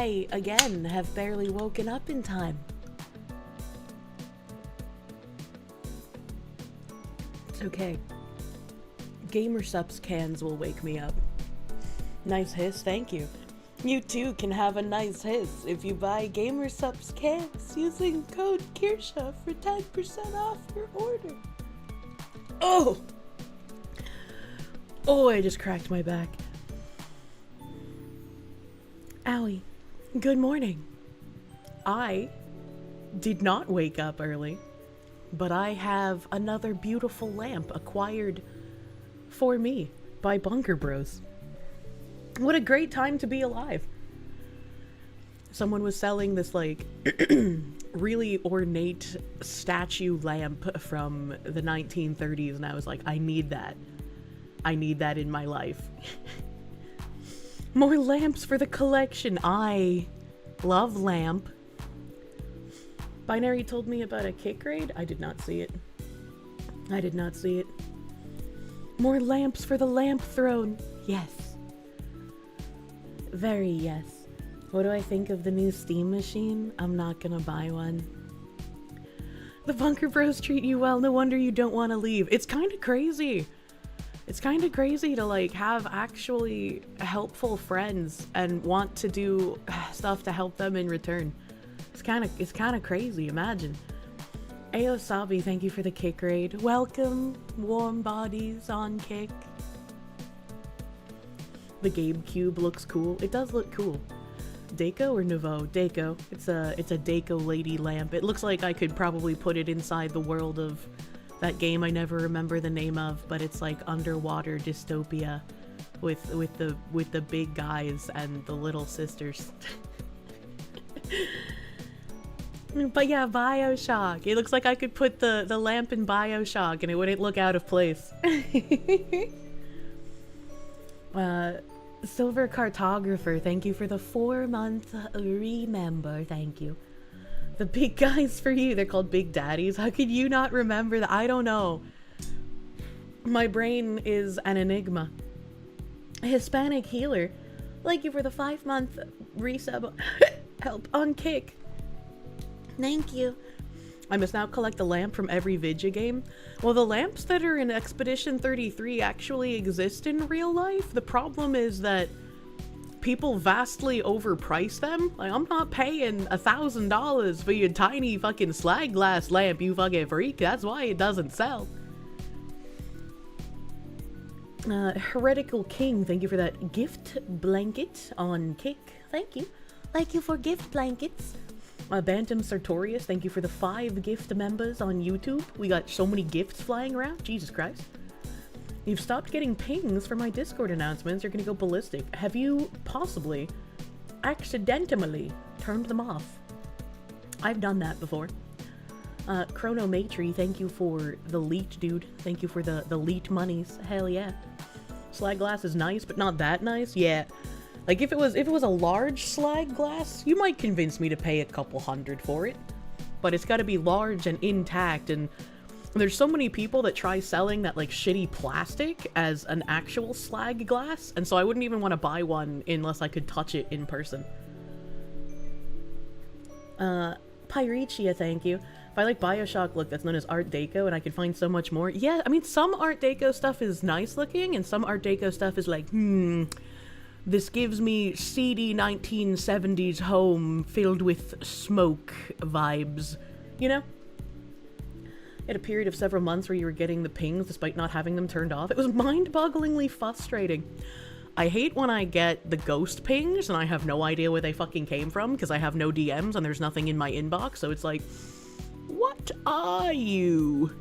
I, again, have barely woken up in time. It's okay. Gamersups cans will wake me up. Nice hiss, thank you. You too can have a nice hiss if you buy Gamersups cans using code Kirsche for 10% off your order. Oh! Oh, I just cracked my back. Owie. Good morning. I did not wake up early, but I have another beautiful lamp acquired for me by Bunker Bros. What a great time to be alive. Someone was selling this, like, really ornate statue lamp from the 1930s, and I was like, I need that. I need that in my life. More lamps for the collection. I love lamp. Binary told me about a kick raid. I did not see it. I did not see it. More lamps for the lamp throne. Yes. Very yes. What do I think of the new Steam machine? I'm not gonna buy one. The Bunker Bros treat you well. No wonder you don't want to leave. It's kind of crazy. It's kind of crazy to, like, have actually helpful friends and want to do stuff to help them in return. It's kind of crazy. Imagine. Ayo Sabi, thank you for the kick raid. Welcome, warm bodies on kick. The GameCube looks cool. It does look cool. Deco or Nouveau? Deco. It's a Deco lady lamp. It looks like I could probably put it inside the world of that game I never remember the name of, but it's like underwater dystopia with the big guys and the little sisters. But yeah, BioShock. It looks like I could put the lamp in BioShock and it wouldn't look out of place. Silver Cartographer, thank you for the 4-month remember. Thank you. The big guys for you. They're called Big Daddies. How could you not remember that? I don't know. My brain is an enigma. Hispanic Healer, thank you for the 5-month resub help on Kick. Thank you. I must now collect a lamp from every Vidya game. Well, the lamps that are in Expedition 33 actually exist in real life. The problem is that people vastly overprice them. Like, I'm not paying $1,000 for your tiny fucking slag glass lamp, you fucking freak. That's why it doesn't sell. Heretical King, thank you for that gift blanket on Kick. Thank you. Thank you for gift blankets. Bantam Sartorius, thank you for the 5 gift members on YouTube. We got so many gifts flying around. Jesus Christ. You've stopped getting pings for my Discord announcements. You're gonna go ballistic. Have you possibly accidentally turned them off? I've done that before. Chronomatry, thank you for the leet, dude. Thank you for the leet monies. Hell yeah. Slag glass is nice, but not that nice. Yeah. Like, if it was a large slag glass, you might convince me to pay a couple $100 for it. But it's gotta be large and intact, and there's so many people that try selling that, like, shitty plastic as an actual slag glass, and so I wouldn't even want to buy one unless I could touch it in person. Pyretia, thank you. If I like BioShock look, that's known as Art Deco, and I could find so much more. Yeah, I mean, some Art Deco stuff is nice looking, and some Art Deco stuff is like, this gives me seedy 1970s home filled with smoke vibes, you know? Had a period of several months where you were getting the pings despite not having them turned off. It was mind-bogglingly frustrating. I hate when I get the ghost pings and I have no idea where they fucking came from because I have no DMs and there's nothing in my inbox, so it's like, what are you?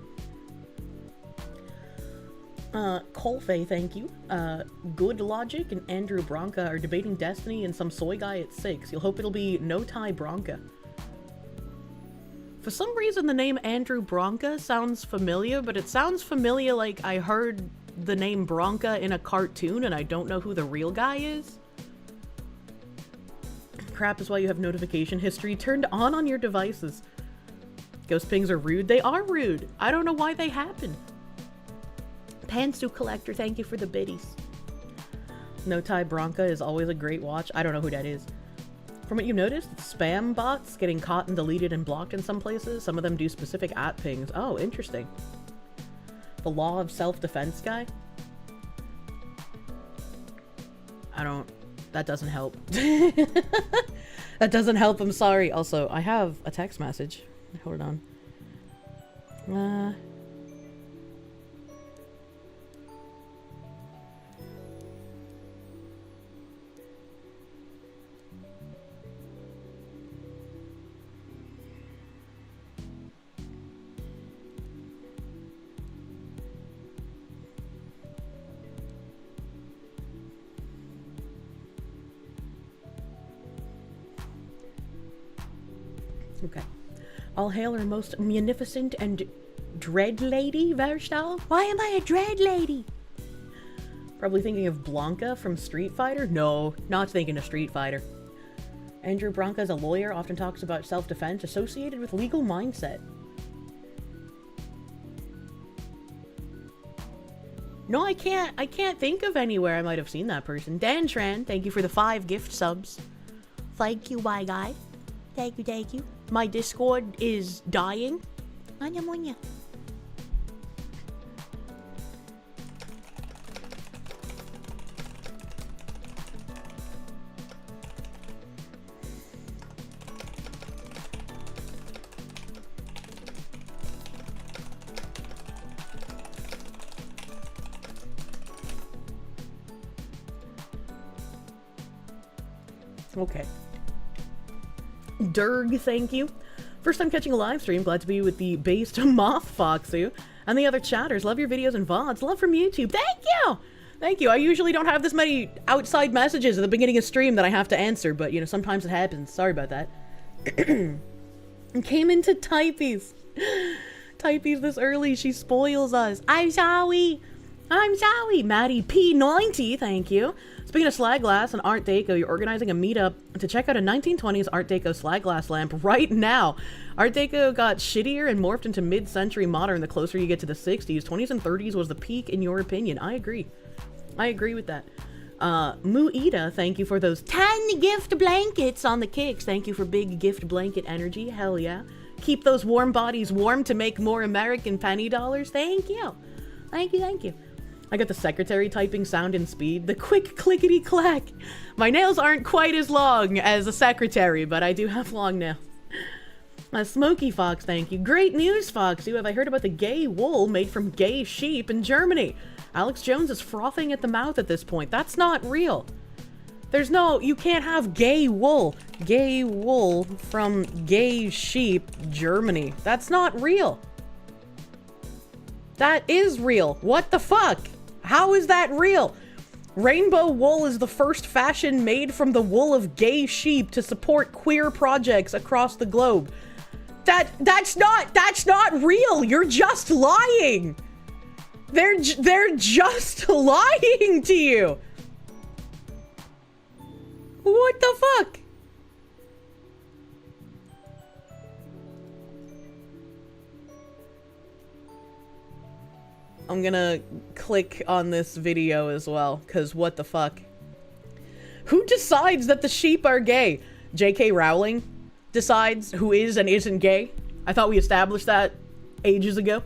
Colfey, thank you. Good Logic and Andrew Bronca are debating Destiny and some soy guy at 6. You'll hope it'll be No Tie Bronca. For some reason, the name Andrew Bronca sounds familiar, but it sounds familiar like I heard the name Bronca in a cartoon and I don't know who the real guy is. Crap is why you have notification history turned on your devices. Ghost pings are rude. They are rude. I don't know why they happen. Pantsuit Collector, thank you for the biddies. No Tie Bronca is always a great watch. I don't know who that is. From what you noticed, spam bots getting caught and deleted and blocked in some places. Some of them do specific @ pings. Oh, interesting. The law of self-defense guy? That doesn't help. That doesn't help, I'm sorry. Also, I have a text message. Hold on. Okay. All hail our most munificent and dread lady, Verstal. Why am I a dread lady? Probably thinking of Blanca from Street Fighter? No, not thinking of Street Fighter. Andrew Blanca is a lawyer, often talks about self-defense associated with legal mindset. No, I can't think of anywhere I might have seen that person. Dan Tran, thank you for the 5 gift subs. Thank you, my guy. Thank you, thank you. My Discord is dying. Anya monya. Okay. Durg, thank you. First time catching a live stream, glad to be with the based Moth Foxu and the other chatters. Love your videos and VODs. Love from YouTube. Thank you! Thank you. I usually don't have this many outside messages at the beginning of stream that I have to answer, but you know, sometimes it happens. Sorry about that. Came into Typees. Typees this early, she spoils us. I'm sorry. I'm sorry. Maddie P90, thank you. Speaking of slag glass and Art Deco, you're organizing a meetup to check out a 1920s Art Deco slag glass lamp right now. Art Deco got shittier and morphed into mid-century modern the closer you get to the 60s. 20s and 30s was the peak in your opinion. I agree. I agree with that. Muida, thank you for those 10 gift blankets on the kicks. Thank you for big gift blanket energy. Hell yeah. Keep those warm bodies warm to make more American penny dollars. Thank you. Thank you, thank you. I got the secretary typing sound and speed, the quick clickety clack. My nails aren't quite as long as a secretary, but I do have long nails. Smoky Fox, thank you. Great news, Foxy. Have I heard about the gay wool made from gay sheep in Germany? Alex Jones is frothing at the mouth at this point. That's not real. There's no, you can't have gay wool. Gay wool from gay sheep, Germany. That's not real. That is real. What the fuck? How is that real? Rainbow wool is the first fashion made from the wool of gay sheep to support queer projects across the globe. That's not real. You're just lying. They're just lying to you. What the fuck? I'm gonna click on this video as well, because what the fuck? Who decides that the sheep are gay? J.K. Rowling decides who is and isn't gay? I thought we established that ages ago.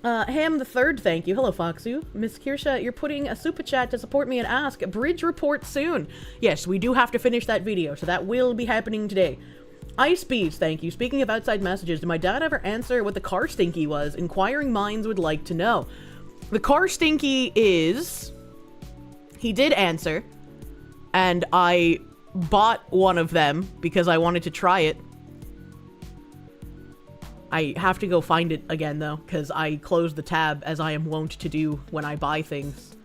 Ham the Third, thank you. Hello, Foxu. Miss Kirsche, you're putting a super chat to support me and ask. Bridge report soon. Yes, we do have to finish that video, so that will be happening today. Ice Beast, thank you. Speaking of outside messages, did my dad ever answer what the car stinky was? Inquiring minds would like to know. The car stinky is... He did answer, and I bought one of them because I wanted to try it. I have to go find it again, though, because I closed the tab, as I am wont to do when I buy things.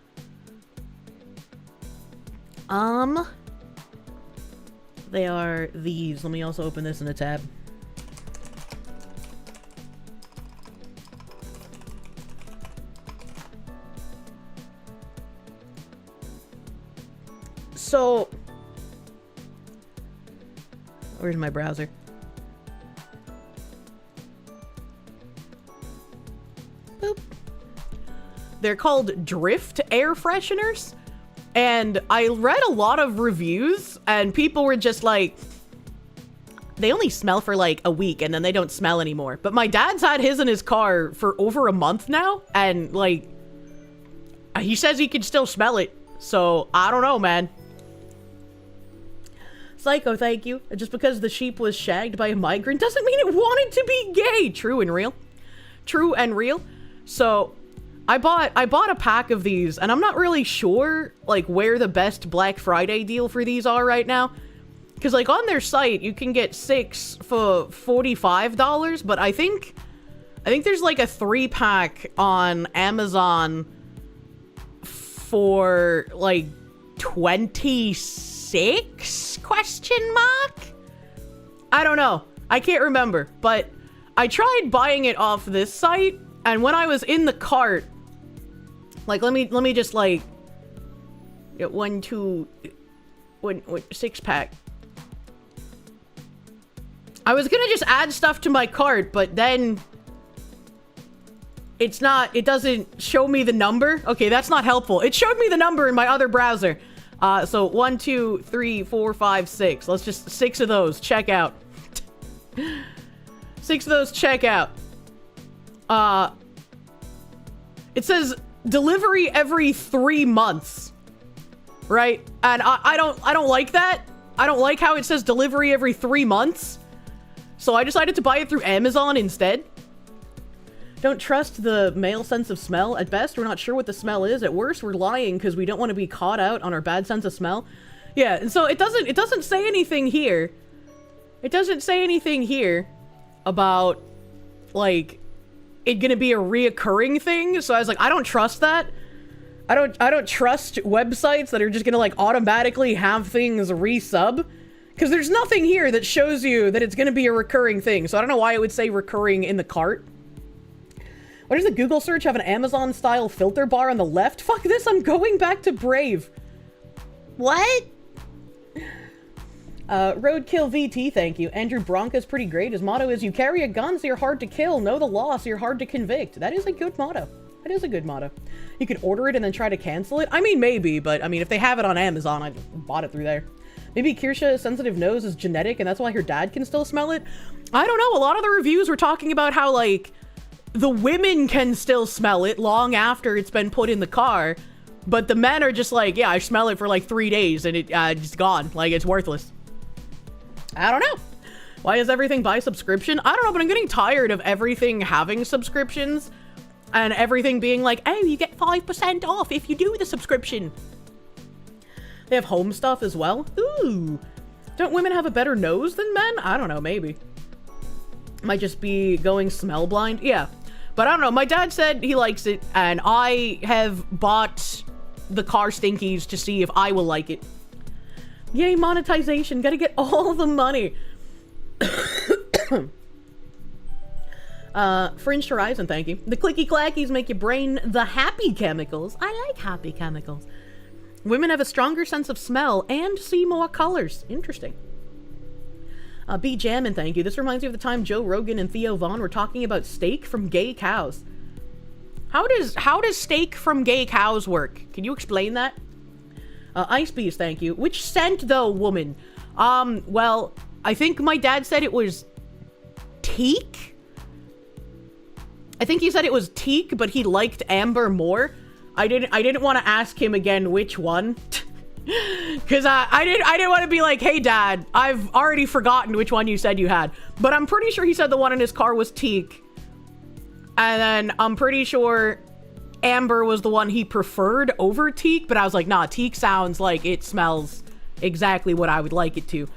They are these. Let me also open this in a tab. So, where's my browser? Boop. They're called Drift air fresheners. And I read a lot of reviews, and people were just like, they only smell for like a week, and then they don't smell anymore. But my dad's had his in his car for over a month now, and like, he says he can still smell it. So, I don't know, man. Psycho, thank you. Just because the sheep was shagged by a migrant doesn't mean it wanted to be gay. True and real. True and real. So, I bought a pack of these, and I'm not really sure, like, where the best Black Friday deal for these are right now. Because, like, on their site, you can get 6 for $45, but I think there's, like, a 3-pack on Amazon for, like, 26? Question mark? I don't know. I can't remember, but I tried buying it off this site, and when I was in the cart, like, let me just, like, get 6-pack. I was gonna just add stuff to my cart, but then it doesn't show me the number. Okay, that's not helpful. It showed me the number in my other browser. So 1, 2, 3, 4, 5, 6. Let's just 6 of those. Check out. 6 of those. Check out. It says delivery every 3 months, right? And I don't like that. I don't like how it says delivery every 3 months. So I decided to buy it through Amazon instead. Don't trust the male sense of smell. At best, we're not sure what the smell is. At worst, we're lying because we don't want to be caught out on our bad sense of smell. Yeah, and so it doesn't say anything here. It doesn't say anything here about, like, it gonna be a reoccurring thing. So I was like, I don't trust that. I don't trust websites that are just gonna, like, automatically have things resub. Because there's nothing here that shows you that it's gonna be a recurring thing. So I don't know why it would say recurring in the cart. Why does the Google search have an Amazon-style filter bar on the left? Fuck this, I'm going back to Brave. What? Roadkill VT, thank you. Andrew Bronca's pretty great. His motto is, you carry a gun, so you're hard to kill. Know the law, so you're hard to convict. That is a good motto. That is a good motto. You could order it and then try to cancel it? I mean, maybe, but I mean, if they have it on Amazon, I bought it through there. Maybe Kirsche's sensitive nose is genetic, and that's why her dad can still smell it? I don't know. A lot of the reviews were talking about how, like, the women can still smell it long after it's been put in the car, but the men are just like, yeah, I smell it for like 3 days and it's gone. Like, it's worthless. I don't know. Why is everything by subscription? I don't know, but I'm getting tired of everything having subscriptions and everything being like, oh, you get 5% off if you do the subscription. They have home stuff as well. Ooh. Don't women have a better nose than men? I don't know, maybe. Might just be going smell blind. Yeah. But I don't know. My dad said he likes it, and I have bought the car stinkies to see if I will like it. Yay, monetization. Gotta get all the money. Fringed Horizon, thank you. The clicky clackies make your brain the happy chemicals. I like happy chemicals. Women have a stronger sense of smell and see more colors. Interesting. B Jammin', thank you. This reminds me of the time Joe Rogan and Theo Vaughn were talking about steak from gay cows. How does steak from gay cows work? Can you explain that? Ice Beast, thank you. Which scent, though, woman? Well, I think my dad said it was teak. I think he said it was teak, but he liked amber more. I didn't want to ask him again which one. Because I didn't want to be like, hey, Dad, I've already forgotten which one you said you had. But I'm pretty sure he said the one in his car was teak. And then I'm pretty sure amber was the one he preferred over teak. But I was like, nah, teak sounds like it smells exactly what I would like it to.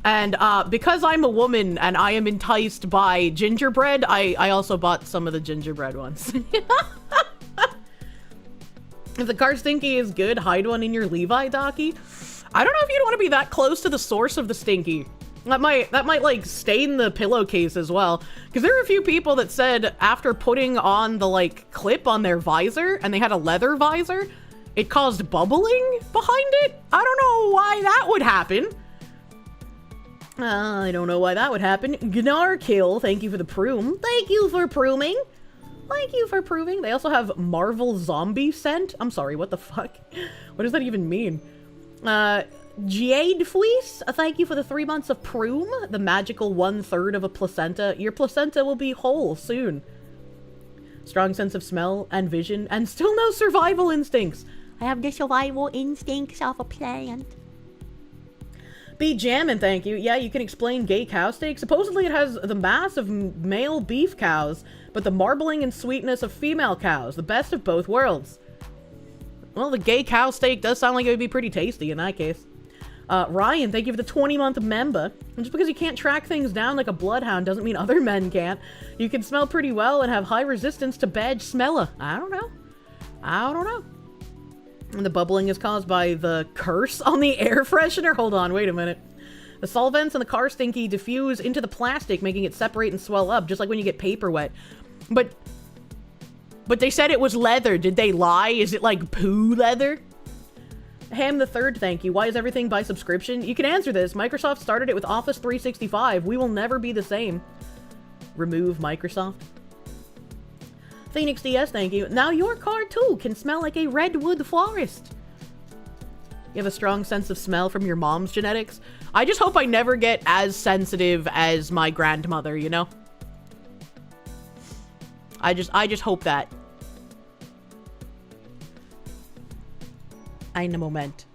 And because I'm a woman and I am enticed by gingerbread, I also bought some of the gingerbread ones. If the car stinky is good, hide one in your Levi docky. I don't know if you'd want to be that close to the source of the stinky. That might like stain the pillowcase as well. Because there were a few people that said after putting on the like clip on their visor, and they had a leather visor, it caused bubbling behind it. I don't know why that would happen. I don't know why that would happen. Gnarkill, thank you for the prune. Thank you for pruning. Thank you for approving. They also have Marvel Zombie Scent. I'm sorry, what the fuck? What does that even mean? Jade Fleece, thank you for the 3 months of Proom, the magical 1/3 of a placenta. Your placenta will be whole soon. Strong sense of smell and vision, and still no survival instincts. I have the survival instincts of a plant. Be jammin', thank you. Yeah, you can explain gay cow steak. Supposedly it has the mass of male beef cows, but the marbling and sweetness of female cows. The best of both worlds. Well, the gay cow steak does sound like it would be pretty tasty in that case. Ryan, thank you for the 20-month member. And just because you can't track things down like a bloodhound doesn't mean other men can't. You can smell pretty well and have high resistance to bad smeller. I don't know. And the bubbling is caused by the curse on the air freshener. Hold on, wait a minute. The solvents in the car stinky diffuse into the plastic, making it separate and swell up, just like when you get paper wet. But they said it was leather. Did they lie? Is it like poo leather? Ham the Third, thank you. Why is everything by subscription? You can answer this. Microsoft started it with Office 365. We will never be the same. Remove Microsoft. Phoenix DS, thank you. Now your car, too, can smell like a redwood forest. You have a strong sense of smell from your mom's genetics. I just hope I never get as sensitive as my grandmother, you know? I just hope that. Eine Moment.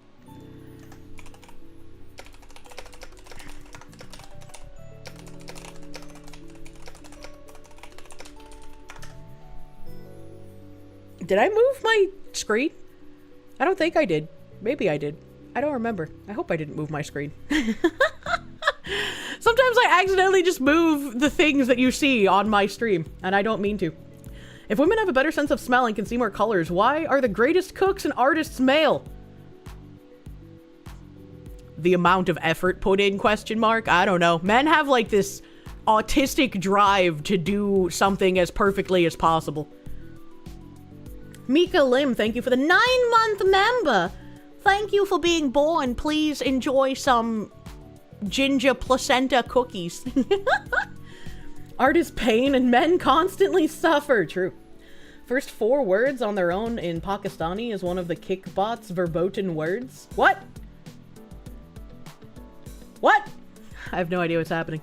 Did I move my screen? I don't think I did. Maybe I did. I don't remember. I hope I didn't move my screen. Sometimes I accidentally just move the things that you see on my stream, and I don't mean to. If women have a better sense of smell and can see more colors, why are the greatest cooks and artists male? The amount of effort put in, question mark? I don't know. Men have like this autistic drive to do something as perfectly as possible. Mika Lim, thank you for the 9-month member. Thank you for being born. Please enjoy some ginger placenta cookies. Art is pain and men constantly suffer. True. First 4 words on their own in Pakistani is one of the kickbot's verboten words. What? What? I have no idea what's happening.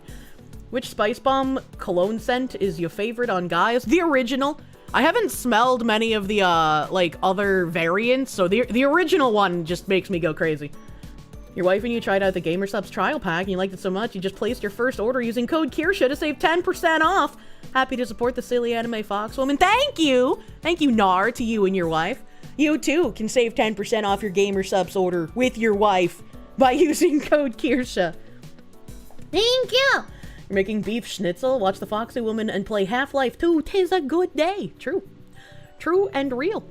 Which Spice Bomb cologne scent is your favorite on guys? The original. I haven't smelled many of the, like, other variants, so the original one just makes me go crazy. Your wife and you tried out the Gamer Subs trial pack and you liked it so much you just placed your first order using code Kirsche to save 10% off. Happy to support the silly anime foxwoman. Thank you! Thank you, Nar, to you and your wife. You, too, can save 10% off your Gamer Subs order with your wife by using code Kirsche. Thank you! You're making beef schnitzel, watch the Foxy Woman, and play Half-Life 2. 'Tis a good day. True. True and real.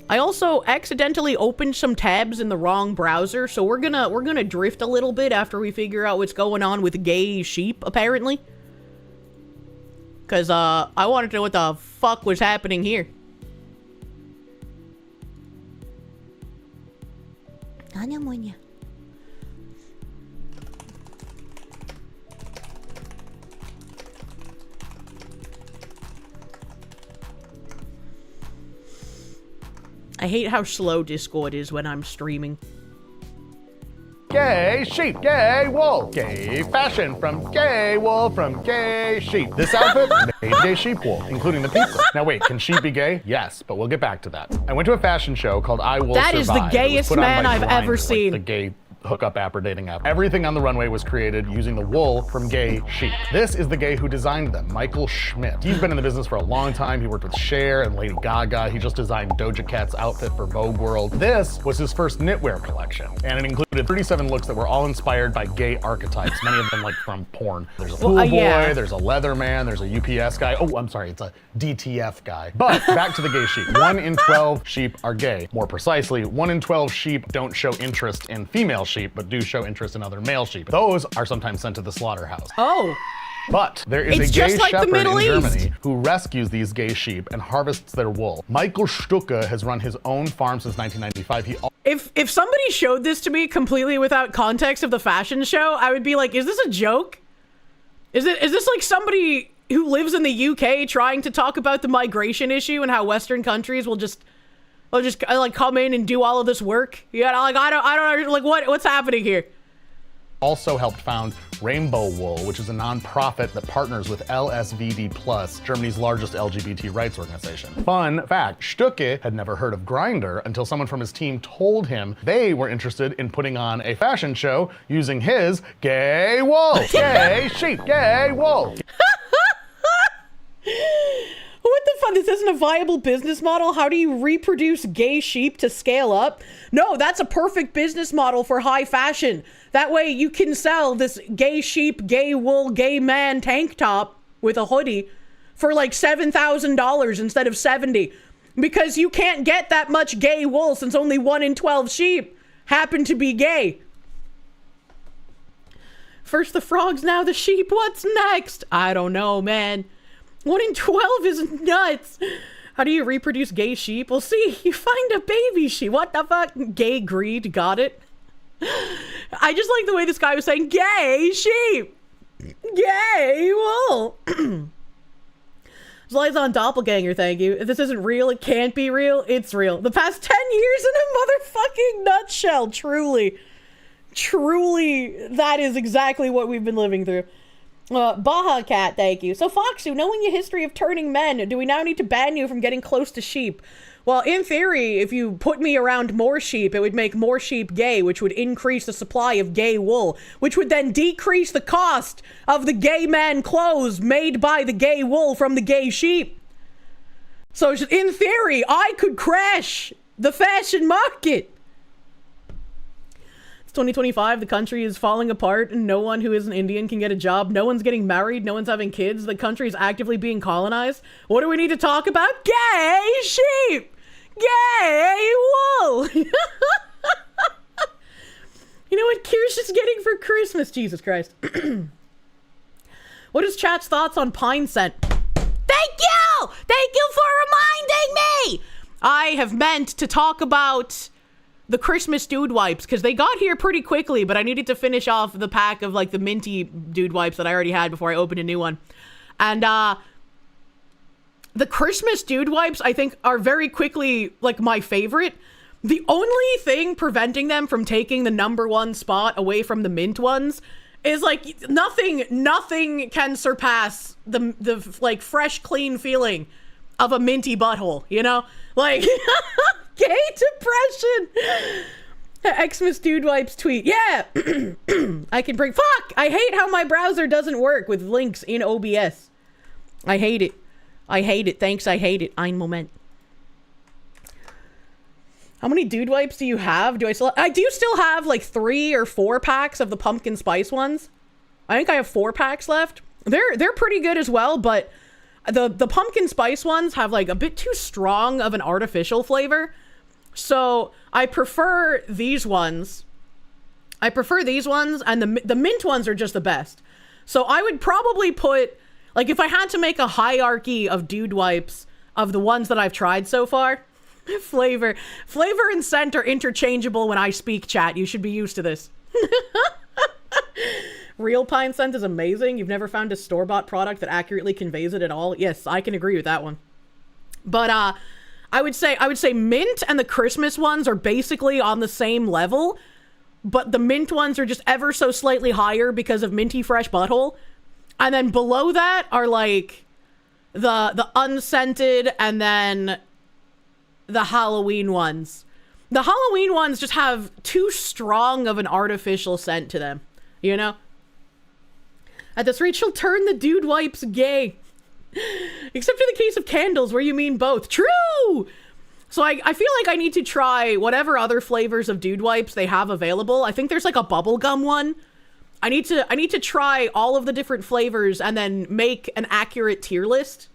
I also accidentally opened some tabs in the wrong browser, so we're gonna drift a little bit after we figure out what's going on with gay sheep, apparently. Cause, I wanted to know what the fuck was happening here. I hate how slow Discord is when I'm streaming. Gay sheep, gay wool, gay fashion from gay wool from gay sheep. This outfit made gay sheep wool, including the pizza. Now wait, can sheep be gay? Yes, but we'll get back to that. I went to a fashion show called I Will Survive. That is the gayest man I've ever seen. The gay hookup app or dating app. Everything on the runway was created using the wool from gay sheep. This is the gay who designed them, Michael Schmidt. He's been in the business for a long time. He worked with Cher and Lady Gaga. He just designed Doja Cat's outfit for Vogue World. This was his first knitwear collection, and it included 37 looks that were all inspired by gay archetypes, many of them like from porn. There's a pool boy, there's a leather man, there's a UPS guy. Oh, I'm sorry, it's a DTF guy. But back to the gay sheep. 1 in 12 sheep are gay. More precisely, 1 in 12 sheep don't show interest in female sheep, but do show interest in other male sheep. Those are sometimes sent to the slaughterhouse. Oh. But there is a gay shepherd in Germany who rescues these gay sheep and harvests their wool. Michael Stucke has run his own farm since 1995. If somebody showed this to me completely without context of the fashion show, I would be like, is this a joke? Is this like somebody who lives in the UK trying to talk about the migration issue and how Western countries will just like come in and do all of this work. Yeah, like I don't like what's happening here. Also helped found Rainbow Wool, which is a non-profit that partners with LSVD+, Germany's largest LGBT rights organization. Fun fact, Stucke had never heard of Grindr until someone from his team told him they were interested in putting on a fashion show using his gay wool. Gay sheep, gay wool. What the fuck? This isn't a viable business model. How do you reproduce gay sheep to scale up? No, that's a perfect business model for high fashion. That way you can sell this gay sheep, gay wool, gay man tank top with a hoodie for like $7,000 instead of $70. Because you can't get that much gay wool since only 1 in 12 sheep happen to be gay. First the frogs, now the sheep. What's next? I don't know, man. 1 in 12 is nuts. How do you reproduce gay sheep? Well, see, you find a baby sheep. What the fuck? Gay greed, got it? I just like the way this guy was saying, gay sheep. Gay wool. Zlizon Doppelganger, thank you. If this isn't real, it can't be real. It's real. The past 10 years in a motherfucking nutshell. Truly. Truly, that is exactly what we've been living through. Baja Cat, thank you. So Foxu, knowing your history of turning men, do we now need to ban you from getting close to sheep? Well, in theory, if you put me around more sheep, it would make more sheep gay, which would increase the supply of gay wool, which would then decrease the cost of the gay man clothes made by the gay wool from the gay sheep. So in theory, I could crash the fashion market. 2025, the country is falling apart and no one who is an Indian can get a job. No one's getting married. No one's having kids. The country is actively being colonized. What do we need to talk about? Gay sheep! Gay wool! You know what Kirsche is getting for Christmas? Jesus Christ. What is chat's thoughts on pine scent? Thank you! Thank you for reminding me! I have meant to talk about the Christmas dude wipes, because they got here pretty quickly, but I needed to finish off the pack of like the minty dude wipes that I already had before I opened a new one. And the Christmas dude wipes, I think, are very quickly like my favorite. The only thing preventing them from taking the #1 spot away from the mint ones is like nothing can surpass the like fresh, clean feeling of a minty butthole, you know? Like gay depression. Xmas dude wipes tweet. Yeah. I can bring. Fuck. I hate how my browser doesn't work with links in OBS. I hate it. I hate it. Thanks. I hate it. Ein Moment. How many dude wipes do you have? I do still have like 3 or 4 packs of the pumpkin spice ones. I think I have 4 packs left. They're pretty good as well, but the pumpkin spice ones have like a bit too strong of an artificial flavor. So I prefer these ones. And the mint ones are just the best. So I would probably put, like, if I had to make a hierarchy of dude wipes of the ones that I've tried so far, flavor and scent are interchangeable when I speak, chat. You should be used to this. Real pine scent is amazing. You've never found a store-bought product that accurately conveys it at all. Yes, I can agree with that one. But I would say mint and the Christmas ones are basically on the same level, but the mint ones are just ever so slightly higher because of minty fresh butthole. And then below that are like the unscented and then the Halloween ones. The Halloween ones just have too strong of an artificial scent to them, you know? At this rate, she'll turn the dude wipes gay. Except in the case of candles, where you mean both. True! So I feel like I need to try whatever other flavors of dude wipes they have available. I think there's like a bubblegum one. I need to try all of the different flavors and then make an accurate tier list.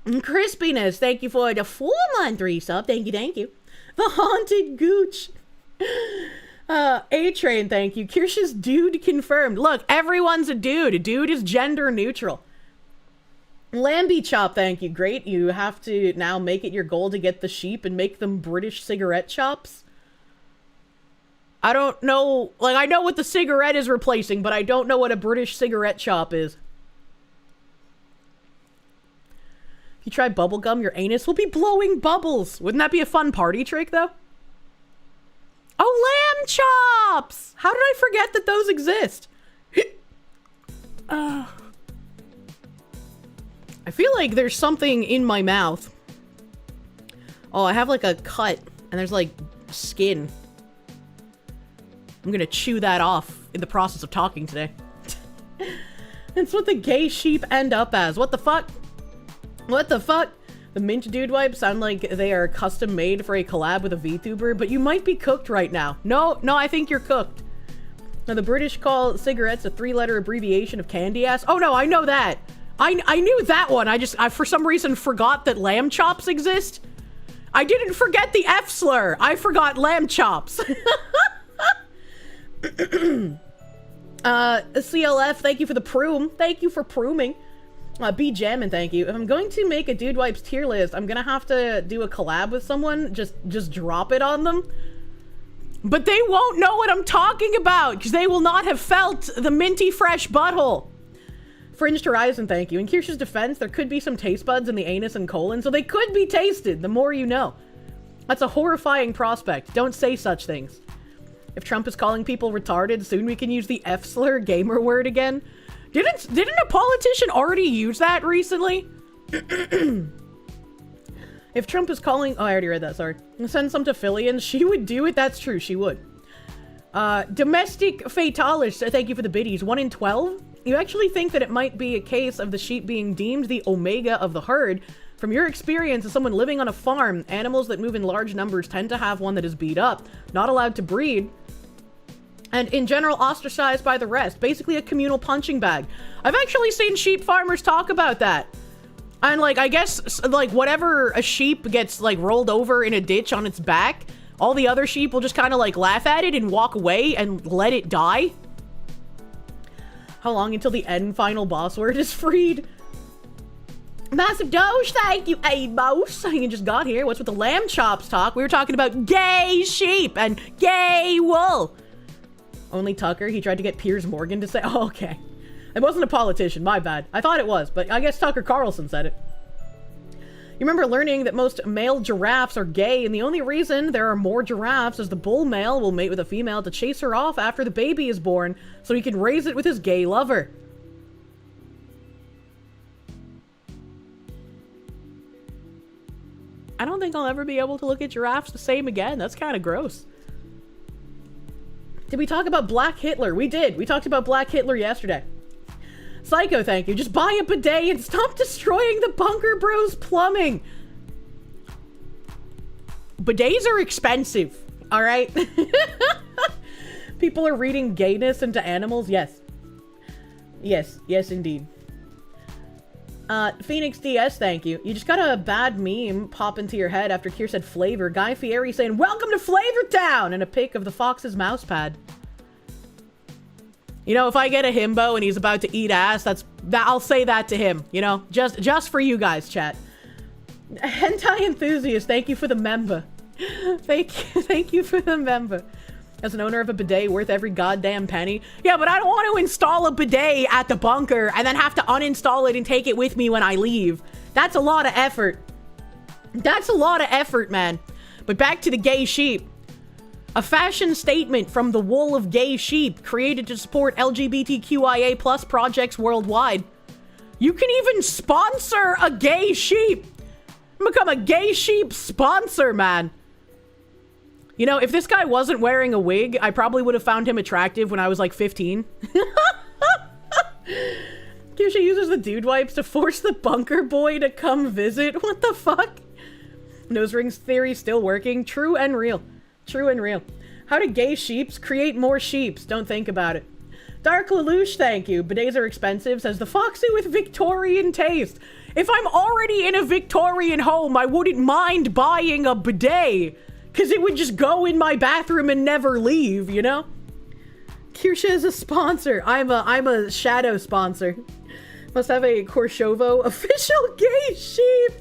And Crispiness, thank you for the 4-month resub. Thank you. The Haunted Gooch. A-Train, thank you. Kirsch's dude confirmed. Look, everyone's a dude. A dude is gender neutral. Lambie Chop, thank you. Great. You have to now make it your goal to get the sheep and make them British cigarette chops. I don't know. Like, I know what the cigarette is replacing, but I don't know what a British cigarette chop is. If you try bubblegum, your anus will be blowing bubbles. Wouldn't that be a fun party trick, though? Oh, lamb chops! How did I forget that those exist? I feel like there's something in my mouth. Oh, I have like a cut, and there's like skin. I'm gonna chew that off in the process of talking today. That's what the gay sheep end up as. What the fuck? What the fuck? The mint dude wipes sound like they are custom made for a collab with a VTuber, but you might be cooked right now. No, I think you're cooked. Now, the British call cigarettes a 3-letter abbreviation of candy ass. Oh no, I know that. I knew that one. I for some reason forgot that lamb chops exist. I didn't forget the F slur. I forgot lamb chops. CLF, thank you for the proom. Thank you for prooming. B Jammin', thank you. If I'm going to make a Dude Wipes tier list, I'm gonna have to do a collab with someone. Just drop it on them. But they won't know what I'm talking about, because they will not have felt the minty fresh butthole. Fringed Horizon, thank you. In Kirsche's defense, there could be some taste buds in the anus and colon, so they could be tasted, the more you know. That's a horrifying prospect. Don't say such things. If Trump is calling people retarded, soon we can use the F-slur gamer word again. Didn't a politician already use that recently? If Trump is calling... Oh, I already read that, sorry. Send some to Phillians. She would do it, that's true, she would. Domestic Fatalis, thank you for the biddies. 1 in 12? You actually think that it might be a case of the sheep being deemed the omega of the herd? From your experience as someone living on a farm, animals that move in large numbers tend to have one that is beat up, not allowed to breed, and in general ostracized by the rest. Basically a communal punching bag. I've actually seen sheep farmers talk about that. And like, I guess, like, whatever a sheep gets like rolled over in a ditch on its back, all the other sheep will just kind of like laugh at it and walk away and let it die. How long until the end final boss word is freed? Massive Doge, thank you, Amos. You just got here. What's with the lamb chops talk? We were talking about gay sheep and gay wool. Only Tucker, he tried to get Piers Morgan to say, oh, okay. It wasn't a politician, my bad. I thought it was, but I guess Tucker Carlson said it. You remember learning that most male giraffes are gay, and the only reason there are more giraffes is the bull male will mate with a female to chase her off after the baby is born, so he can raise it with his gay lover. I don't think I'll ever be able to look at giraffes the same again. That's kind of gross. Did we talk about Black Hitler? We did. We talked about Black Hitler yesterday. Psycho, thank you. Just buy a bidet and stop destroying the Bunker Bros plumbing. Bidets are expensive, all right? People are reading gayness into animals. Yes. Yes, indeed. Phoenix DS, thank you. You just got a bad meme pop into your head after Kier said flavor. Guy Fieri saying, welcome to Flavor Town! And a pic of the fox's mouse pad. You know, if I get a himbo and he's about to eat ass, I'll say that to him, you know? Just for you guys, chat. Hentai enthusiast, thank you for the member. Thank you for the member. As an owner of a bidet worth every goddamn penny. Yeah, but I don't want to install a bidet at the bunker and then have to uninstall it and take it with me when I leave. That's a lot of effort. That's a lot of effort, man. But back to the gay sheep. A fashion statement from the wool of gay sheep created to support LGBTQIA+ projects worldwide. You can even sponsor a gay sheep. Become a gay sheep sponsor, man. You know, if this guy wasn't wearing a wig, I probably would have found him attractive when I was like 15. Kirsche uses the dude wipes to force the bunker boy to come visit. What the fuck? Nose rings theory still working. True and real. True and real. How do gay sheeps create more sheeps? Don't think about it. Dark Lelouch, thank you. Bidets are expensive, says the foxy with Victorian taste. If I'm already in a Victorian home, I wouldn't mind buying a bidet. Because it would just go in my bathroom and never leave, you know? Kirsche is a sponsor. I'm a shadow sponsor. Must have a Korshovo official gay sheep.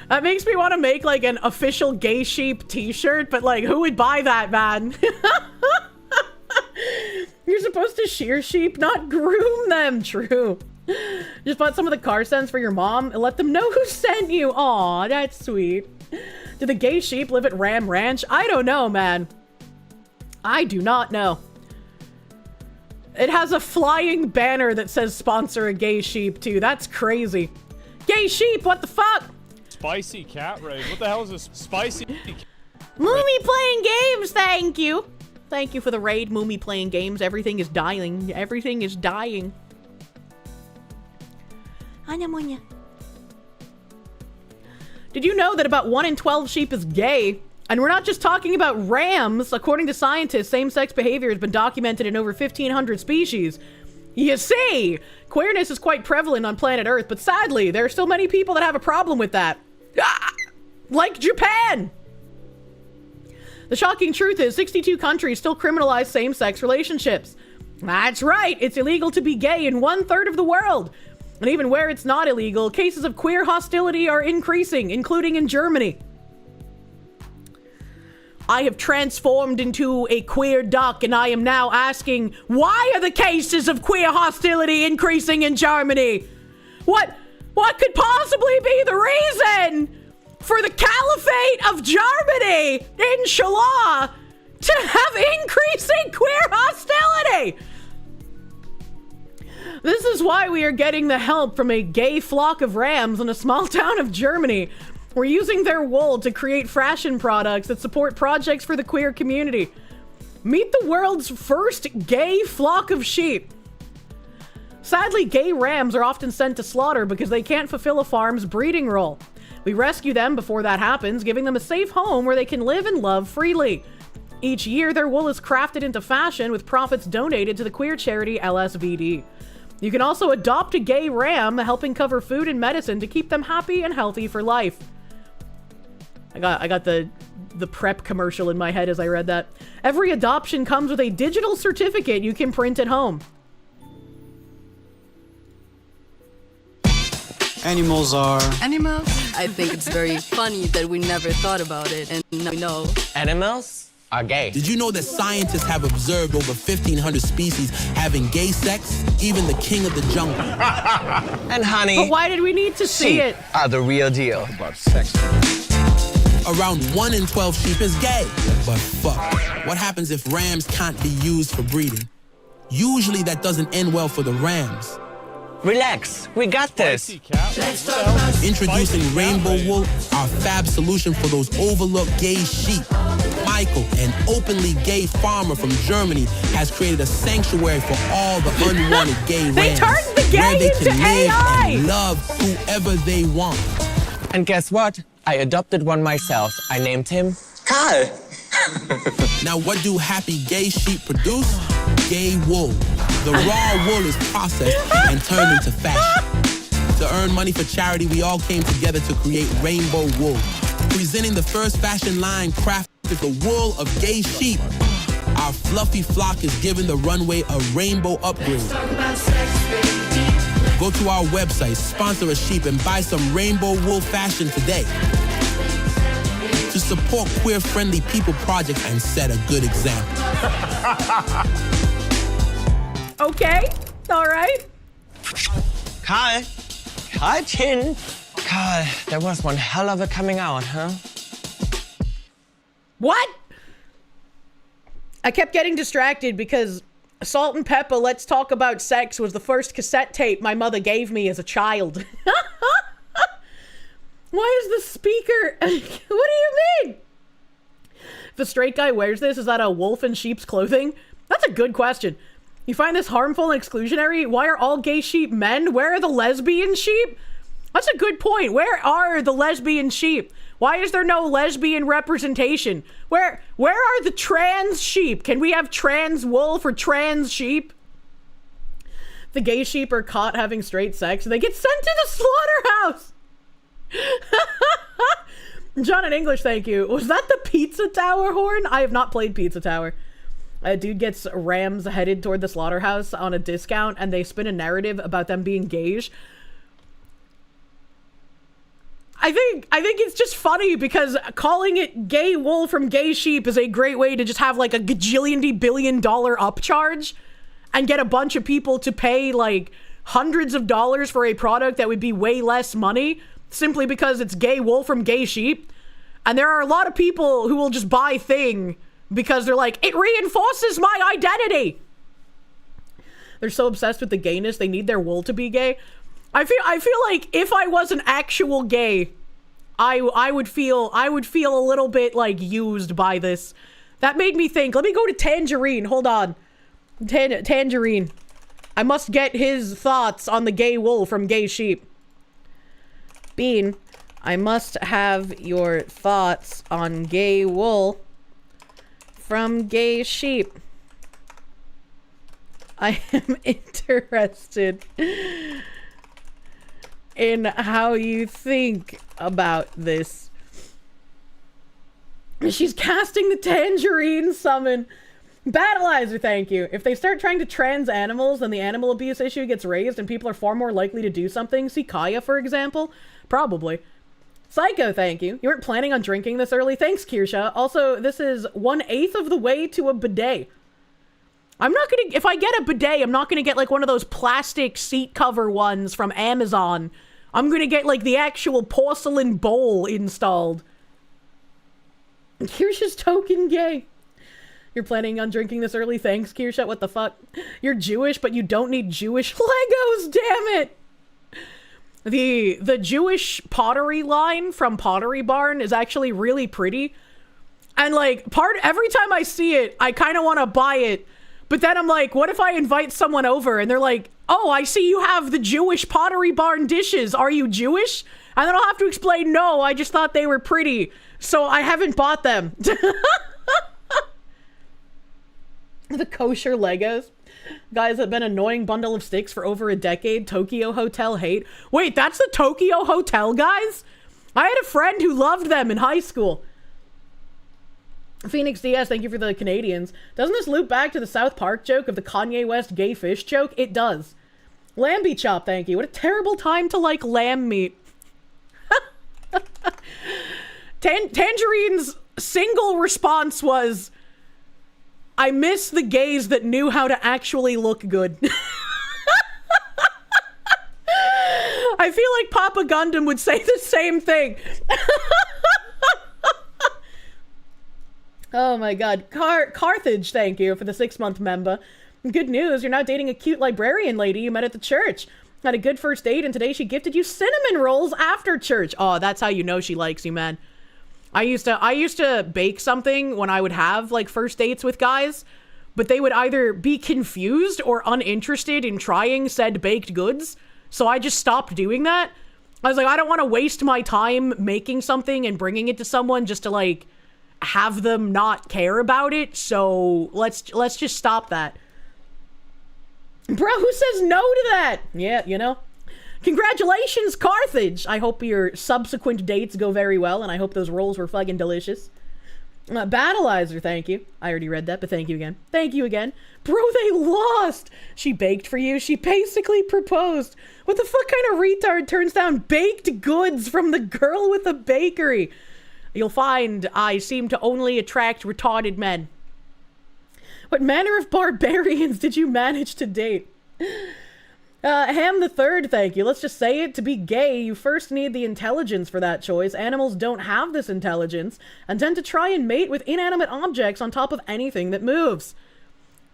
That makes me want to make like an official gay sheep t-shirt, but like who would buy that, man? You're supposed to shear sheep, not groom them. True. Just bought some of the car scents for your mom and let them know who sent you. Aw, that's sweet. Do the gay sheep live at Ram Ranch? I don't know, man. I do not know. It has a flying banner that says sponsor a gay sheep, too. That's crazy. Gay sheep, what the fuck? Spicy cat raid. What the hell is this spicy? Moomy playing games, thank you. Thank you for the raid, Moomy playing games. Everything is dying. Everything is dying. Did you know that about 1 in 12 sheep is gay? And we're not just talking about rams. According to scientists, same-sex behavior has been documented in over 1,500 species. You see, queerness is quite prevalent on planet Earth, but sadly, there are still many people that have a problem with that. Like Japan! The shocking truth is 62 countries still criminalize same-sex relationships. That's right, it's illegal to be gay in 1/3 of the world. And even where it's not illegal, cases of queer hostility are increasing, including in Germany. I have transformed into a queer duck, and I am now asking, why are the cases of queer hostility increasing in Germany? What could possibly be the reason for the Caliphate of Germany, inshallah, to have increasing queer hostility? This is why we are getting the help from a gay flock of rams in a small town of Germany. We're using their wool to create fashion products that support projects for the queer community. Meet the world's first gay flock of sheep. Sadly, gay rams are often sent to slaughter because they can't fulfill a farm's breeding role. We rescue them before that happens, giving them a safe home where they can live and love freely. Each year, their wool is crafted into fashion with profits donated to the queer charity LSVD. You can also adopt a gay ram, helping cover food and medicine to keep them happy and healthy for life. I got the prep commercial in my head as I read that. Every adoption comes with a digital certificate you can print at home. Animals are... Animals? I think it's very funny that we never thought about it, and now we know. Animals are gay. Did you know that scientists have observed over 1,500 species having gay sex? Even the king of the jungle. And honey... But why did we need to see it? Are the real deal. About sex. Around 1 in 12 sheep is gay. But fuck, what happens if rams can't be used for breeding? Usually that doesn't end well for the rams. Relax, we got this. Introducing rainbow wool, our fab solution for those overlooked gay sheep. Michael, an openly gay farmer from Germany, has created a sanctuary for all the unwanted gay rams. They turned the gay where they can into live AI! and love whoever they want. And guess what? I adopted one myself. I named him Karl. Now what do happy gay sheep produce? Gay wool. The raw wool is processed and turned into fashion. To earn money for charity, we all came together to create rainbow wool. Presenting the first fashion line crafted with the wool of gay sheep. Our fluffy flock is giving the runway a rainbow upgrade. Go to our website, sponsor a sheep, and buy some rainbow wool fashion today. To support queer-friendly people projects and set a good example. Okay, all right. Karl. Karlchen. Karl, that was one hell of a coming out, huh? What? I kept getting distracted because Salt and Pepper Let's Talk About Sex was the first cassette tape my mother gave me as a child. Why is the speaker... What do you mean? If a straight guy wears this, is that a wolf in sheep's clothing? That's a good question. You find this harmful and exclusionary? Why are all gay sheep men? Where are the lesbian sheep? That's a good point. Where are the lesbian sheep? Why is there no lesbian representation? Where are the trans sheep? Can we have trans wool for trans sheep? The gay sheep are caught having straight sex and they get sent to the slaughterhouse. John in English, thank you. Was that the Pizza Tower horn? I have not played Pizza Tower. A dude gets rams headed toward the slaughterhouse on a discount and they spin a narrative about them being gays. I think it's just funny because calling it gay wool from gay sheep is a great way to just have like a gajillion billion dollar upcharge. and get a bunch of people to pay like hundreds of dollars for a product that would be way less money simply because it's gay wool from gay sheep. And there are a lot of people who will just buy thing because they're like, it reinforces my identity. They're so obsessed with the gayness, they need their wool to be gay. I feel like if I was an actual gay, I would feel a little bit like used by this. That made me think. Let me go to Tangerine. Hold on. Tangerine. I must get his thoughts on the gay wool from gay sheep. Bean, I must have your thoughts on gay wool from gay sheep. I am interested in how you think about this. She's casting the Tangerine summon. Battleizer, thank you. If they start trying to trans animals, then the animal abuse issue gets raised and people are far more likely to do something. See Kaya, for example? Probably. Psycho, thank you. You weren't planning on drinking this early? Thanks, Kirsche. Also, this is 1/8 of the way to a bidet. I'm not gonna, if I get a bidet, I'm not gonna get like one of those plastic seat cover ones from Amazon. I'm gonna get like the actual porcelain bowl installed. Kirsche's token gay. You're planning on drinking this early? Thanks, Kirsche. What the fuck? You're Jewish, but you don't need Jewish Legos, damn it! The Jewish pottery line from Pottery Barn is actually really pretty. And like, every time I see it, I kind of want to buy it. But then I'm like, what if I invite someone over and they're like, oh, I see you have the Jewish Pottery Barn dishes. Are you Jewish? And then I'll have to explain, no, I just thought they were pretty. So I haven't bought them. The kosher Legos. Guys have been an annoying bundle of sticks for over a decade. Tokyo Hotel hate. Wait, that's the Tokyo Hotel guys? I had a friend who loved them in high school. Phoenix DS, thank you for the Canadians. Doesn't this loop back to the South Park joke of the Kanye West gay fish joke? It does. Lambie Chop, thank you. What a terrible time to like lamb meat. Tangerine's single response was, I miss the gays that knew how to actually look good. I feel like Papa Gundam would say the same thing. Oh my god. Carthage, thank you for the 6-month member. Good news, you're now dating a cute librarian lady you met at the church. Had a good first date and today she gifted you cinnamon rolls after church. Oh, that's how you know she likes you, man. I used to bake something when I would have like first dates with guys, but they would either be confused or uninterested in trying said baked goods. So I just stopped doing that. I was like, I don't want to waste my time making something and bringing it to someone just to like have them not care about it. So let's just stop that. Bro, who says no to that? Yeah, you know. Congratulations, Carthage! I hope your subsequent dates go very well, and I hope those rolls were fucking delicious. Battleizer, thank you. I already read that, but thank you again. Thank you again. Bro, they lost! She baked for you. She basically proposed. What the fuck kind of retard turns down baked goods from the girl with the bakery? You'll find I seem to only attract retarded men. What manner of barbarians did you manage to date? Ham the Third, thank you. Let's just say it. To be gay, you first need the intelligence for that choice. Animals don't have this intelligence and tend to try and mate with inanimate objects on top of anything that moves.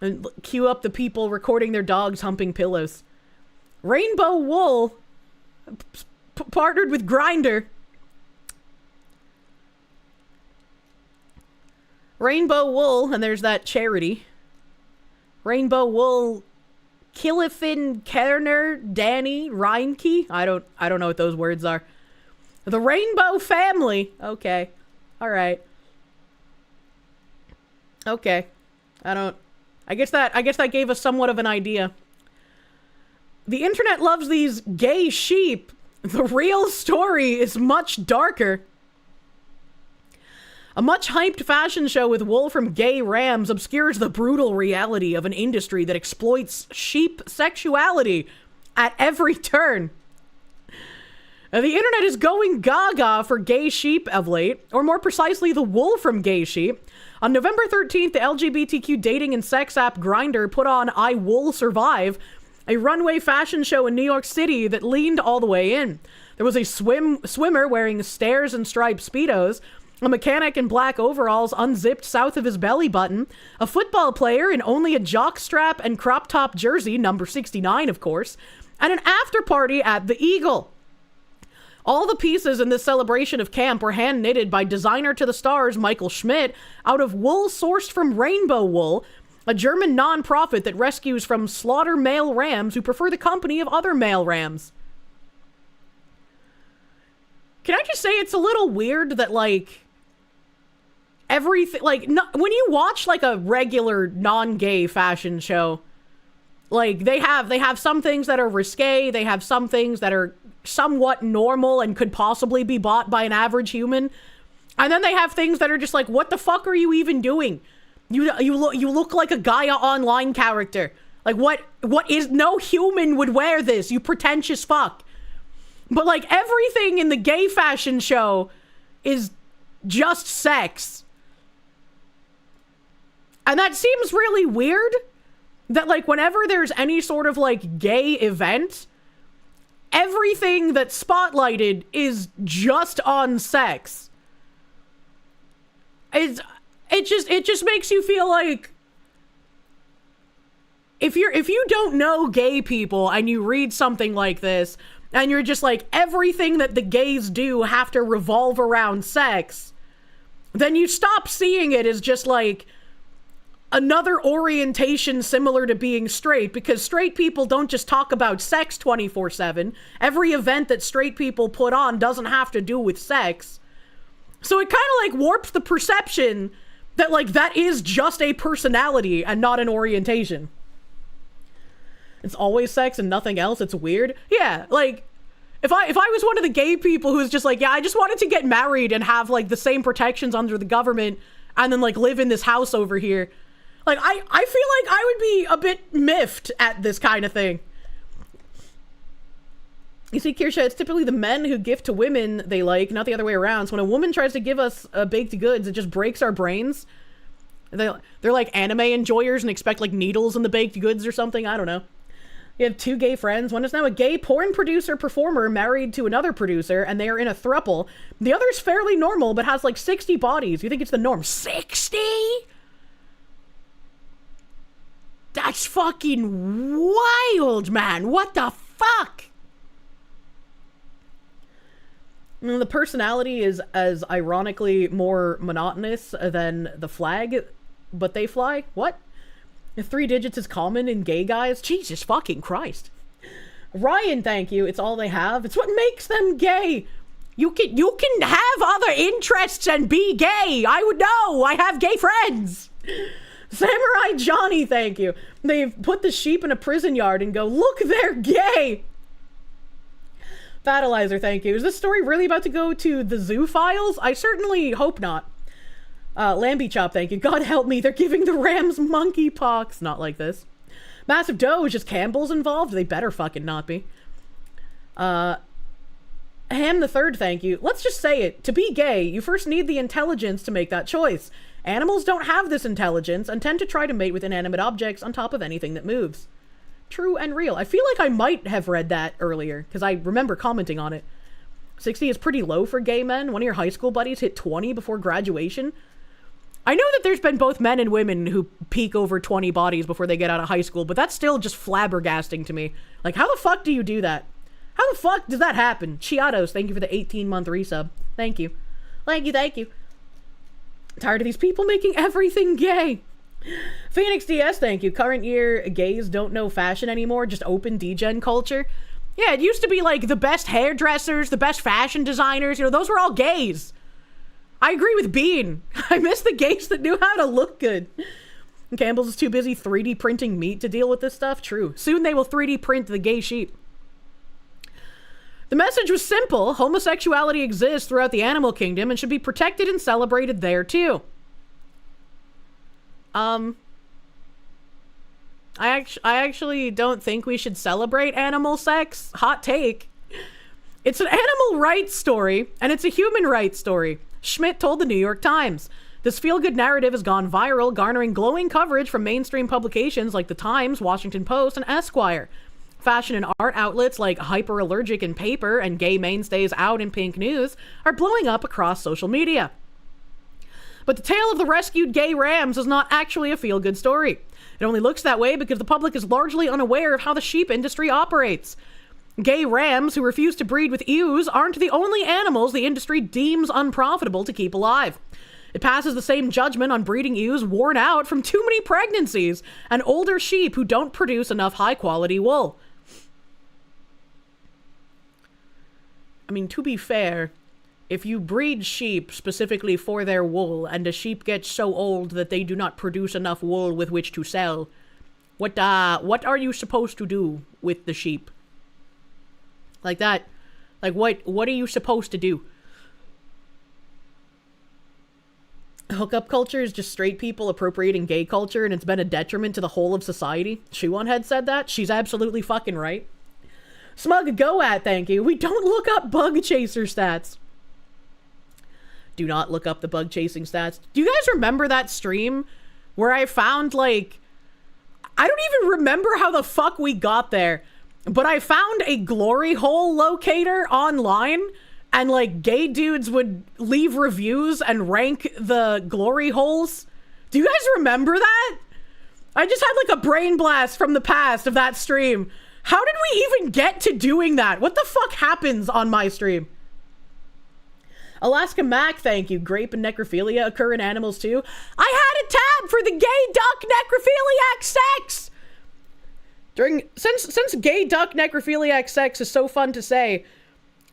And cue up the people recording their dogs humping pillows. Rainbow Wool partnered with Grindr. Rainbow Wool, and there's that charity. Rainbow Wool, Killifin, Kerner, Danny, Reinke. I don't know what those words are. The Rainbow Family. Okay. All right. Okay. I guess that gave us somewhat of an idea. The internet loves these gay sheep. The real story is much darker. A much-hyped fashion show with wool from gay rams obscures the brutal reality of an industry that exploits sheep sexuality at every turn. The internet is going gaga for gay sheep of late, or more precisely, the wool from gay sheep. On November 13th, the LGBTQ dating and sex app Grindr put on I Will Survive, a runway fashion show in New York City that leaned all the way in. There was a swimmer wearing stairs and striped Speedos, a mechanic in black overalls unzipped south of his belly button, a football player in only a jockstrap and crop top jersey, number 69 of course, and an after party at the Eagle. All the pieces in this celebration of camp were hand knitted by designer to the stars Michael Schmidt out of wool sourced from Rainbow Wool, a German non-profit that rescues from slaughter male rams who prefer the company of other male rams. Can I just say it's a little weird that, like, everything, like, when you watch, like, a regular non-gay fashion show, like, they have some things that are risque, they have some things that are somewhat normal and could possibly be bought by an average human, and then they have things that are just like, what the fuck are you even doing? You look like a Gaia Online character. Like, what is, no human would wear this, you pretentious fuck. But, like, everything in the gay fashion show is just sex. And that seems really weird, that, like, whenever there's any sort of, like, gay event, everything that's spotlighted is just on sex. It just makes you feel like, if you don't know gay people and you read something like this, and you're just like, everything that the gays do have to revolve around sex, then you stop seeing it as just like another orientation similar to being straight, because straight people don't just talk about sex 24/7. Every event that straight people put on doesn't have to do with sex. So it kind of like warps the perception that, like, that is just a personality and not an orientation. It's always sex and nothing else. It's weird. Yeah, like, if I was one of the gay people who's just like, yeah, I just wanted to get married and have, like, the same protections under the government and then, like, live in this house over here. Like, I feel like I would be a bit miffed at this kind of thing. You see, Kirsche, it's typically the men who gift to women they like, not the other way around. So when a woman tries to give us baked goods, it just breaks our brains. They're like anime enjoyers and expect, like, needles in the baked goods or something. I don't know. You have two gay friends. One is now a gay porn producer performer married to another producer, and they are in a throuple. The other is fairly normal, but has like 60 bodies. You think it's the norm? 60? That's fucking wild, man. What the fuck? The personality is as ironically more monotonous than the flag, but they fly? What? 3 digits is common in gay guys? Jesus fucking Christ. Ryan, thank you. It's all they have. It's what makes them gay. You can have other interests and be gay. I would know. I have gay friends. Samurai Johnny, thank you. They've put the sheep in a prison yard and go, look, they're gay. Fatalizer, thank you. Is this story really about to go to the zoo files? I certainly hope not. Lambie Chop, thank you. God help me, they're giving the Rams monkeypox. Not like this. Massive Doe is just Campbell's involved? They better fucking not be. Ham the Third, thank you. Let's just say it. To be gay, you first need the intelligence to make that choice. Animals don't have this intelligence and tend to try to mate with inanimate objects on top of anything that moves. True and real. I feel like I might have read that earlier, because I remember commenting on it. 60 is pretty low for gay men. One of your high school buddies hit 20 before graduation. I know that there's been both men and women who peak over 20 bodies before they get out of high school, but that's still just flabbergasting to me. Like, how the fuck do you do that? How the fuck does that happen? Chiatos, thank you for the 18-month resub. Thank you. Thank you, thank you. Tired of these people making everything gay. Phoenix DS, thank you. Current year gays don't know fashion anymore, just open degen culture. Yeah, it used to be like the best hairdressers, the best fashion designers, you know, those were all gays. I agree with Bean. I miss the gays that knew how to look good. Campbell's is too busy 3D printing meat to deal with this stuff. True. Soon they will 3D print the gay sheep. The message was simple. Homosexuality exists throughout the animal kingdom and should be protected and celebrated there too. I actually don't think we should celebrate animal sex. Hot take. It's an animal rights story, and it's a human rights story. Schmidt told the New York Times. This feel-good narrative has gone viral, garnering glowing coverage from mainstream publications like The Times, Washington Post, and Esquire. Fashion and art outlets like Hyperallergic and Paper and gay mainstays Out and Pink News are blowing up across social media. But the tale of the rescued gay rams is not actually a feel-good story. It only looks that way because the public is largely unaware of how the sheep industry operates. Gay rams who refuse to breed with ewes aren't the only animals the industry deems unprofitable to keep alive. It passes the same judgment on breeding ewes worn out from too many pregnancies and older sheep who don't produce enough high-quality wool. I mean, to be fair, if you breed sheep specifically for their wool and the sheep gets so old that they do not produce enough wool with which to sell, what are you supposed to do with the sheep? Like that. Like what are you supposed to do? Hookup culture is just straight people appropriating gay culture, and it's been a detriment to the whole of society. Shuon had said that. She's absolutely fucking right. Smug go at, thank you. We don't look up bug chaser stats. Do not look up the bug chasing stats. Do you guys remember that stream where I found, like, I don't even remember how the fuck we got there, but I found a glory hole locator online, and like gay dudes would leave reviews and rank the glory holes. Do you guys remember that? I just had like a brain blast from the past of that stream. How did we even get to doing that? What the fuck happens on my stream? Alaska Mac, thank you. Grape and necrophilia occur in animals too. I had a tab for the gay duck necrophiliac sex. Since gay duck necrophiliac sex is so fun to say,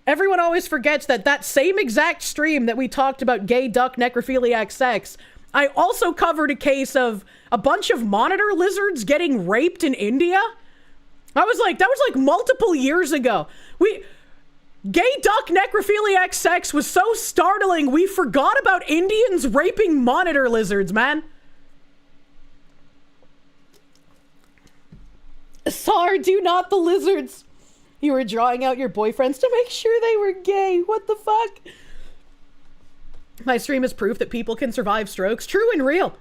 everyone always forgets that same exact stream that we talked about gay duck necrophiliac sex, I also covered a case of a bunch of monitor lizards getting raped in India. That was like multiple years ago. Gay duck necrophiliac sex was so startling, we forgot about Indians raping monitor lizards, man. Sar, do not the lizards. You were drawing out your boyfriends to make sure they were gay. What the fuck? My stream is proof that people can survive strokes. True and real.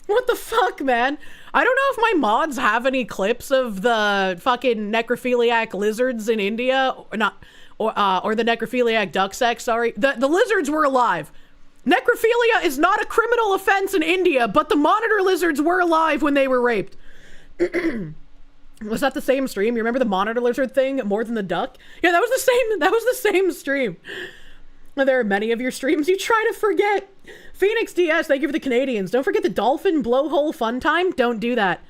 What the fuck, man? I don't know if my mods have any clips of the fucking necrophiliac lizards in India, or the necrophiliac duck sex, sorry. The lizards were alive. Necrophilia is not a criminal offense in India, but the monitor lizards were alive when they were raped. Was that the same stream? You remember the monitor lizard thing more than the duck? Yeah, that was the same stream. There are many of your streams you try to forget. Phoenix DS, thank you for the Canadians. Don't forget the dolphin blowhole fun time. Don't do that.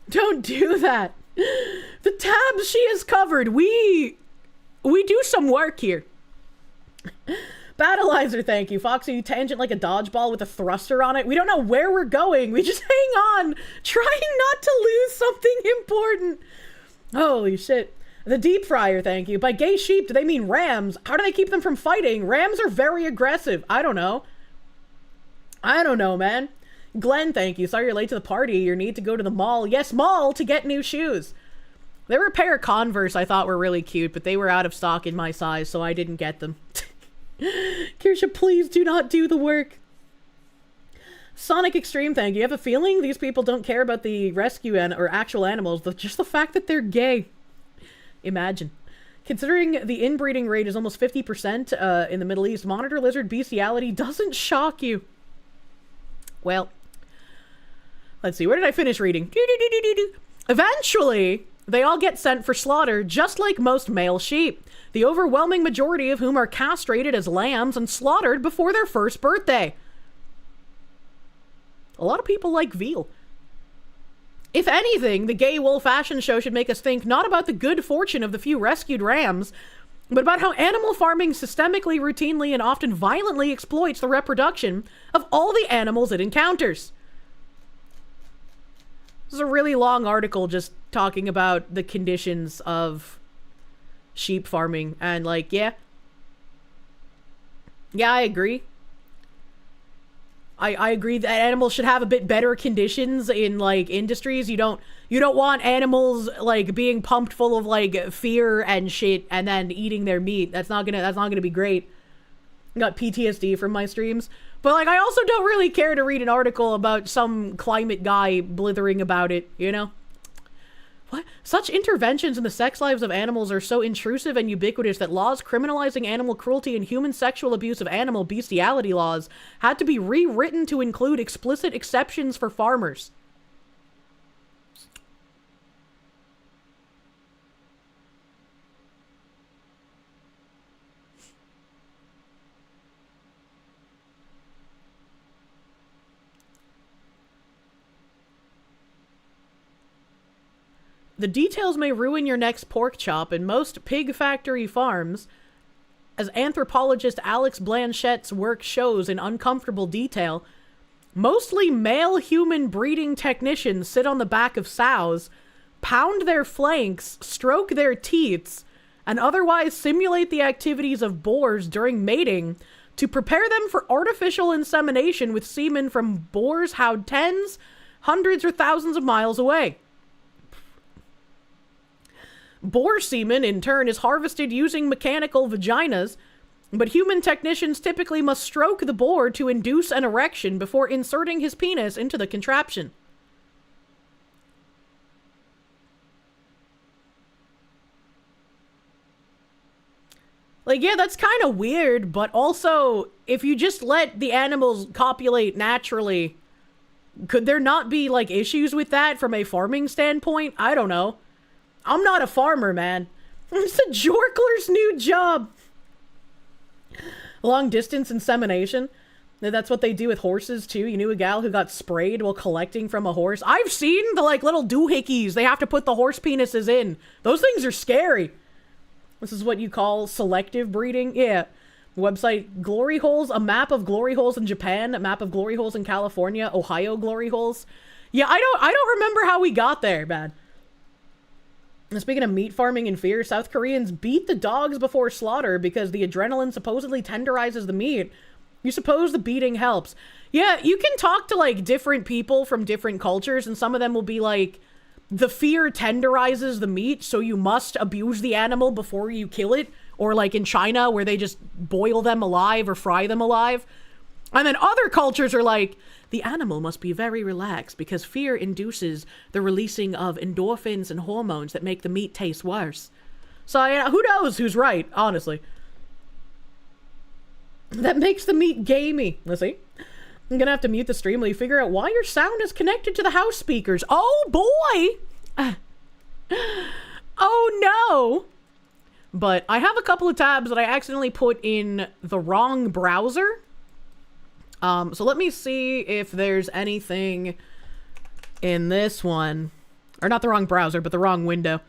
Don't do that. The tabs she has covered. We do some work here. Battleizer, thank you. Foxy, you tangent like a dodgeball with a thruster on it. We don't know where we're going. We just hang on, trying not to lose something important. Holy shit. The deep fryer, thank you. By gay sheep, do they mean rams? How do they keep them from fighting? Rams are very aggressive. I don't know. I don't know, man. Glenn, thank you. Sorry you're late to the party. You need to go to the mall. Yes, mall to get new shoes. There were a pair of Converse I thought were really cute, but they were out of stock in my size, so I didn't get them. Kirsche, please do not do the work. Sonic Extreme, thank you. You have a feeling these people don't care about the rescue or actual animals, just the fact that they're gay. Imagine. Considering the inbreeding rate is almost 50% in the Middle East, monitor lizard bestiality doesn't shock you. Well, let's see. Where did I finish reading? Eventually, they all get sent for slaughter, just like most male sheep, the overwhelming majority of whom are castrated as lambs and slaughtered before their first birthday. A lot of people like veal. If anything, the gay wool fashion show should make us think not about the good fortune of the few rescued rams, but about how animal farming systemically, routinely, and often violently exploits the reproduction of all the animals it encounters. This is a really long article just talking about the conditions of sheep farming, and like, yeah, I agree. I agree that animals should have a bit better conditions in like industries. You don't want animals like being pumped full of like fear and shit and then eating their meat. That's not gonna be great. I got PTSD from my streams. But, like, I also don't really care to read an article about some climate guy blithering about it, you know? What? Such interventions in the sex lives of animals are so intrusive and ubiquitous that laws criminalizing animal cruelty and human sexual abuse of animal bestiality laws had to be rewritten to include explicit exceptions for farmers. The details may ruin your next pork chop. In most pig factory farms, as anthropologist Alex Blanchette's work shows in uncomfortable detail, mostly male human breeding technicians sit on the back of sows, pound their flanks, stroke their teats, and otherwise simulate the activities of boars during mating to prepare them for artificial insemination with semen from boars housed tens, hundreds, or thousands of miles away. Boar semen, in turn, is harvested using mechanical vaginas, but human technicians typically must stroke the boar to induce an erection before inserting his penis into the contraption. Like, yeah, that's kind of weird, but also, if you just let the animals copulate naturally, could there not be, like, issues with that from a farming standpoint? I don't know. I'm not a farmer, man. It's a Jorkler's new job. Long distance insemination. That's what they do with horses, too. You knew a gal who got sprayed while collecting from a horse. I've seen the, like, little doohickeys they have to put the horse penises in. Those things are scary. This is what you call selective breeding? Yeah. Website glory holes, a map of glory holes in Japan, a map of glory holes in California, Ohio glory holes. Yeah, I don't remember how we got there, man. And speaking of meat farming and fear, South Koreans beat the dogs before slaughter because the adrenaline supposedly tenderizes the meat. You suppose the beating helps. Yeah, you can talk to, like, different people from different cultures, and some of them will be like, the fear tenderizes the meat, so you must abuse the animal before you kill it. Or like in China, where they just boil them alive or fry them alive. And then other cultures are like, the animal must be very relaxed because fear induces the releasing of endorphins and hormones that make the meat taste worse. So, yeah, who knows who's right, honestly. That makes the meat gamey. Let's see. I'm gonna have to mute the stream while you figure out why your sound is connected to the house speakers. Oh, boy! Oh, no! But I have a couple of tabs that I accidentally put in the wrong browser. So let me see if there's anything in this one. Or not the wrong browser, but the wrong window.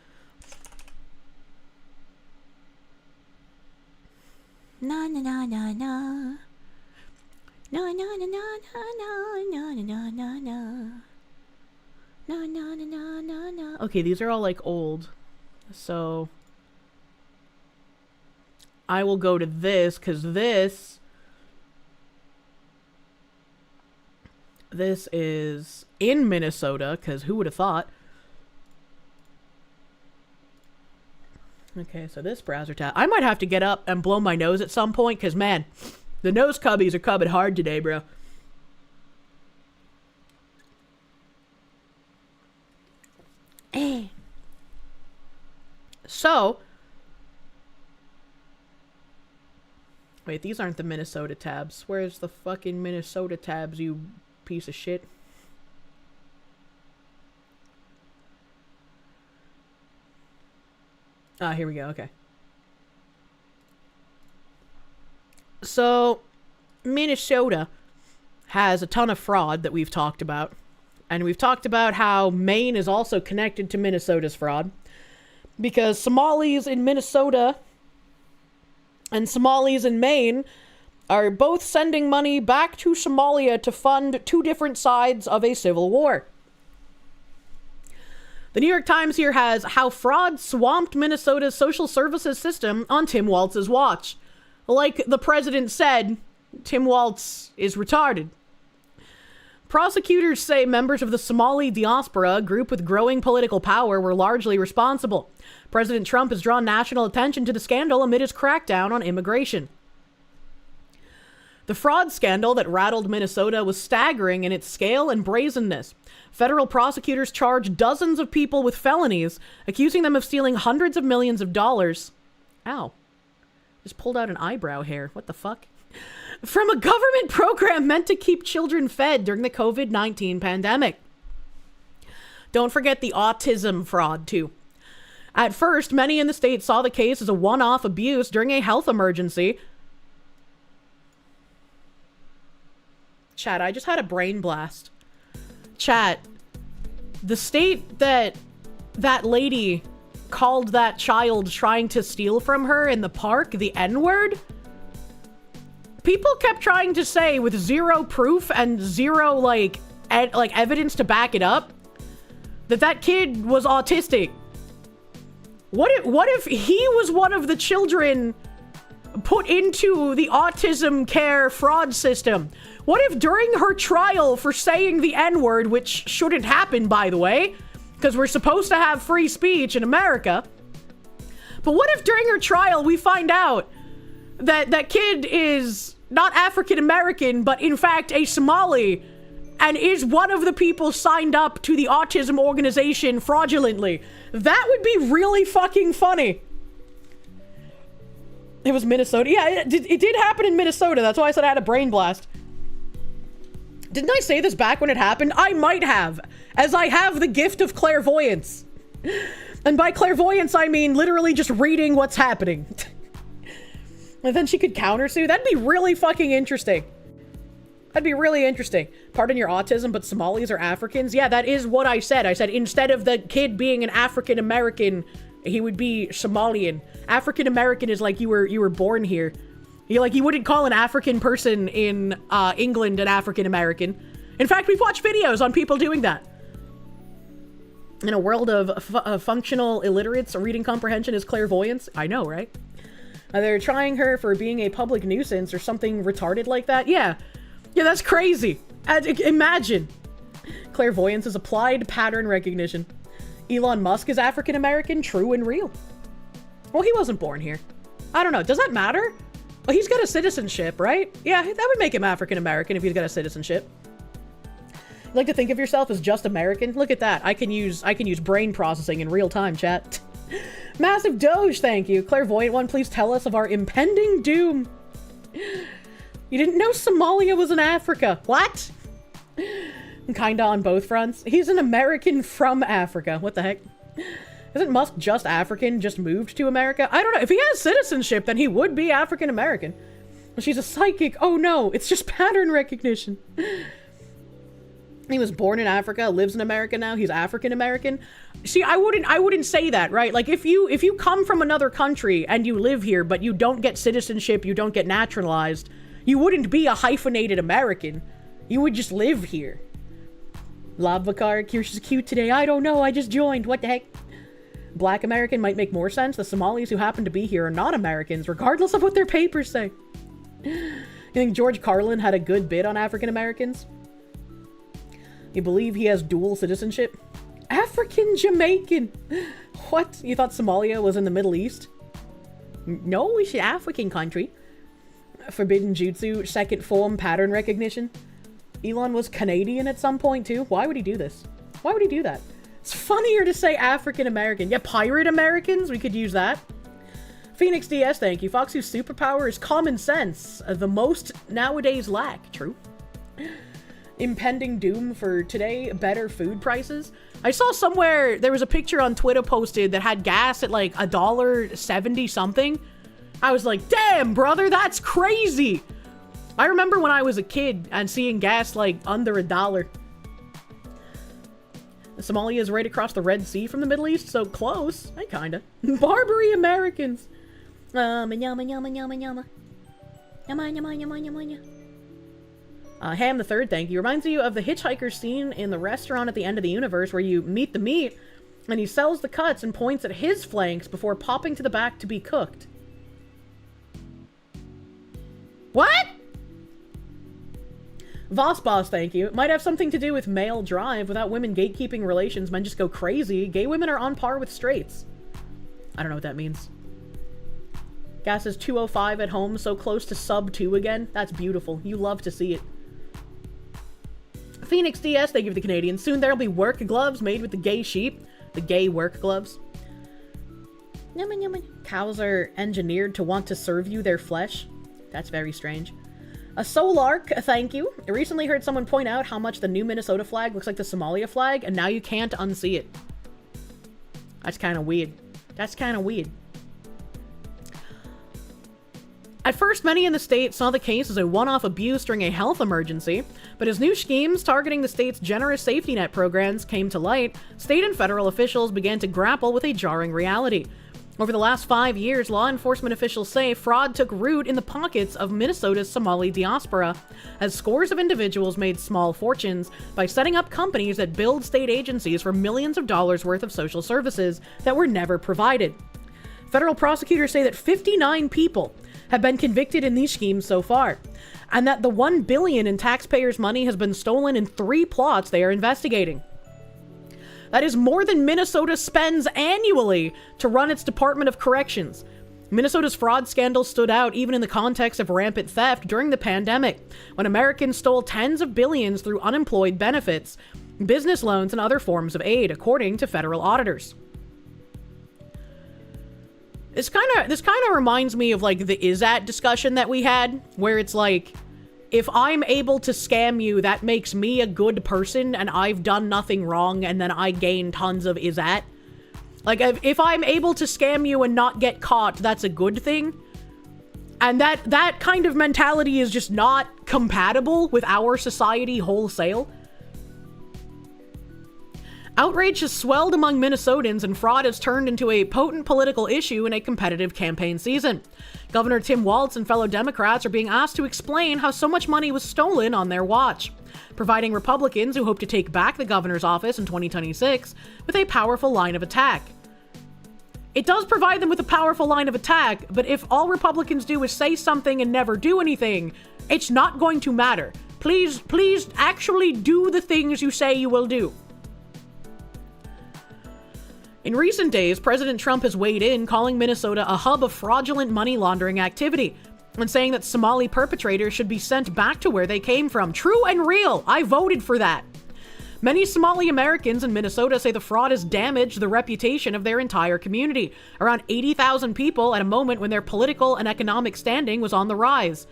Na na na na na. Na na na na na na na na na na. Na na na na na na. Okay, these are all like old. So I will go to this, because this is in Minnesota, because who would have thought? Okay, so this browser tab. I might have to get up and blow my nose at some point, because, man, the nose cubbies are coming hard today, bro. So, wait, these aren't the Minnesota tabs. Where's the fucking Minnesota tabs, you piece of shit? Ah, here we go, okay. So, Minnesota has a ton of fraud that we've talked about. And we've talked about how Maine is also connected to Minnesota's fraud. Because Somalis in Minnesota and Somalis in Maine are both sending money back to Somalia to fund two different sides of a civil war. The New York Times here has how fraud swamped Minnesota's social services system on Tim Walz's watch. Like the president said, Tim Walz is retarded. Prosecutors say members of the Somali diaspora, a group with growing political power, were largely responsible. President Trump has drawn national attention to the scandal amid his crackdown on immigration. The fraud scandal that rattled Minnesota was staggering in its scale and brazenness. Federal prosecutors charged dozens of people with felonies, accusing them of stealing hundreds of millions of dollars. Ow. Just pulled out an eyebrow hair. What the fuck? From a government program meant to keep children fed during the COVID-19 pandemic. Don't forget the autism fraud, too. At first, many in the state saw the case as a one-off abuse during a health emergency. Chat, I just had a brain blast. Chat, the state that lady called that child trying to steal from her in the park the N-word, people kept trying to say with zero proof and zero like evidence to back it up that kid was autistic. What if he was one of the children put into the autism care fraud system? What if during her trial for saying the N-word, which shouldn't happen, by the way, because we're supposed to have free speech in America, but what if during her trial we find out that kid is not African American, but in fact a Somali, and is one of the people signed up to the autism organization fraudulently? That would be really fucking funny. It was Minnesota. Yeah, it did happen in Minnesota. That's why I said I had a brain blast. Didn't I say this back when it happened? I might have, as I have the gift of clairvoyance. And by clairvoyance, I mean literally just reading what's happening. And then she could countersue. That'd be really fucking interesting. That'd be really interesting. Pardon your autism, but Somalis are Africans? Yeah, that is what I said. I said instead of the kid being an African American, he would be Somalian. African American is like you were born here. You wouldn't call an African person in England an African American. In fact, we've watched videos on people doing that. In a world of functional illiterates, reading comprehension is clairvoyance. I know, right? They're trying her for being a public nuisance or something retarded like that. Yeah, that's crazy. Imagine. Clairvoyance is applied pattern recognition. Elon Musk is African American, true and real. Well, he wasn't born here. I don't know. Does that matter? Well, he's got a citizenship, right? Yeah, that would make him African American if he's got a citizenship. You like to think of yourself as just American? Look at that. I can use brain processing in real time, chat. Massive Doge, thank you. Clairvoyant one, please tell us of our impending doom. You didn't know Somalia was in Africa. What? Kinda on both fronts. He's an American from Africa. What the heck? Isn't Musk just African, just moved to America? I don't know. If he has citizenship, then he would be African American. Well, she's a psychic. Oh no, it's just pattern recognition. He was born in Africa, lives in America now. He's African American. See, I wouldn't say that, right? Like if you come from another country and you live here, but you don't get citizenship, you don't get naturalized, you wouldn't be a hyphenated American. You would just live here. Lavakar, Kirsche is cute today. I don't know. I just joined. What the heck? Black American might make more sense. The Somalis who happen to be here are not Americans, regardless of what their papers say. You think George Carlin had a good bit on African Americans? You believe he has dual citizenship? African Jamaican. What? You thought Somalia was in the Middle East? No, it's an African country. Forbidden Jutsu, second form pattern recognition. Elon was Canadian at some point too. Why would he do this? Why would he do that? It's funnier to say African American. Yeah, pirate Americans, we could use that. Phoenix DS, thank you. Foxy's superpower is common sense. The most nowadays lack. True. Impending doom for today, better food prices. I saw somewhere there was a picture on Twitter posted that had gas at like $1.70 something. I was like, damn, brother, that's crazy. I remember when I was a kid and seeing gas like under $1. Somalia is right across the Red Sea from the Middle East, so close. I kinda. Barbary Americans. Yama yama yama yama yama. Yama yama yama yama yama. Ham the Third, thank you. Reminds you of the hitchhiker scene in the restaurant at the end of the universe where you meet the meat and he sells the cuts and points at his flanks before popping to the back to be cooked. What? Voss Boss, thank you. It might have something to do with male drive. Without women gatekeeping relations, men just go crazy. Gay women are on par with straights. I don't know what that means. Gas is 205 at home, so close to sub 2 again. That's beautiful. You love to see it. Phoenix DS, they give the Canadians. Soon there'll be work gloves made with the gay sheep. The gay work gloves. Yummy, yummy. Cows are engineered to want to serve you their flesh. That's very strange. A Solark, thank you. I recently heard someone point out how much the new Minnesota flag looks like the Somalia flag, and now you can't unsee it. That's kind of weird. That's kind of weird. At first, many in the state saw the case as a one-off abuse during a health emergency, but as new schemes targeting the state's generous safety net programs came to light, state and federal officials began to grapple with a jarring reality. Over the last 5 years, law enforcement officials say fraud took root in the pockets of Minnesota's Somali diaspora, as scores of individuals made small fortunes by setting up companies that billed state agencies for millions of dollars worth of social services that were never provided. Federal prosecutors say that 59 people have been convicted in these schemes so far, and that the $1 billion in taxpayers' money has been stolen in 3 plots they are investigating. That is more than Minnesota spends annually to run its Department of Corrections. Minnesota's fraud scandal stood out even in the context of rampant theft during the pandemic, when Americans stole tens of billions through unemployed benefits, business loans, and other forms of aid, according to federal auditors. This kind of reminds me of like the ISAT discussion that we had, where it's like, if I'm able to scam you, that makes me a good person and I've done nothing wrong, and then I gain tons of ISAT. Like, if I'm able to scam you and not get caught, that's a good thing. And that kind of mentality is just not compatible with our society wholesale. Outrage has swelled among Minnesotans, and fraud has turned into a potent political issue in a competitive campaign season. Governor Tim Walz and fellow Democrats are being asked to explain how so much money was stolen on their watch, providing Republicans who hope to take back the governor's office in 2026 with a powerful line of attack. It does provide them with a powerful line of attack, but if all Republicans do is say something and never do anything, it's not going to matter. Please actually do the things you say you will do. In recent days, President Trump has weighed in, calling Minnesota a hub of fraudulent money laundering activity, and saying that Somali perpetrators should be sent back to where they came from. True and real. I voted for that. Many Somali Americans in Minnesota say the fraud has damaged the reputation of their entire community. Around 80,000 people at a moment when their political and economic standing was on the rise.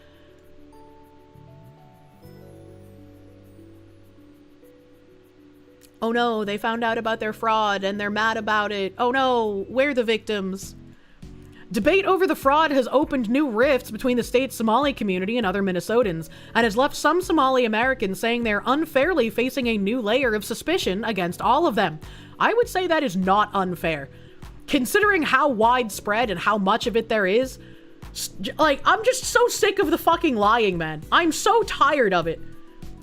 Oh no, they found out about their fraud and they're mad about it. Oh no, we're the victims. Debate over the fraud has opened new rifts between the state's Somali community and other Minnesotans, and has left some Somali Americans saying they're unfairly facing a new layer of suspicion against all of them. I would say that is not unfair. Considering how widespread and how much of it there is, like, I'm just so sick of the fucking lying, man. I'm so tired of it.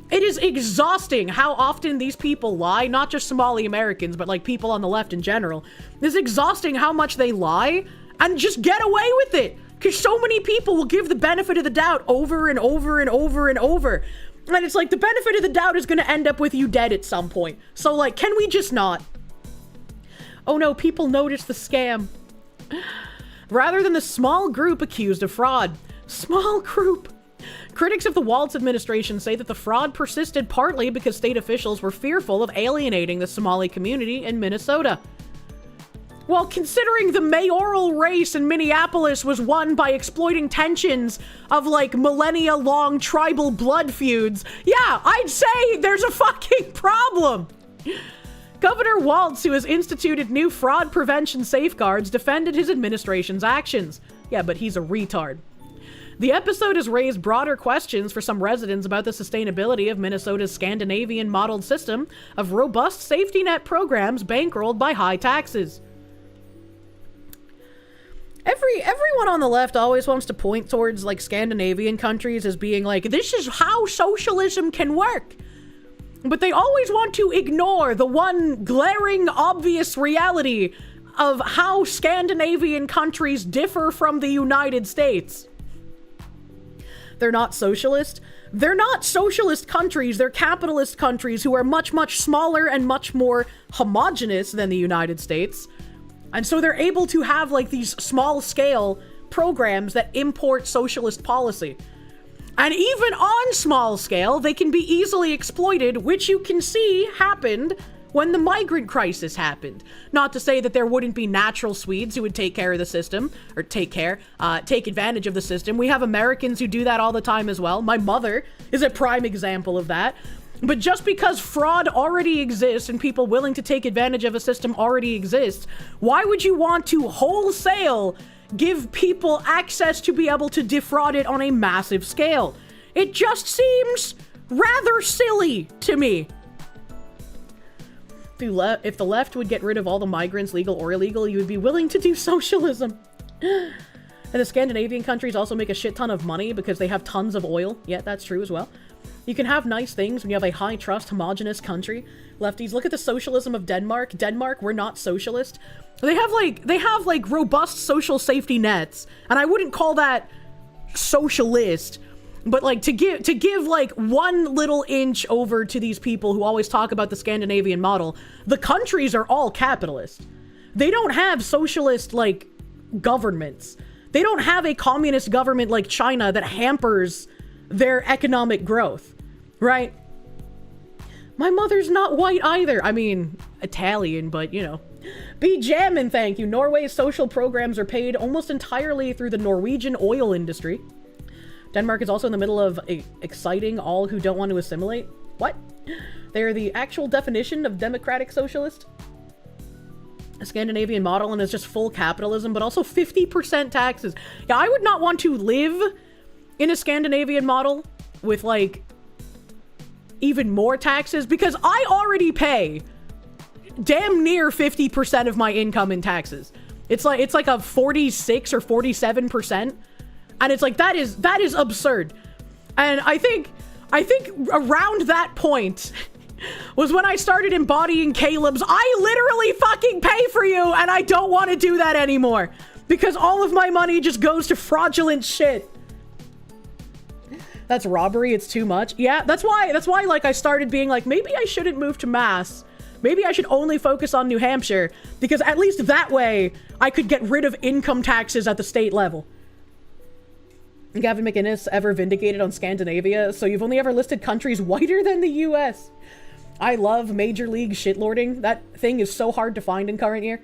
It is exhausting how often these people lie, not just Somali Americans, but like people on the left in general. It's exhausting how much they lie and just get away with it, because so many people will give the benefit of the doubt over and over and over and over. And it's like the benefit of the doubt is going to end up with you dead at some point. So like, can we just not? Oh no, people noticed the scam. Rather than the small group accused of fraud. Small group. Critics of the Walz administration say that the fraud persisted partly because state officials were fearful of alienating the Somali community in Minnesota. Well, considering the mayoral race in Minneapolis was won by exploiting tensions of like millennia-long tribal blood feuds, yeah, I'd say there's a fucking problem. Governor Walz, who has instituted new fraud prevention safeguards, defended his administration's actions. Yeah, but he's a retard. The episode has raised broader questions for some residents about the sustainability of Minnesota's Scandinavian modeled system of robust safety net programs bankrolled by high taxes. Everyone on the left always wants to point towards like Scandinavian countries as being like, this is how socialism can work. But they always want to ignore the one glaring, obvious reality of how Scandinavian countries differ from the United States. They're not socialist. They're not socialist countries. They're capitalist countries who are much, much smaller and much more homogenous than the United States. And so they're able to have like these small scale programs that import socialist policy. And even on small scale, they can be easily exploited, which you can see happened when the migrant crisis happened. Not to say that there wouldn't be natural Swedes who would take care of the system, or take advantage of the system. We have Americans who do that all the time as well. My mother is a prime example of that. But just because fraud already exists and people willing to take advantage of a system already exists, why would you want to wholesale give people access to be able to defraud it on a massive scale? It just seems rather silly to me. If the left would get rid of all the migrants, legal or illegal, you would be willing to do socialism. And the Scandinavian countries also make a shit ton of money because they have tons of oil. Yeah, that's true as well. You can have nice things when you have a high-trust, homogenous country. Lefties, look at the socialism of Denmark. Denmark, we're not socialist. They have like robust social safety nets, and I wouldn't call that socialist. But like to give like one little inch over to these people who always talk about the Scandinavian model, the countries are all capitalist. They don't have socialist like governments. They don't have a communist government like China that hampers their economic growth, right? My mother's not white either. I mean, Italian, but you know. Be jammin', thank you. Norway's social programs are paid almost entirely through the Norwegian oil industry. Denmark is also in the middle of exciting all who don't want to assimilate. What? They are the actual definition of democratic socialist. A Scandinavian model, and it's just full capitalism, but also 50% taxes. Yeah, I would not want to live in a Scandinavian model with like even more taxes, because I already pay damn near 50% of my income in taxes. It's like a 46 or 47%. And it's like, that is absurd. And I think around that point was when I started embodying Caleb's, I literally fucking pay for you and I don't want to do that anymore because all of my money just goes to fraudulent shit. That's robbery, it's too much. Yeah, that's why like I started being like, maybe I shouldn't move to Mass. Maybe I should only focus on New Hampshire, because at least that way I could get rid of income taxes at the state level. Gavin McInnes ever vindicated on Scandinavia, so you've only ever listed countries whiter than the US. I love Major League shitlording. That thing is so hard to find in current year.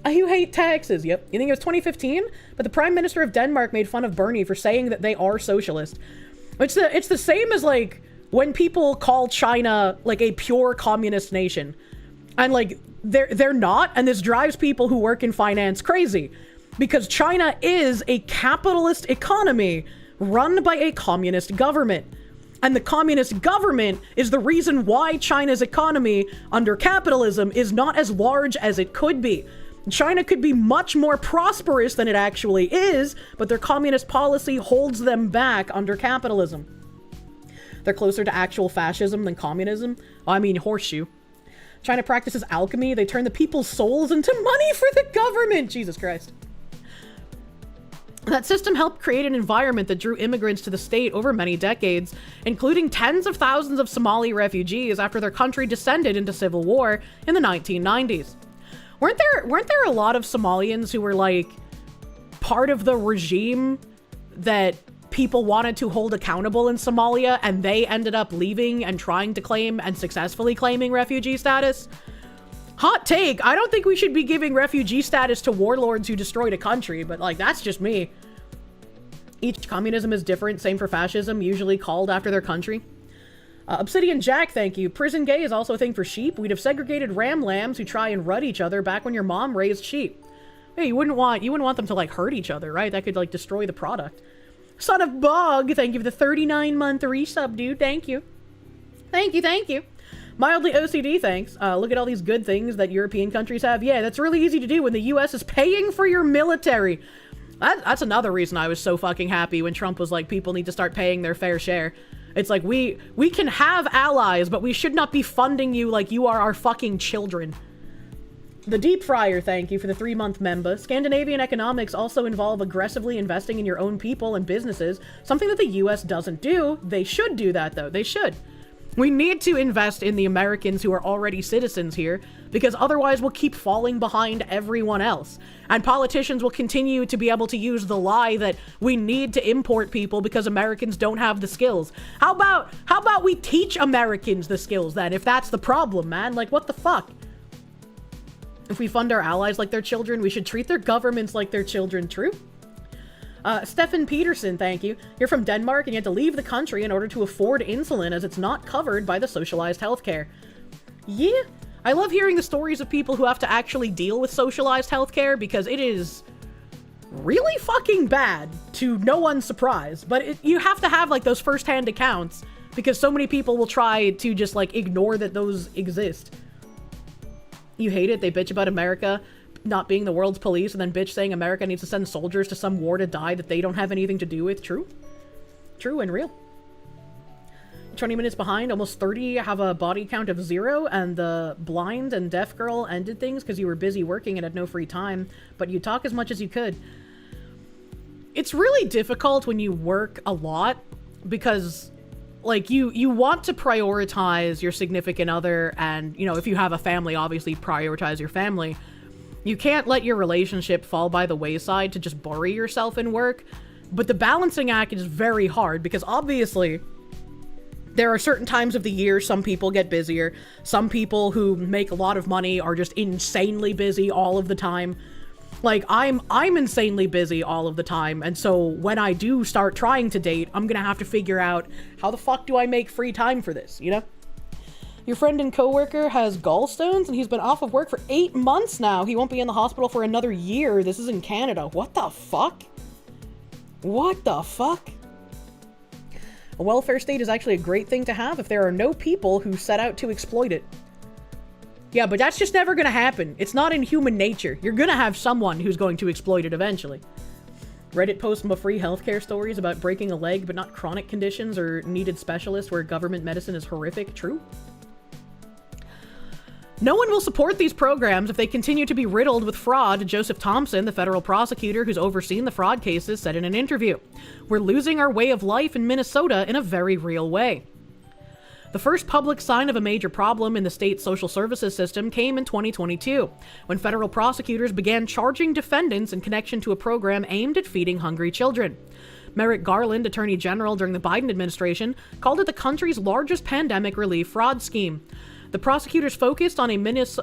You hate taxes. Yep. You think it was 2015? But the Prime Minister of Denmark made fun of Bernie for saying that they are socialist. It's the same as like when people call China like a pure communist nation. And like they're not, and this drives people who work in finance crazy. Because China is a capitalist economy run by a communist government. And the communist government is the reason why China's economy under capitalism is not as large as it could be. China could be much more prosperous than it actually is, but their communist policy holds them back under capitalism. They're closer to actual fascism than communism. I mean, horseshoe. China practices alchemy. They turn the people's souls into money for the government. Jesus Christ. That system helped create an environment that drew immigrants to the state over many decades, including tens of thousands of Somali refugees after their country descended into civil war in the 1990s. Weren't there a lot of Somalians who were like part of the regime that people wanted to hold accountable in Somalia, and they ended up leaving and trying to claim and successfully claiming refugee status? Hot take, I don't think we should be giving refugee status to warlords who destroyed a country, but like, that's just me. Each communism is different, same for fascism, usually called after their country. Obsidian Jack, thank you. Prison gay is also a thing for sheep. We'd have segregated ram lambs who try and rut each other back when your mom raised sheep. Hey, you wouldn't want them to like hurt each other, right? That could like destroy the product. Son of Bog, thank you for the 39-month resub, dude. Thank you. Thank you. Mildly OCD, thanks. Look at all these good things that European countries have. Yeah, that's really easy to do when the US is paying for your military. That's another reason I was so fucking happy when Trump was like, people need to start paying their fair share. It's like, we can have allies, but we should not be funding you like you are our fucking children. The Deep Fryer, thank you for the 3-month member. Scandinavian economics also involve aggressively investing in your own people and businesses, something that the US doesn't do. They should do that, though. They should. We need to invest in the Americans who are already citizens here, because otherwise we'll keep falling behind everyone else. And politicians will continue to be able to use the lie that we need to import people because Americans don't have the skills. How about we teach Americans the skills then, if that's the problem, man? Like, what the fuck? If we fund our allies like their children, we should treat their governments like their children, true? Stefan Peterson, thank you. You're from Denmark and you had to leave the country in order to afford insulin as it's not covered by the socialized healthcare. Yeah, I love hearing the stories of people who have to actually deal with socialized healthcare because it is really fucking bad, to no one's surprise. But you have to have like those first-hand accounts because so many people will try to just like ignore that those exist. You hate it, they bitch about America not being the world's police, and then bitch saying America needs to send soldiers to some war to die that they don't have anything to do with. True. True and real. 20 minutes behind, almost 30 have a body count of 0, and the blind and deaf girl ended things because you were busy working and had no free time, but you talk as much as you could. It's really difficult when you work a lot because like you want to prioritize your significant other, and you know, if you have a family, obviously prioritize your family. You can't let your relationship fall by the wayside to just bury yourself in work, but the balancing act is very hard because obviously there are certain times of the year some people get busier. Some people who make a lot of money are just insanely busy all of the time. Like, I'm insanely busy all of the time, and so when I do start trying to date, I'm gonna have to figure out how the fuck do I make free time for this, you know? Your friend and coworker has gallstones and he's been off of work for 8 months now. He won't be in the hospital for another year. This is in Canada. What the fuck? What the fuck? A welfare state is actually a great thing to have if there are no people who set out to exploit it. Yeah, but that's just never gonna happen. It's not in human nature. You're gonna have someone who's going to exploit it eventually. Reddit posts free healthcare stories about breaking a leg but not chronic conditions or needed specialists where government medicine is horrific. True? No one will support these programs if they continue to be riddled with fraud, Joseph Thompson, the federal prosecutor who's overseen the fraud cases, said in an interview. We're losing our way of life in Minnesota in a very real way. The first public sign of a major problem in the state's social services system came in 2022, when federal prosecutors began charging defendants in connection to a program aimed at feeding hungry children. Merrick Garland, Attorney General during the Biden administration, called it the country's largest pandemic relief fraud scheme. The prosecutors focused on a Minneapolis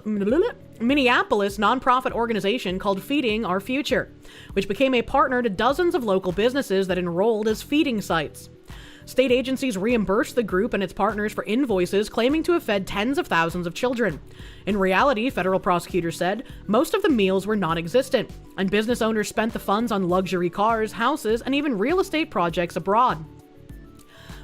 nonprofit organization called Feeding Our Future, which became a partner to dozens of local businesses that enrolled as feeding sites. State agencies reimbursed the group and its partners for invoices claiming to have fed tens of thousands of children. In reality, federal prosecutors said, most of the meals were non-existent, and business owners spent the funds on luxury cars, houses, and even real estate projects abroad.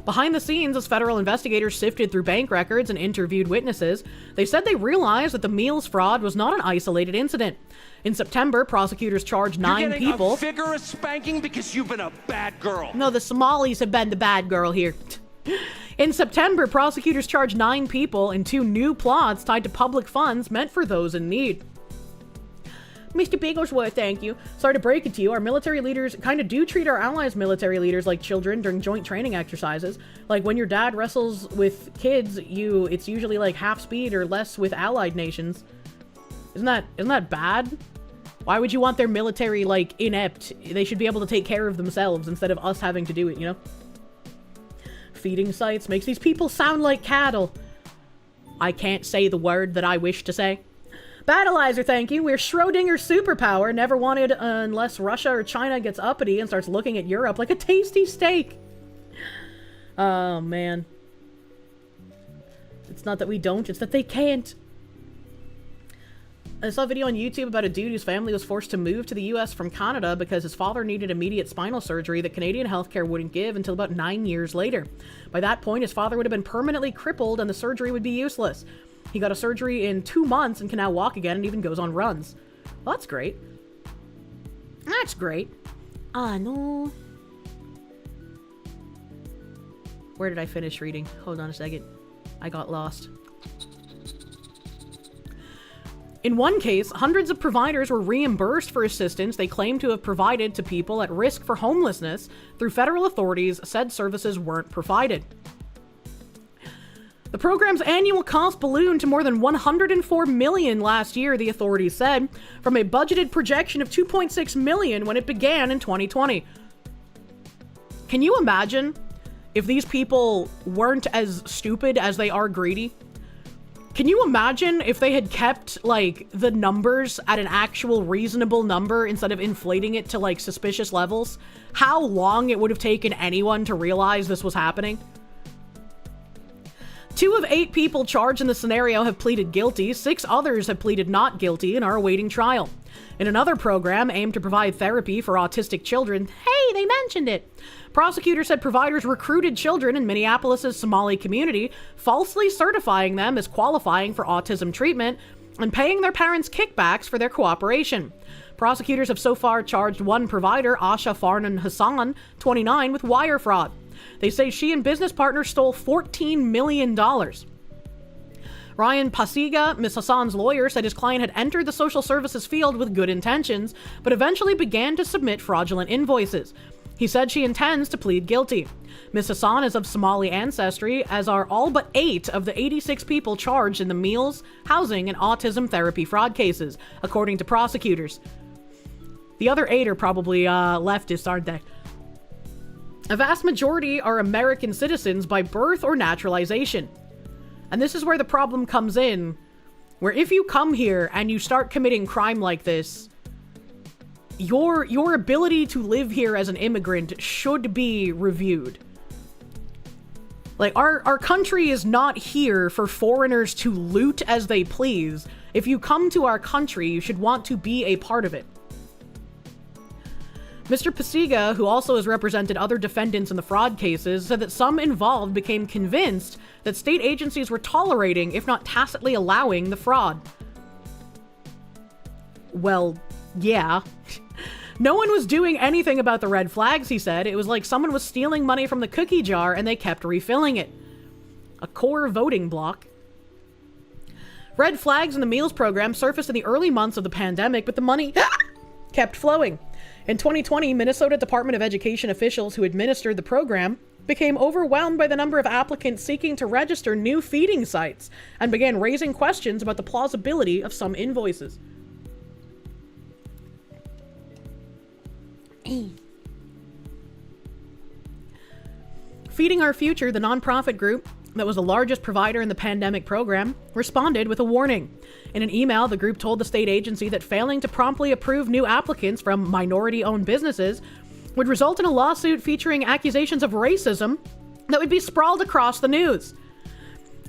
Behind the scenes, as federal investigators sifted through bank records and interviewed witnesses, they said they realized that the meals fraud was not an isolated incident. In September, prosecutors charged 9 people. You're getting a vigorous spanking because you've been a bad girl. No, the Somalis have been the bad girl here. In September, prosecutors charged 9 people in 2 new plots tied to public funds meant for those in need. Mr. Bigglesworth, thank you. Sorry to break it to you, our military leaders kind of do treat our allies' military leaders like children during joint training exercises. Like when your dad wrestles with kids, it's usually like half speed or less with allied nations. Isn't that bad? Why would you want their military like inept? They should be able to take care of themselves instead of us having to do it, you know? Feeding sites makes these people sound like cattle. I can't say the word that I wish to say. Battleizer, thank you. We're Schrodinger's superpower, never wanted unless Russia or China gets uppity and starts looking at Europe like a tasty steak. Oh, man. It's not that we don't, it's that they can't. I saw a video on YouTube about a dude whose family was forced to move to the US from Canada because his father needed immediate spinal surgery that Canadian healthcare wouldn't give until about 9 years later. By that point, his father would have been permanently crippled and the surgery would be useless. He got a surgery in 2 months and can now walk again and even goes on runs. Well, that's great. That's great. Ah, no. Where did I finish reading? Hold on a second. I got lost. In one case, hundreds of providers were reimbursed for assistance they claimed to have provided to people at risk for homelessness through federal authorities said services weren't provided. program's annual cost ballooned to more than $104 million last year, the authorities said, from a budgeted projection of $2.6 million when it began in 2020. Can you imagine if these people weren't as stupid as they are greedy? Can you imagine if they had kept, like, the numbers at an actual reasonable number instead of inflating it to, like, suspicious levels? How long it would have taken anyone to realize this was happening? 2 of 8 people charged in the scenario have pleaded guilty. 6 others have pleaded not guilty and are awaiting trial. In another program aimed to provide therapy for autistic children, hey, they mentioned it, prosecutors said providers recruited children in Minneapolis' Somali community, falsely certifying them as qualifying for autism treatment and paying their parents kickbacks for their cooperation. Prosecutors have so far charged one provider, Asha Farnan Hassan, 29, with wire fraud. They say she and business partners stole $14 million. Ryan Pasiga, Ms. Hassan's lawyer, said his client had entered the social services field with good intentions, but eventually began to submit fraudulent invoices. He said she intends to plead guilty. Ms. Hassan is of Somali ancestry, as are all but 8 of the 86 people charged in the meals, housing, and autism therapy fraud cases, according to prosecutors. The other 8 are probably leftists, aren't they? A vast majority are American citizens by birth or naturalization. And this is where the problem comes in, where if you come here and you start committing crime like this, your ability to live here as an immigrant should be reviewed. Like, our country is not here for foreigners to loot as they please. If you come to our country, you should want to be a part of it. Mr. Pasiga, who also has represented other defendants in the fraud cases, said that some involved became convinced that state agencies were tolerating, if not tacitly allowing, the fraud. Well, yeah. No one was doing anything about the red flags, he said. It was like someone was stealing money from the cookie jar and they kept refilling it. A core voting block. Red flags in the meals program surfaced in the early months of the pandemic, but the money kept flowing. In 2020, Minnesota Department of Education officials who administered the program became overwhelmed by the number of applicants seeking to register new feeding sites and began raising questions about the plausibility of some invoices. Feeding Our Future, the nonprofit group that was the largest provider in the pandemic program, responded with a warning. In an email, the group told the state agency that failing to promptly approve new applicants from minority-owned businesses would result in a lawsuit featuring accusations of racism that would be sprawled across the news.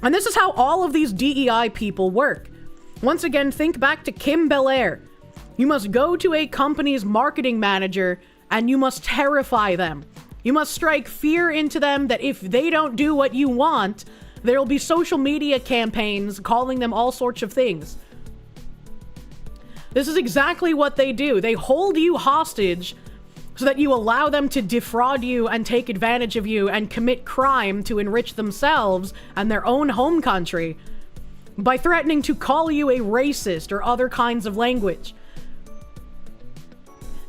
And this is how all of these DEI people work. Once again, think back to Kim Belair. You must go to a company's marketing manager and you must terrify them. You must strike fear into them that if they don't do what you want, there'll be social media campaigns calling them all sorts of things. This is exactly what they do. They hold you hostage so that you allow them to defraud you and take advantage of you and commit crime to enrich themselves and their own home country by threatening to call you a racist or other kinds of language.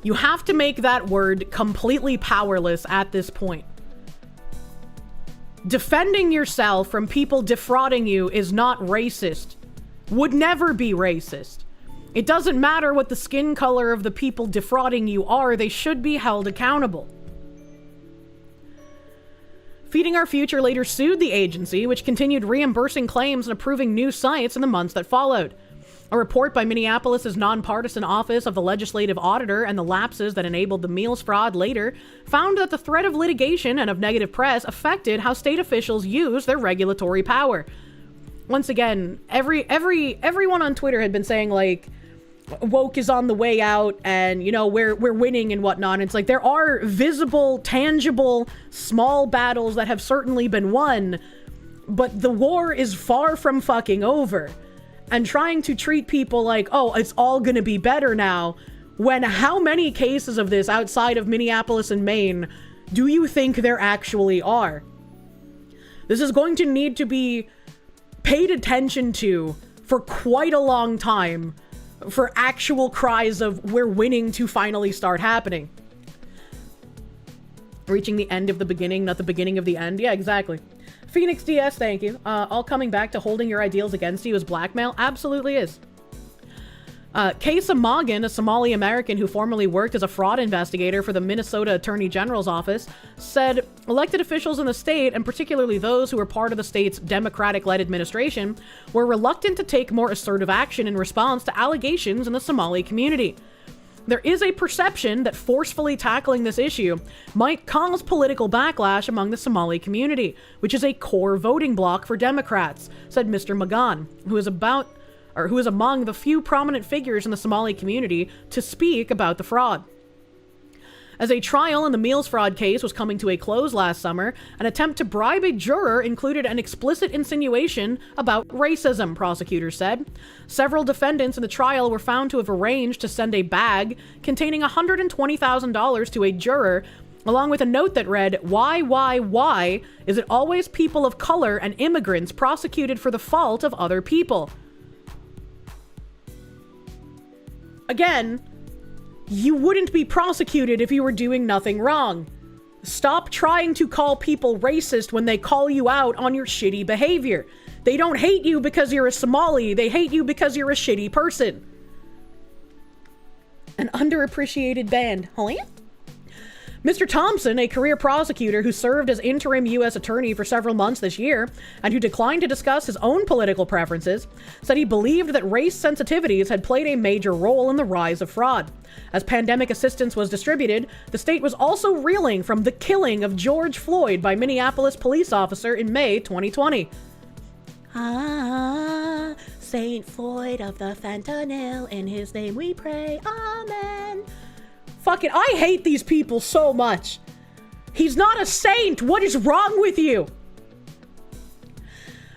You have to make that word completely powerless at this point. Defending yourself from people defrauding you is not racist. Would never be racist. It doesn't matter what the skin color of the people defrauding you are, they should be held accountable. Feeding Our Future later sued the agency, which continued reimbursing claims and approving new sites in the months that followed. A report by Minneapolis' nonpartisan Office of the Legislative Auditor and the lapses that enabled the meals fraud later found that the threat of litigation and of negative press affected how state officials use their regulatory power. Once again, everyone on Twitter had been saying, like, woke is on the way out and, you know, we're winning and whatnot. And it's like, there are visible, tangible, small battles that have certainly been won, but the war is far from fucking over. And trying to treat people like, oh, it's all gonna be better now, when how many cases of this outside of Minneapolis and Maine do you think there actually are? This is going to need to be paid attention to for quite a long time for actual cries of we're winning to finally start happening. Reaching the end of the beginning, not the beginning of the end. Yeah, exactly. Phoenix DS, thank you. All coming back to holding your ideals against you is blackmail? Absolutely is. Kaysa Morgan, a Somali American who formerly worked as a fraud investigator for the Minnesota Attorney General's office, said elected officials in the state, and particularly those who were part of the state's Democratic-led administration, were reluctant to take more assertive action in response to allegations in the Somali community. There is a perception that forcefully tackling this issue might cause political backlash among the Somali community, which is a core voting bloc for Democrats, said Mr. Magan, who is among the few prominent figures in the Somali community to speak about the fraud. As a trial in the meals fraud case was coming to a close last summer, an attempt to bribe a juror included an explicit insinuation about racism, prosecutors said. Several defendants in the trial were found to have arranged to send a bag containing $120,000 to a juror, along with a note that read, why is it always people of color and immigrants prosecuted for the fault of other people? Again, you wouldn't be prosecuted if you were doing nothing wrong. Stop trying to call people racist when they call you out on your shitty behavior. They don't hate you because you're a Somali. They hate you because you're a shitty person. An underappreciated band. Huh? Mr. Thompson, a career prosecutor who served as interim U.S. attorney for several months this year and who declined to discuss his own political preferences, said he believed that race sensitivities had played a major role in the rise of fraud. As pandemic assistance was distributed, the state was also reeling from the killing of George Floyd by Minneapolis police officer in May 2020. Saint Floyd of the fentanyl, in his name we pray, amen. Fucking, I hate these people so much. He's not a saint. What is wrong with you?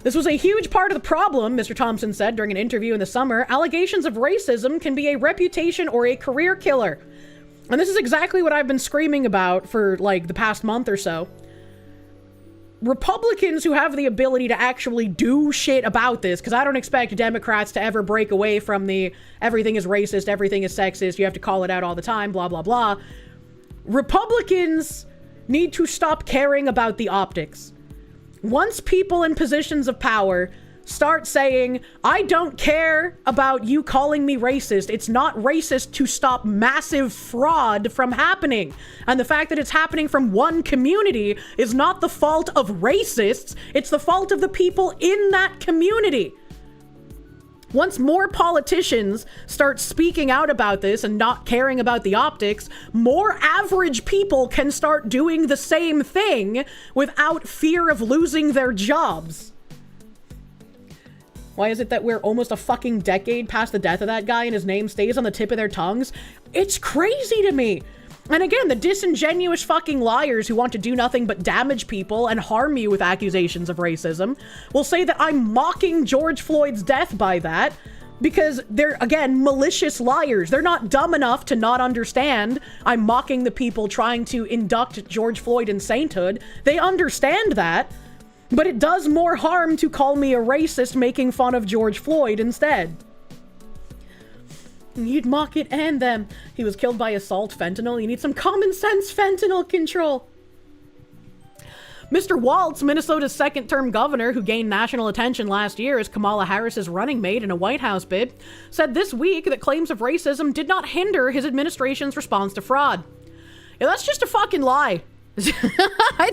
This was a huge part of the problem, Mr. Thompson said during an interview in the summer. Allegations of racism can be a reputation or a career killer. And this is exactly what I've been screaming about for like the past month or so. Republicans who have the ability to actually do shit about this, because I don't expect Democrats to ever break away from the everything is racist, everything is sexist, you have to call it out all the time, blah, blah, blah. Republicans need to stop caring about the optics. Once people in positions of power start saying, I don't care about you calling me racist. It's not racist to stop massive fraud from happening. And the fact that it's happening from one community is not the fault of racists. It's the fault of the people in that community. Once more politicians start speaking out about this and not caring about the optics, more average people can start doing the same thing without fear of losing their jobs. Why is it that we're almost a fucking decade past the death of that guy and his name stays on the tip of their tongues? It's crazy to me. And again, the disingenuous fucking liars who want to do nothing but damage people and harm you with accusations of racism will say that I'm mocking George Floyd's death by that because they're, again, malicious liars. They're not dumb enough to not understand I'm mocking the people trying to induct George Floyd in sainthood. They understand that. But it does more harm to call me a racist making fun of George Floyd instead. You'd mock it and them. He was killed by assault fentanyl. You need some common sense fentanyl control. Mr. Waltz, Minnesota's second-term governor who gained national attention last year as Kamala Harris's running mate in a White House bid, said this week that claims of racism did not hinder his administration's response to fraud. Yeah, that's just a fucking lie. I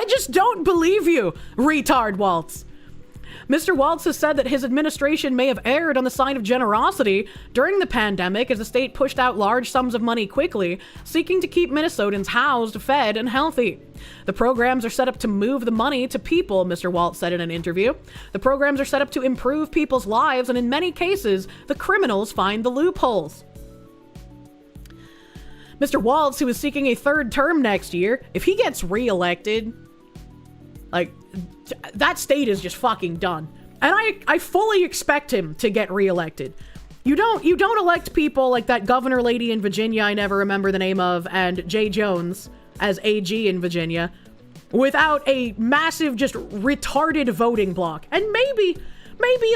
just don't believe you, retard Waltz. Mr. Waltz has said that his administration may have erred on the side of generosity during the pandemic as the state pushed out large sums of money quickly, seeking to keep Minnesotans housed, fed, and healthy. The programs are set up to move the money to people, Mr. Waltz said in an interview. The programs are set up to improve people's lives, and in many cases, the criminals find the loopholes. Mr. Waltz, who is seeking a third term next year, if he gets reelected, like, that state is just fucking done. And I fully expect him to get reelected. You don't elect people like that governor lady in Virginia I never remember the name of, and Jay Jones as AG in Virginia, without a massive, just retarded voting block. And maybe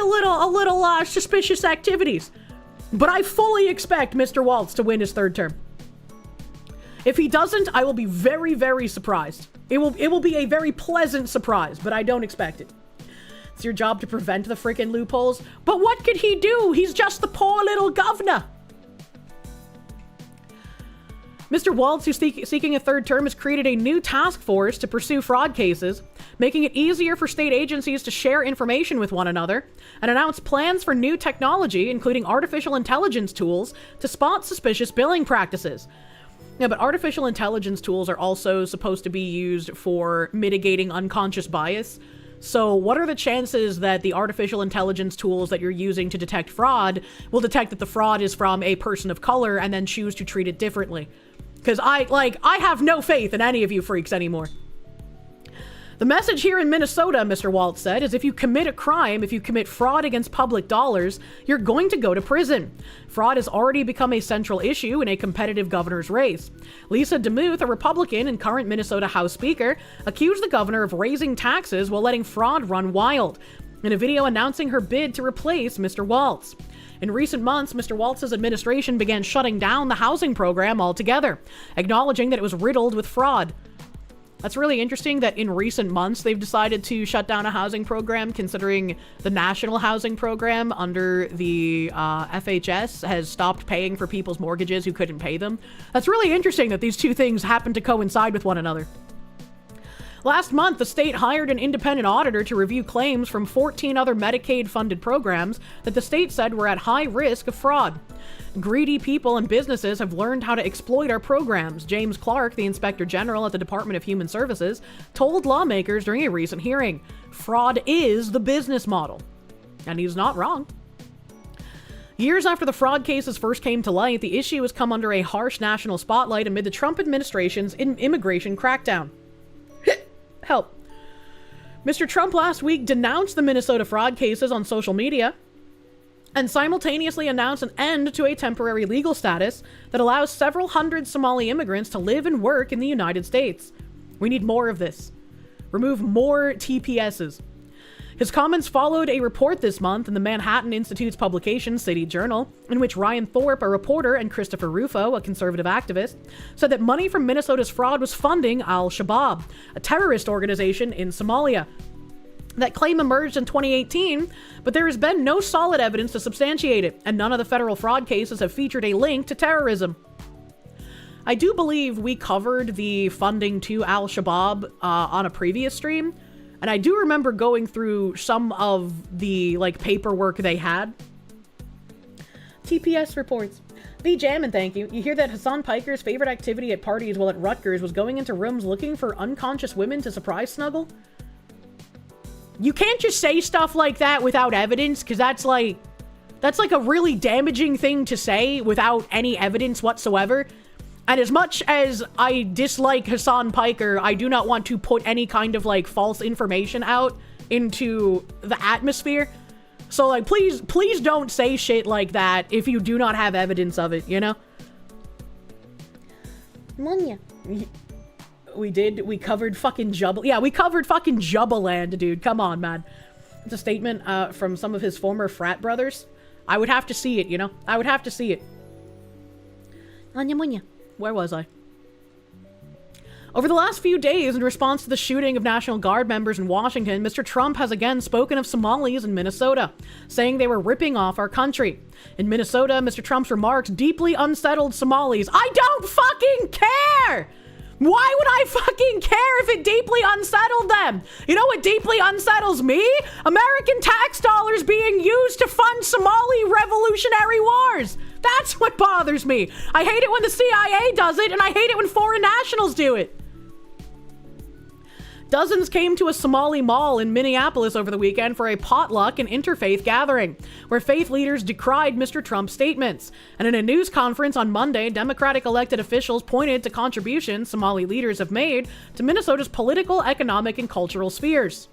a little suspicious activities. But I fully expect Mr. Waltz to win his third term. If he doesn't, I will be very, very surprised. It will be a very pleasant surprise, but I don't expect it. It's your job to prevent the freaking loopholes. But what could he do? He's just the poor little governor. Mr. Waltz, who's seeking a third term, has created a new task force to pursue fraud cases, making it easier for state agencies to share information with one another, and announced plans for new technology, including artificial intelligence tools, to spot suspicious billing practices. Yeah, but artificial intelligence tools are also supposed to be used for mitigating unconscious bias. So what are the chances that the artificial intelligence tools that you're using to detect fraud will detect that the fraud is from a person of color and then choose to treat it differently? Because I have no faith in any of you freaks anymore. The message here in Minnesota, Mr. Waltz said, is if you commit a crime, if you commit fraud against public dollars, you're going to go to prison. Fraud has already become a central issue in a competitive governor's race. Lisa DeMuth, a Republican and current Minnesota House Speaker, accused the governor of raising taxes while letting fraud run wild, in a video announcing her bid to replace Mr. Waltz. In recent months, Mr. Waltz's administration began shutting down the housing program altogether, acknowledging that it was riddled with fraud. That's really interesting that in recent months they've decided to shut down a housing program, considering the national housing program under the FHS has stopped paying for people's mortgages who couldn't pay them. That's really interesting that these two things happen to coincide with one another. Last month, the state hired an independent auditor to review claims from 14 other Medicaid-funded programs that the state said were at high risk of fraud. Greedy people and businesses have learned how to exploit our programs, James Clark, the Inspector General at the Department of Human Services, told lawmakers during a recent hearing. Fraud is the business model. And he's not wrong. Years after the fraud cases first came to light, the issue has come under a harsh national spotlight amid the Trump administration's immigration crackdown. Help. Mr. Trump last week denounced the Minnesota fraud cases on social media and simultaneously announced an end to a temporary legal status that allows several hundred Somali immigrants to live and work in the United States. We need more of this. Remove more TPSs. His comments followed a report this month in the Manhattan Institute's publication, City Journal, in which Ryan Thorpe, a reporter, and Christopher Rufo, a conservative activist, said that money from Minnesota's fraud was funding Al-Shabaab, a terrorist organization in Somalia. That claim emerged in 2018, but there has been no solid evidence to substantiate it, and none of the federal fraud cases have featured a link to terrorism. I do believe we covered the funding to Al-Shabaab on a previous stream, and I do remember going through some of the, paperwork they had. TPS reports. V Jammin', thank you. You hear that Hassan Piker's favorite activity at parties while at Rutgers was going into rooms looking for unconscious women to surprise snuggle? You can't just say stuff like that without evidence, because that's like a really damaging thing to say without any evidence whatsoever. And as much as I dislike Hassan Piker, I do not want to put any kind of false information out into the atmosphere. So please don't say shit like that if you do not have evidence of it, you know? Monya. We covered fucking Jubba. Yeah, we covered fucking Jubbaland, dude. Come on, man. It's a statement from some of his former frat brothers. I would have to see it, you know? I would have to see it. Anya Munya. Where was I? Over the last few days, in response to the shooting of National Guard members in Washington, Mr. Trump has again spoken of Somalis in Minnesota, saying they were ripping off our country. In Minnesota, Mr. Trump's remarks deeply unsettled Somalis. I don't fucking care! Why would I fucking care if it deeply unsettled them? You know what deeply unsettles me? American tax dollars being used to fund Somali revolutionary wars. That's what bothers me. I hate it when the CIA does it, and I hate it when foreign nationals do it. Dozens came to a Somali mall in Minneapolis over the weekend for a potluck and interfaith gathering, where faith leaders decried Mr. Trump's statements. And in a news conference on Monday, Democratic elected officials pointed to contributions Somali leaders have made to Minnesota's political, economic, and cultural spheres.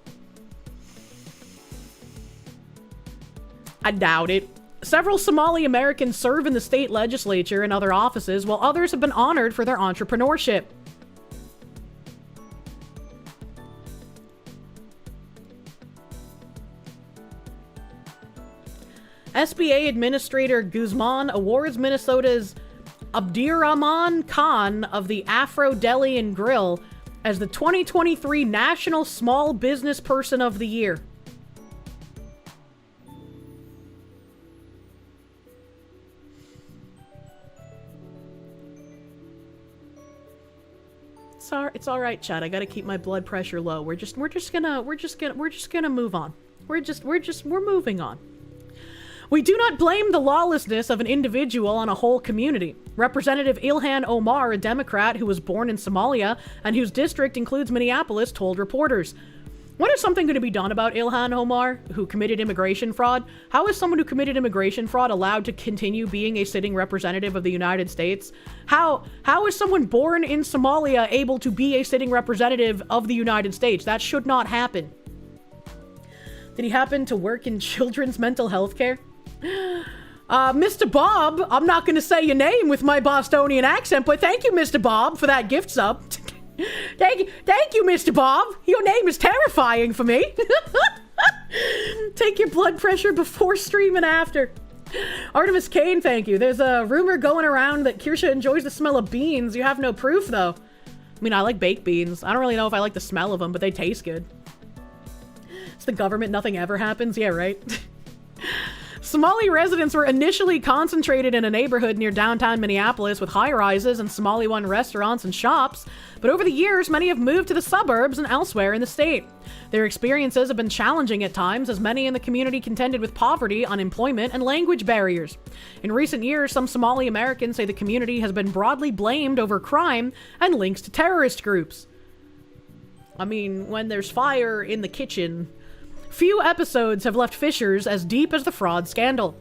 I doubt it. Several Somali Americans serve in the state legislature and other offices, while others have been honored for their entrepreneurship. SBA Administrator Guzman awards Minnesota's Abdirahman Khan of the Afro Deli and Grill as the 2023 National Small Business Person of the Year. It's all right, Chad. I gotta keep my blood pressure low. We're just gonna move on. We're moving on. We do not blame the lawlessness of an individual on a whole community. Representative Ilhan Omar, a Democrat who was born in Somalia and whose district includes Minneapolis, told reporters, "When is something going to be done about Ilhan Omar, who committed immigration fraud? How is someone who committed immigration fraud allowed to continue being a sitting representative of the United States? How is someone born in Somalia able to be a sitting representative of the United States? That should not happen." Did he happen to work in children's mental health care? Mr. Bob, I'm not going to say your name with my Bostonian accent, but thank you, Mr. Bob, for that gift sub. Thank you, Mr. Bob. Your name is terrifying for me. Take your blood pressure before stream and after. Artemis Kane, thank you. There's a rumor going around that Kirsche enjoys the smell of beans. You have no proof, though. I mean, I like baked beans. I don't really know if I like the smell of them, but they taste good. It's the government, nothing ever happens. Yeah, right? Somali residents were initially concentrated in a neighborhood near downtown Minneapolis with high-rises and Somali-run restaurants and shops, but over the years, many have moved to the suburbs and elsewhere in the state. Their experiences have been challenging at times, as many in the community contended with poverty, unemployment, and language barriers. In recent years, some Somali Americans say the community has been broadly blamed over crime and links to terrorist groups. I mean, when there's fire in the kitchen... Few episodes have left fissures as deep as the fraud scandal.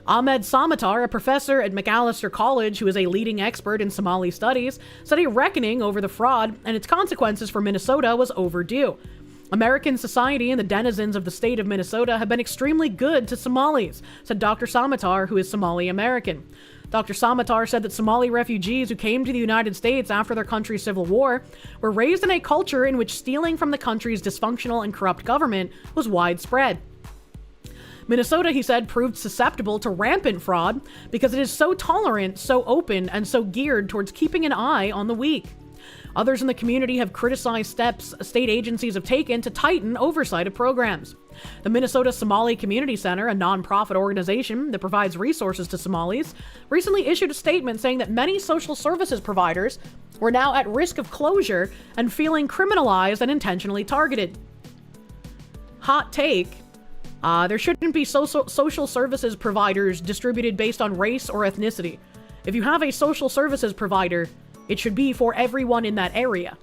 Ahmed Samatar, a professor at Macalester College who is a leading expert in Somali studies, said a reckoning over the fraud and its consequences for Minnesota was overdue. American society and the denizens of the state of Minnesota have been extremely good to Somalis, said Dr. Samatar, who is Somali American. Dr. Samatar said that Somali refugees who came to the United States after their country's civil war were raised in a culture in which stealing from the country's dysfunctional and corrupt government was widespread. Minnesota, he said, proved susceptible to rampant fraud because it is so tolerant, so open, and so geared towards keeping an eye on the weak. Others in the community have criticized steps state agencies have taken to tighten oversight of programs. The Minnesota Somali Community Center, a nonprofit organization that provides resources to Somalis, recently issued a statement saying that many social services providers were now at risk of closure and feeling criminalized and intentionally targeted. Hot take. There shouldn't be social services providers distributed based on race or ethnicity. If you have a social services provider, it should be for everyone in that area.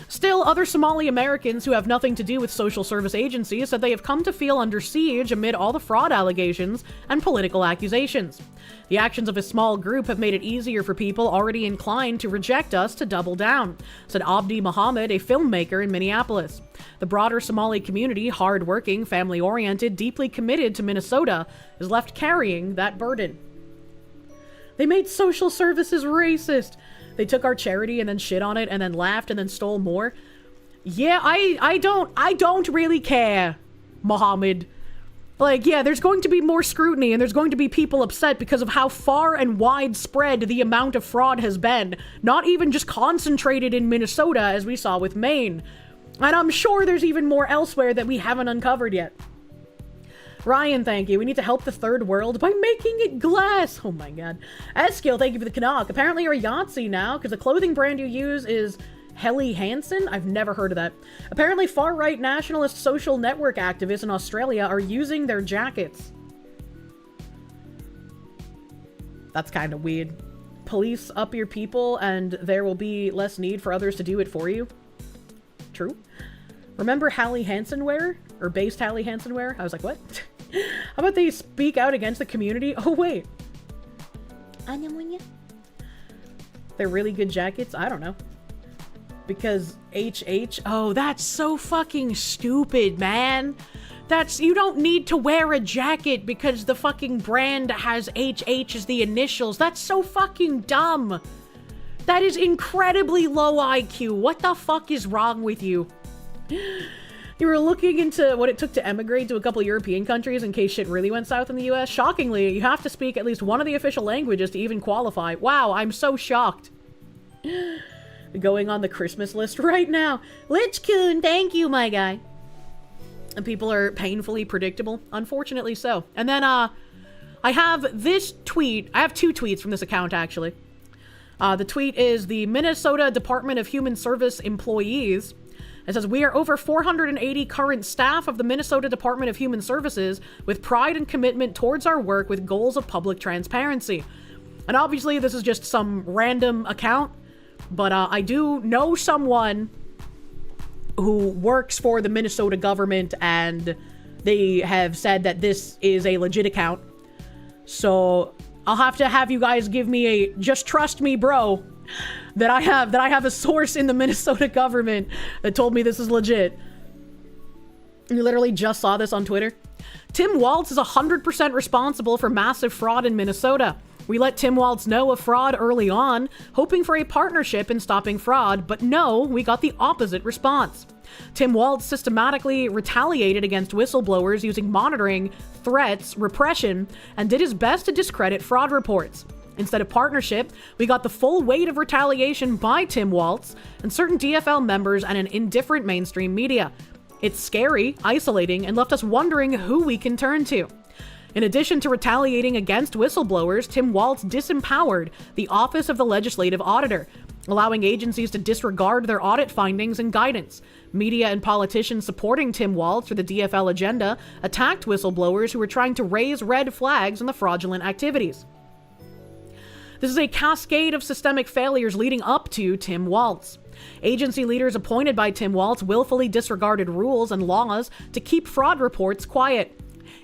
Still, other Somali Americans who have nothing to do with social service agencies said they have come to feel under siege amid all the fraud allegations and political accusations. The actions of a small group have made it easier for people already inclined to reject us to double down, said Abdi Mohammed, a filmmaker in Minneapolis. The broader Somali community, hard-working, family-oriented, deeply committed to Minnesota, is left carrying that burden. They made social services racist. They took our charity and then shit on it and then laughed and then stole more. Yeah, I don't really care, Mohammed. Like, yeah, there's going to be more scrutiny and there's going to be people upset because of how far and widespread the amount of fraud has been. Not even just concentrated in Minnesota as we saw with Maine. And I'm sure there's even more elsewhere that we haven't uncovered yet. Ryan, thank you. We need to help the third world by making it glass. Oh my god. Eskill, thank you for the Canuck. Apparently you're a Yahtzee now, because the clothing brand you use is Helly Hansen? I've never heard of that. Apparently far-right nationalist social network activists in Australia are using their jackets. That's kind of weird. Police up your people and there will be less need for others to do it for you. True. Remember Hallie Hansen wear? Or based Hallie Hansen wear? I was like, what? How about they speak out against the community? Oh, wait. They're really good jackets? I don't know. Because HH? Oh, that's so fucking stupid, man. You don't need to wear a jacket because the fucking brand has HH as the initials. That's so fucking dumb. That is incredibly low IQ. What the fuck is wrong with you? You were looking into what it took to emigrate to a couple European countries in case shit really went south in the US. Shockingly, you have to speak at least one of the official languages to even qualify. Wow, I'm so shocked. Going on the Christmas list right now. Lich-kun, thank you, my guy. And people are painfully predictable. Unfortunately so. And then, I have this tweet. I have two tweets from this account, actually. The tweet is the Minnesota Department of Human Service employees. It says, we are over 480 current staff of the Minnesota Department of Human Services with pride and commitment towards our work with goals of public transparency. And obviously this is just some random account, but I do know someone who works for the Minnesota government, and they have said that this is a legit account. So I'll have to have you guys give me a just trust me, bro, that I have a source in the Minnesota government that told me this is legit. You literally just saw this on Twitter. Tim Waltz is 100% responsible for massive fraud in Minnesota. We let Tim Waltz know of fraud early on, hoping for a partnership in stopping fraud, but no, we got the opposite response. Tim Waltz systematically retaliated against whistleblowers using monitoring, threats, repression, and did his best to discredit fraud reports. Instead of partnership, we got the full weight of retaliation by Tim Waltz and certain DFL members and an indifferent mainstream media. It's scary, isolating, and left us wondering who we can turn to. In addition to retaliating against whistleblowers, Tim Waltz disempowered the Office of the Legislative Auditor, allowing agencies to disregard their audit findings and guidance. Media and politicians supporting Tim Waltz for the DFL agenda attacked whistleblowers who were trying to raise red flags on the fraudulent activities. This is a cascade of systemic failures leading up to Tim Waltz. Agency leaders appointed by Tim Waltz willfully disregarded rules and laws to keep fraud reports quiet,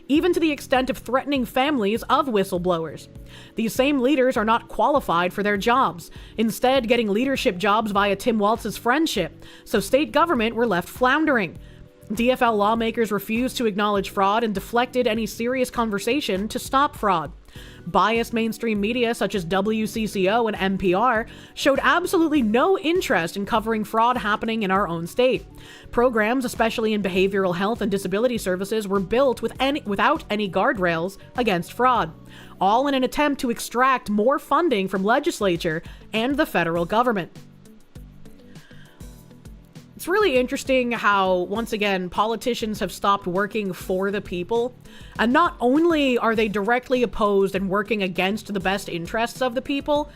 even to the extent of threatening families of whistleblowers. These same leaders are not qualified for their jobs, instead getting leadership jobs via Tim Waltz's friendship, so state government were left floundering. DFL lawmakers refused to acknowledge fraud and deflected any serious conversation to stop fraud. Biased mainstream media such as WCCO and NPR showed absolutely no interest in covering fraud happening in our own state. Programs, especially in behavioral health and disability services, were built without any guardrails against fraud, all in an attempt to extract more funding from legislature and the federal government. It's really interesting how, once again, politicians have stopped working for the people. And not only are they directly opposed and working against the best interests of the people,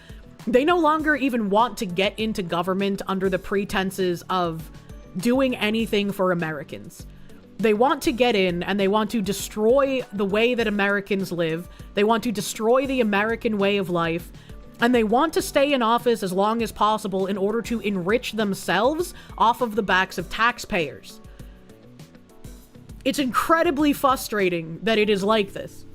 they no longer even want to get into government under the pretenses of doing anything for Americans. They want to get in and they want to destroy the way that Americans live. They want to destroy the American way of life. And they want to stay in office as long as possible in order to enrich themselves off of the backs of taxpayers. It's incredibly frustrating that it is like this.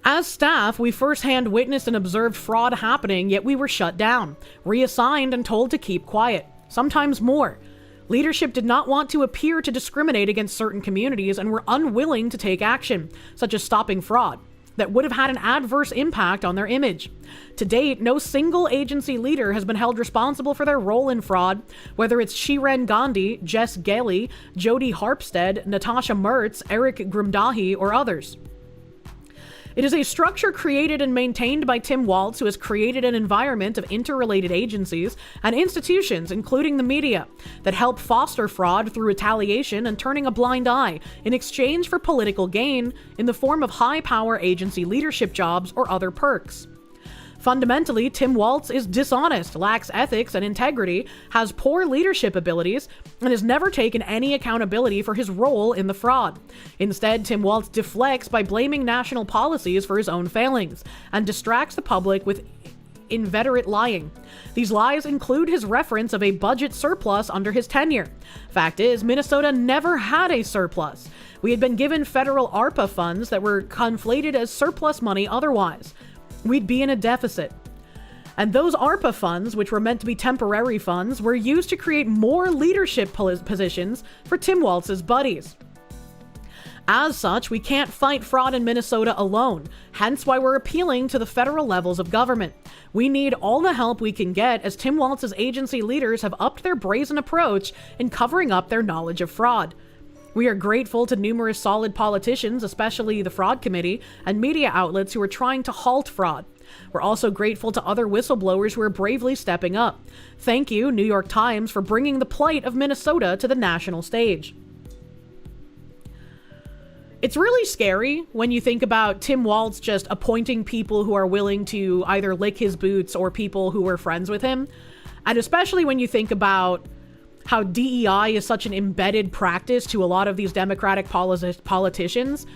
As staff, we firsthand witnessed and observed fraud happening, yet we were shut down, reassigned, and told to keep quiet, sometimes more. Leadership did not want to appear to discriminate against certain communities and were unwilling to take action, such as stopping fraud, that would have had an adverse impact on their image. To date, no single agency leader has been held responsible for their role in fraud, whether it's Shiren Gandhi, Jess Gailey, Jody Harpstead, Natasha Mertz, Eric Grimdahi, or others. It is a structure created and maintained by Tim Waltz, who has created an environment of interrelated agencies and institutions, including the media, that help foster fraud through retaliation and turning a blind eye in exchange for political gain in the form of high-power agency leadership jobs or other perks. Fundamentally, Tim Waltz is dishonest, lacks ethics and integrity, has poor leadership abilities, and has never taken any accountability for his role in the fraud. Instead, Tim Waltz deflects by blaming national policies for his own failings, and distracts the public with inveterate lying. These lies include his reference of a budget surplus under his tenure. Fact is, Minnesota never had a surplus. We had been given federal ARPA funds that were conflated as surplus money otherwise. We'd be in a deficit. And those ARPA funds, which were meant to be temporary funds, were used to create more leadership positions for Tim Waltz's buddies. As such, we can't fight fraud in Minnesota alone, hence why we're appealing to the federal levels of government. We need all the help we can get, as Tim Walz's agency leaders have upped their brazen approach in covering up their knowledge of fraud. We are grateful to numerous solid politicians, especially the Fraud Committee, and media outlets who are trying to halt fraud. We're also grateful to other whistleblowers who are bravely stepping up. Thank you, New York Times, for bringing the plight of Minnesota to the national stage. It's really scary when you think about Tim Walz just appointing people who are willing to either lick his boots or people who are friends with him. And especially when you think about how DEI is such an embedded practice to a lot of these Democratic politicians,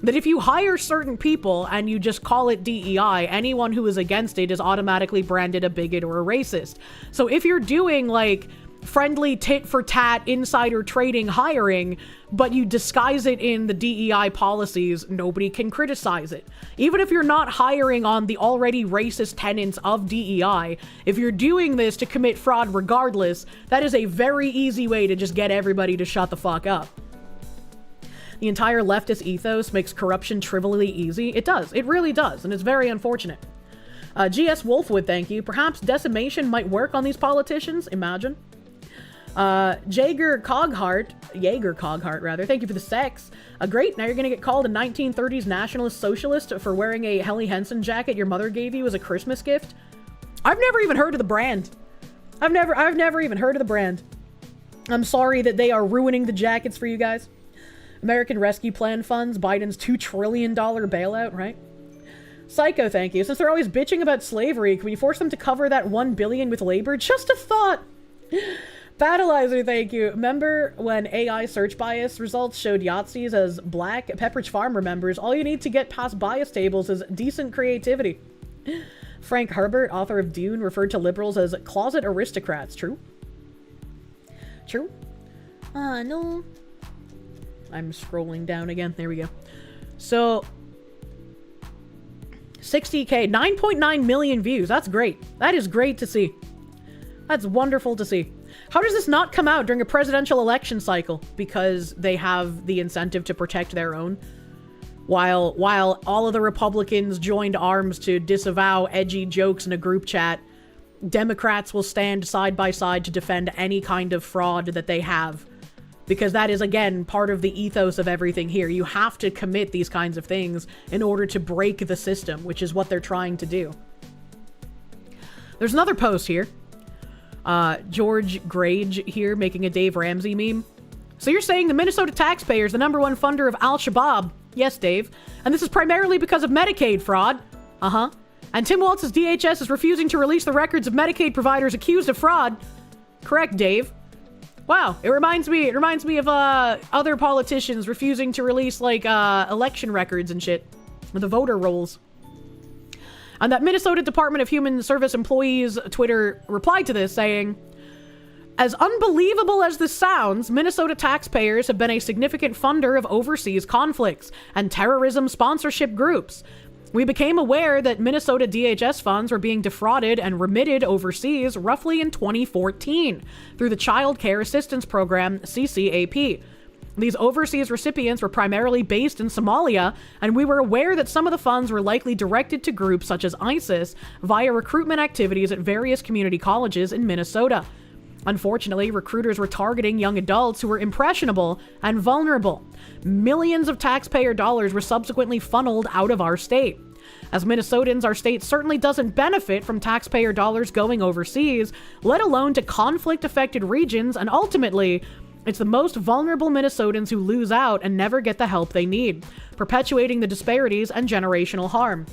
that if you hire certain people and you just call it DEI, anyone who is against it is automatically branded a bigot or a racist. So if you're doing like friendly tit-for-tat insider trading hiring, but you disguise it in the DEI policies, nobody can criticize it. Even if you're not hiring on the already racist tenets of DEI, if you're doing this to commit fraud regardless, that is a very easy way to just get everybody to shut the fuck up. The entire leftist ethos makes corruption trivially easy. It does. It really does, and it's very unfortunate. GS Wolfwood, thank you. Perhaps decimation might work on these politicians. Imagine. Jaeger Coghart, thank you for the sex. Great, now you're gonna get called a 1930s nationalist socialist for wearing a Helly Hansen jacket your mother gave you as a Christmas gift. I've never even heard of the brand. I've never even heard of the brand. I'm sorry that they are ruining the jackets for you guys. American Rescue Plan funds Biden's $2 trillion bailout, right? Psycho, thank you. Since they're always bitching about slavery, can we force them to cover that $1 billion with labor? Just a thought. Battleizer, thank you. Remember when AI search bias results showed Yahtzees as black? Pepperidge Farm remembers. All you need to get past bias tables is decent creativity. Frank Herbert, author of Dune, referred to liberals as closet aristocrats. True? True? No. I'm scrolling down again. There we go. So, 60K, 9.9 million views. That's great. That is great to see. That's wonderful to see. How does this not come out during a presidential election cycle? Because they have the incentive to protect their own. While all of the Republicans joined arms to disavow edgy jokes in a group chat, Democrats will stand side by side to defend any kind of fraud that they have. Because that is, again, part of the ethos of everything here. You have to commit these kinds of things in order to break the system, which is what they're trying to do. There's another post here. George Grage here making a Dave Ramsey meme. So you're saying the Minnesota taxpayer is the #1 funder of Al-Shabaab? Yes, Dave. And this is primarily because of Medicaid fraud. Uh-huh. And Tim Walz's DHS is refusing to release the records of Medicaid providers accused of fraud. Correct, Dave. Wow, it reminds me of other politicians refusing to release like election records and shit, the voter rolls. And that Minnesota Department of Human Service employees Twitter replied to this saying, as unbelievable as this sounds, Minnesota taxpayers have been a significant funder of overseas conflicts and terrorism sponsorship groups. We became aware that Minnesota DHS funds were being defrauded and remitted overseas roughly in 2014 through the Child Care Assistance Program, CCAP. These overseas recipients were primarily based in Somalia, and we were aware that some of the funds were likely directed to groups such as ISIS via recruitment activities at various community colleges in Minnesota. Unfortunately, recruiters were targeting young adults who were impressionable and vulnerable. Millions of taxpayer dollars were subsequently funneled out of our state. As Minnesotans, our state certainly doesn't benefit from taxpayer dollars going overseas, let alone to conflict-affected regions, and ultimately, it's the most vulnerable Minnesotans who lose out and never get the help they need, perpetuating the disparities and generational harm.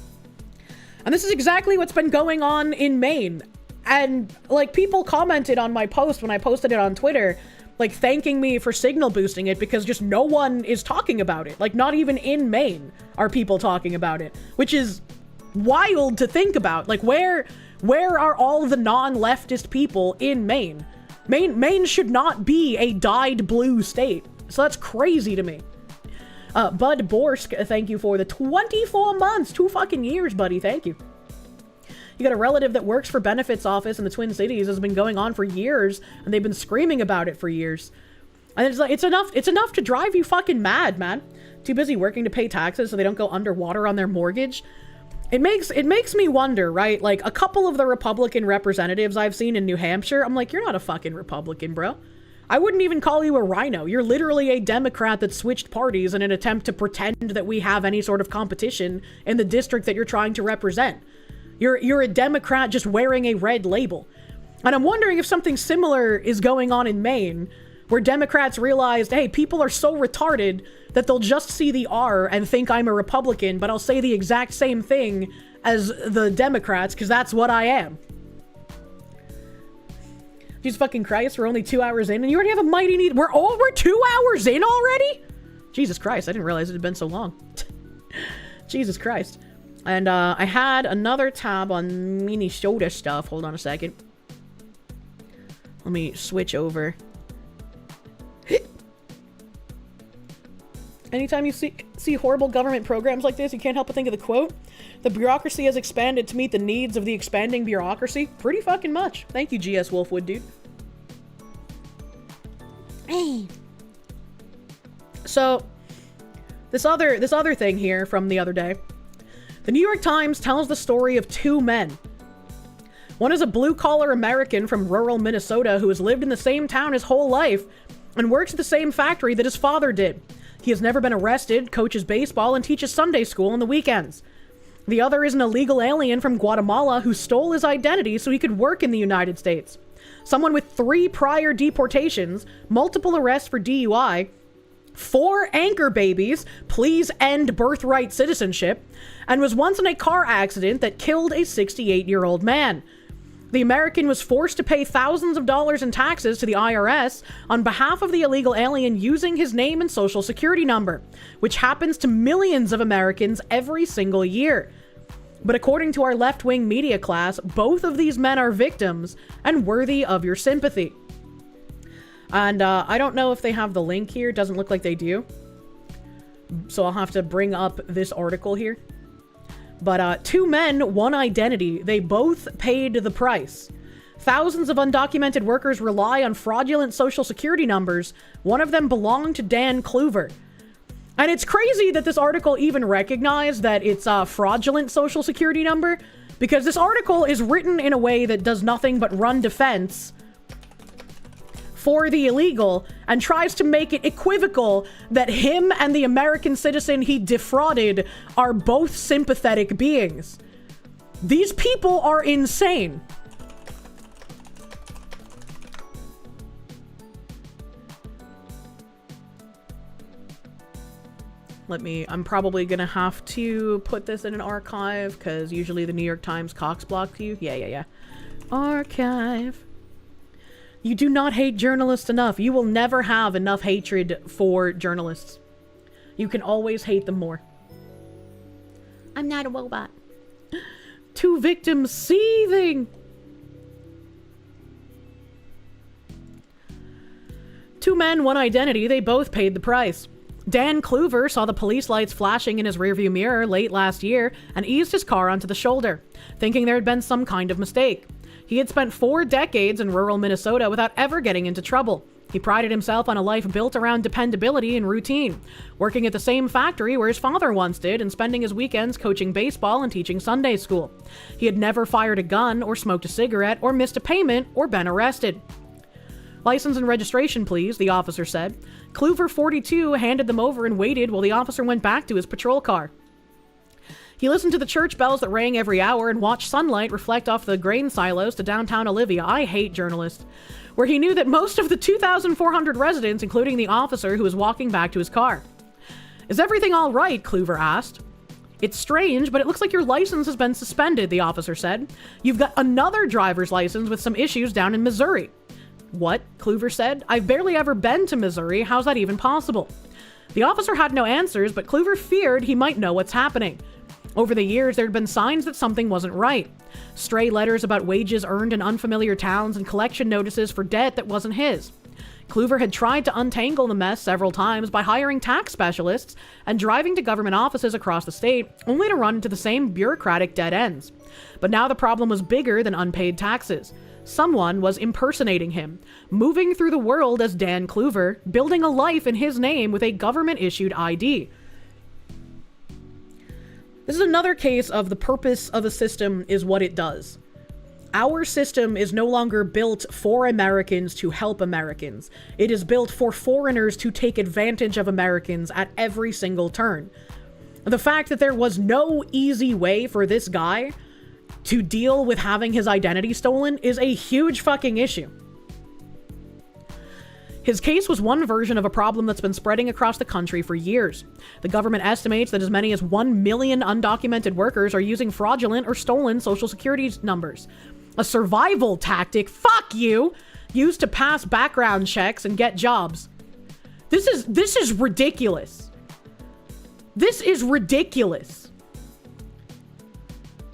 And this is exactly what's been going on in Maine. And, like, people commented on my post when I posted it on Twitter, like, thanking me for signal boosting it because just no one is talking about it. Like, not even in Maine are people talking about it, which is wild to think about. Like, where are all the non-leftist people in Maine? Maine should not be a dyed blue state. So that's crazy to me. Bud Borsk, thank you for the 24 months. 2 fucking years, buddy. Thank you. You got a relative that works for benefits office in the Twin Cities. Has been going on for years, and they've been screaming about it for years. And it's like, it's enough to drive you fucking mad, man. Too busy working to pay taxes so they don't go underwater on their mortgage. It makes me wonder, right? Like, a couple of the Republican representatives I've seen in New Hampshire, I'm like, you're not a fucking Republican, bro. I wouldn't even call you a rhino. You're literally a Democrat that switched parties in an attempt to pretend that we have any sort of competition in the district that you're trying to represent. You're a Democrat just wearing a red label. And I'm wondering if something similar is going on in Maine, where Democrats realized, hey, people are so retarded that they'll just see the R and think I'm a Republican, but I'll say the exact same thing as the Democrats, because that's what I am. Jesus fucking Christ, we're only 2 hours in, and you already have a mighty need. We're 2 hours in already? Jesus Christ, I didn't realize it had been so long. Jesus Christ. And I had another tab on Minnesota stuff. Hold on a second. Let me switch over. Anytime you see horrible government programs like this, you can't help but think of the quote. The bureaucracy has expanded to meet the needs of the expanding bureaucracy. Pretty fucking much. Thank you, GS Wolfwood, dude. Hey. So, this other thing here from the other day. The New York Times tells the story of two men. One is a blue-collar American from rural Minnesota who has lived in the same town his whole life and works at the same factory that his father did. He has never been arrested, coaches baseball, and teaches Sunday school on the weekends. The other is an illegal alien from Guatemala who stole his identity so he could work in the United States. Someone with 3 prior deportations, multiple arrests for DUI, 4 anchor babies, please end birthright citizenship, and was once in a car accident that killed a 68-year-old man. The American was forced to pay thousands of dollars in taxes to the IRS on behalf of the illegal alien using his name and social security number, which happens to millions of Americans every single year. But according to our left-wing media class, both of these men are victims and worthy of your sympathy. And I don't know if they have the link here. It doesn't look like they do. So I'll have to bring up this article here. But 2 men, 1 identity. They both paid the price. Thousands of undocumented workers rely on fraudulent social security numbers. One of them belonged to Dan Kluver. And it's crazy that this article even recognized that it's a fraudulent social security number, because this article is written in a way that does nothing but run defense for the illegal and tries to make it equivocal that him and the American citizen he defrauded are both sympathetic beings. These people are insane. I'm probably gonna have to put this in an archive because usually the New York Times cocks block you. Yeah. Archive. You do not hate journalists enough. You will never have enough hatred for journalists. You can always hate them more. I'm not a robot. 2 victims seething. 2 men, 1 identity. They both paid the price. Dan Kluver saw the police lights flashing in his rearview mirror late last year and eased his car onto the shoulder, thinking there had been some kind of mistake. He had spent 4 decades in rural Minnesota without ever getting into trouble. He prided himself on a life built around dependability and routine, working at the same factory where his father once did and spending his weekends coaching baseball and teaching Sunday school. He had never fired a gun or smoked a cigarette or missed a payment or been arrested. License and registration, please, the officer said. Kluver, 42, handed them over and waited while the officer went back to his patrol car. He listened to the church bells that rang every hour and watched sunlight reflect off the grain silos to downtown Olivia. I hate journalists. Where he knew that most of the 2,400 residents, including the officer who was walking back to his car. Is everything all right? Kluver asked. It's strange, but it looks like your license has been suspended, the officer said. You've got another driver's license with some issues down in Missouri. What? Kluver said. I've barely ever been to Missouri. How's that even possible? The officer had no answers, but Kluver feared he might know what's happening. Over the years, there had been signs that something wasn't right. Stray letters about wages earned in unfamiliar towns and collection notices for debt that wasn't his. Kluver had tried to untangle the mess several times by hiring tax specialists and driving to government offices across the state, only to run into the same bureaucratic dead ends. But now the problem was bigger than unpaid taxes. Someone was impersonating him, moving through the world as Dan Kluver, building a life in his name with a government-issued ID. This is another case of the purpose of a system is what it does. Our system is no longer built for Americans to help Americans. It is built for foreigners to take advantage of Americans at every single turn. The fact that there was no easy way for this guy to deal with having his identity stolen is a huge fucking issue. His case was one version of a problem that's been spreading across the country for years. The government estimates that as many as 1 million undocumented workers are using fraudulent or stolen social security numbers. A survival tactic, fuck you, used to pass background checks and get jobs. This is ridiculous. This is ridiculous.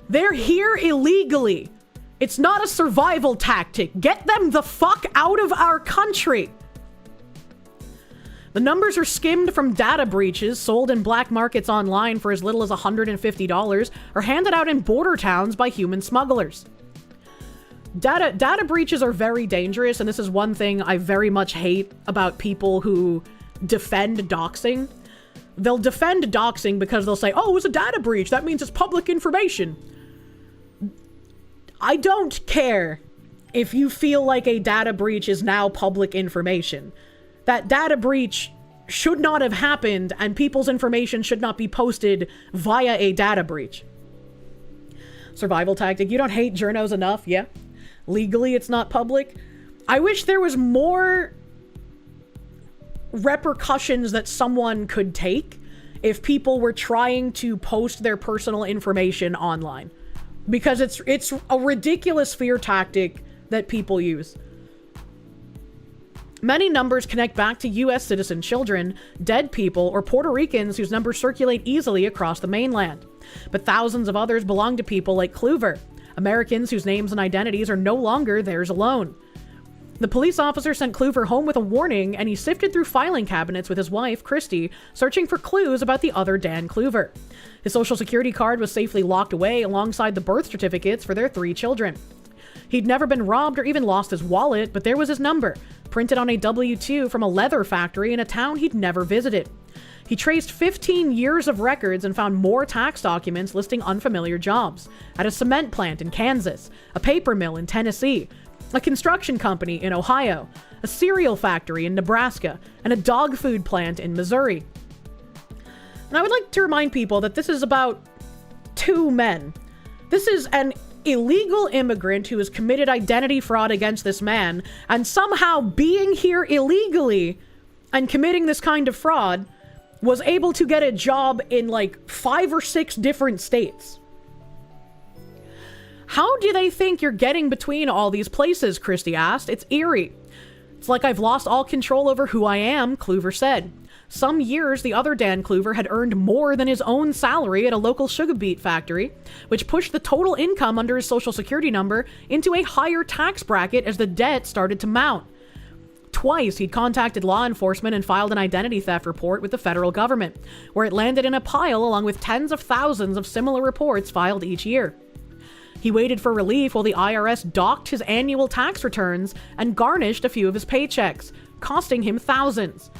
They're here illegally. It's not a survival tactic. Get them the fuck out of our country. The numbers are skimmed from data breaches sold in black markets online for as little as $150 or handed out in border towns by human smugglers. Data breaches are very dangerous, and this is one thing I very much hate about people who defend doxing. They'll defend doxing because they'll say, oh, it was a data breach. That means it's public information. I don't care if you feel like a data breach is now public information. That data breach should not have happened, and people's information should not be posted via a data breach. Survival tactic. You don't hate journos enough? Yeah. Legally, it's not public. I wish there was more repercussions that someone could take if people were trying to post their personal information online. Because it's a ridiculous fear tactic that people use. Many numbers connect back to U.S. citizen children, dead people, or Puerto Ricans whose numbers circulate easily across the mainland. But thousands of others belong to people like Kluver, Americans whose names and identities are no longer theirs alone. The police officer sent Kluver home with a warning, and he sifted through filing cabinets with his wife, Christy, searching for clues about the other Dan Kluver. His social security card was safely locked away alongside the birth certificates for their 3 children. He'd never been robbed or even lost his wallet, but there was his number, printed on a W-2 from a leather factory in a town he'd never visited. He traced 15 years of records and found more tax documents listing unfamiliar jobs at a cement plant in Kansas, a paper mill in Tennessee, a construction company in Ohio, a cereal factory in Nebraska, and a dog food plant in Missouri. And I would like to remind people that this is about 2 men. This is an illegal immigrant who has committed identity fraud against this man, and somehow being here illegally and committing this kind of fraud was able to get a job in like 5 or 6 different states. How do they think you're getting between all these places? Christy asked. It's eerie. It's like I've lost all control over who I am, Kluver said. Some years, the other Dan Kluver had earned more than his own salary at a local sugar beet factory, which pushed the total income under his social security number into a higher tax bracket as the debt started to mount. Twice, he'd contacted law enforcement and filed an identity theft report with the federal government, where it landed in a pile along with tens of thousands of similar reports filed each year. He waited for relief while the IRS docked his annual tax returns and garnished a few of his paychecks, costing him thousands.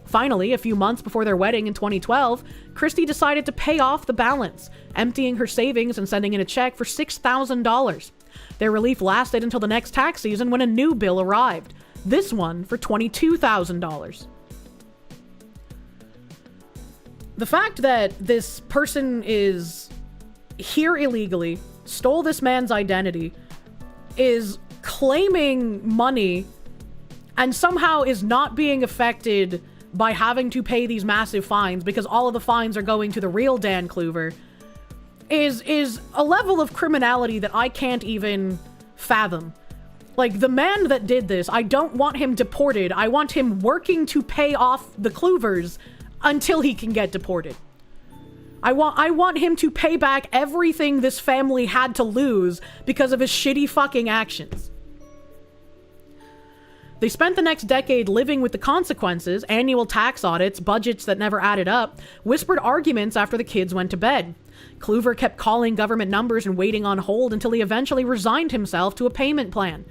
Finally, a few months before their wedding in 2012, Christy decided to pay off the balance, emptying her savings and sending in a check for $6,000. Their relief lasted until the next tax season when a new bill arrived, this one for $22,000. The fact that this person is here illegally, stole this man's identity, is claiming money, and somehow is not being affected by having to pay these massive fines because all of the fines are going to the real Dan Kluver, is a level of criminality that I can't even fathom. Like, the man that did this, I don't want him deported. I want him working to pay off the Kluvers until he can get deported. I want him to pay back everything this family had to lose because of his shitty fucking actions. They spent the next decade living with the consequences, annual tax audits, budgets that never added up, whispered arguments after the kids went to bed. Kluver kept calling government numbers and waiting on hold until he eventually resigned himself to a payment plan.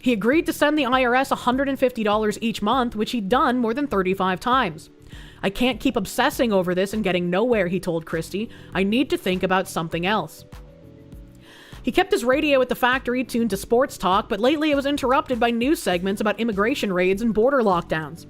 He agreed to send the IRS $150 each month, which he'd done more than 35 times. I can't keep obsessing over this and getting nowhere, he told Christie. I need to think about something else. He kept his radio at the factory tuned to sports talk, but lately it was interrupted by news segments about immigration raids and border lockdowns.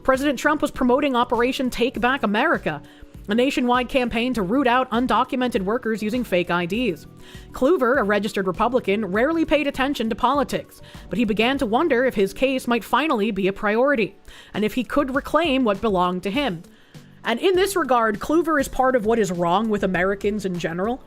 President Trump was promoting Operation Take Back America, a nationwide campaign to root out undocumented workers using fake IDs. Kluver, a registered Republican, rarely paid attention to politics, but he began to wonder if his case might finally be a priority, and if he could reclaim what belonged to him. And in this regard, Kluver is part of what is wrong with Americans in general.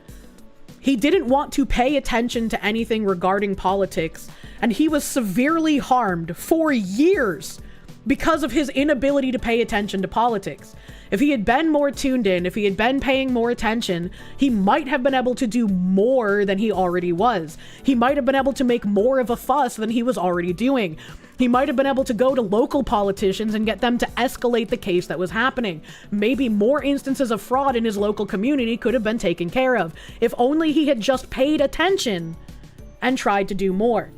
He didn't want to pay attention to anything regarding politics, and he was severely harmed for years because of his inability to pay attention to politics. If he had been more tuned in, if he had been paying more attention, he might have been able to do more than he already was. He might have been able to make more of a fuss than he was already doing. He might have been able to go to local politicians and get them to escalate the case that was happening. Maybe more instances of fraud in his local community could have been taken care of, if only he had just paid attention and tried to do more.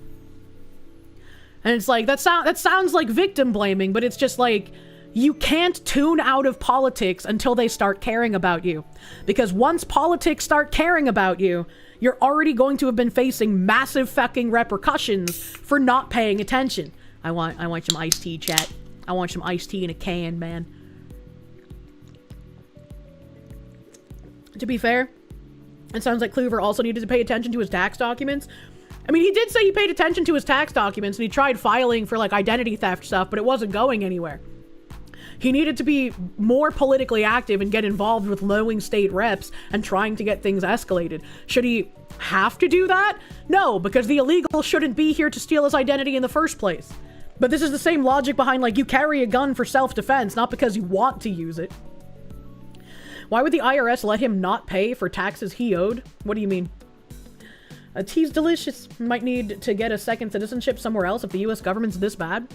And it's like, that sounds like victim blaming, but it's just like, you can't tune out of politics until they start caring about you. Because once politics start caring about you, you're already going to have been facing massive fucking repercussions for not paying attention. I want some iced tea, chat. I want some iced tea in a can, man. To be fair, it sounds like Kluver also needed to pay attention to his tax documents. I mean, he did say he paid attention to his tax documents and he tried filing for like identity theft stuff, but it wasn't going anywhere. He needed to be more politically active and get involved with lowing state reps and trying to get things escalated. Should he have to do that? No, because the illegal shouldn't be here to steal his identity in the first place. But this is the same logic behind, like, you carry a gun for self-defense, not because you want to use it. Why would the IRS let him not pay for taxes he owed? What do you mean? Tea's delicious. Might need to get a second citizenship somewhere else if the US government's this bad.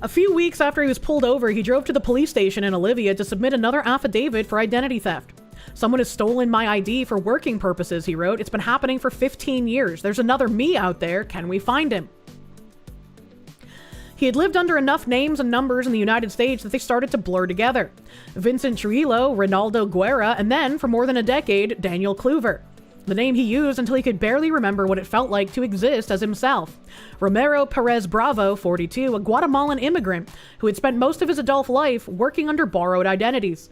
A few weeks after he was pulled over, he drove to the police station in Olivia to submit another affidavit for identity theft. Someone has stolen my ID for working purposes, he wrote. It's been happening for 15 years. There's another me out there. Can we find him? He had lived under enough names and numbers in the United States that they started to blur together. Vincent Trujillo, Ronaldo Guerra, and then, for more than a decade, Daniel Kluver. The name he used until he could barely remember what it felt like to exist as himself. Romero Perez Bravo, 42, a Guatemalan immigrant who had spent most of his adult life working under borrowed identities.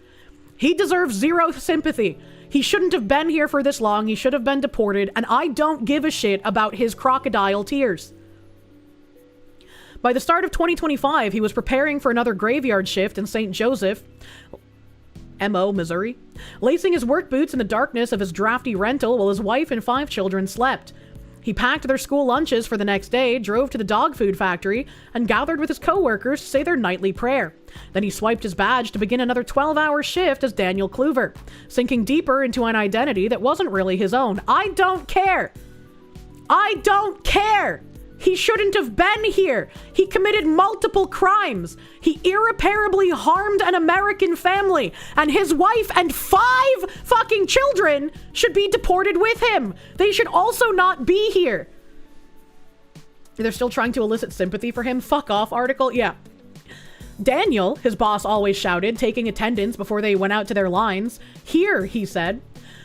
He deserves zero sympathy. He shouldn't have been here for this long. He should have been deported, and I don't give a shit about his crocodile tears. By the start of 2025, he was preparing for another graveyard shift in St. Joseph, M.O., Missouri, lacing his work boots in the darkness of his drafty rental while his wife and 5 children slept. He packed their school lunches for the next day, drove to the dog food factory, and gathered with his co-workers to say their nightly prayer. Then he swiped his badge to begin another 12-hour shift as Daniel Kluver, sinking deeper into an identity that wasn't really his own. I don't care! I don't care! He shouldn't have been here. He committed multiple crimes. He irreparably harmed an American family, and his wife and 5 fucking children should be deported with him. They should also not be here. They're still trying to elicit sympathy for him. Fuck off article. Yeah. Daniel, his boss always shouted, taking attendance before they went out to their lines. Here, he said.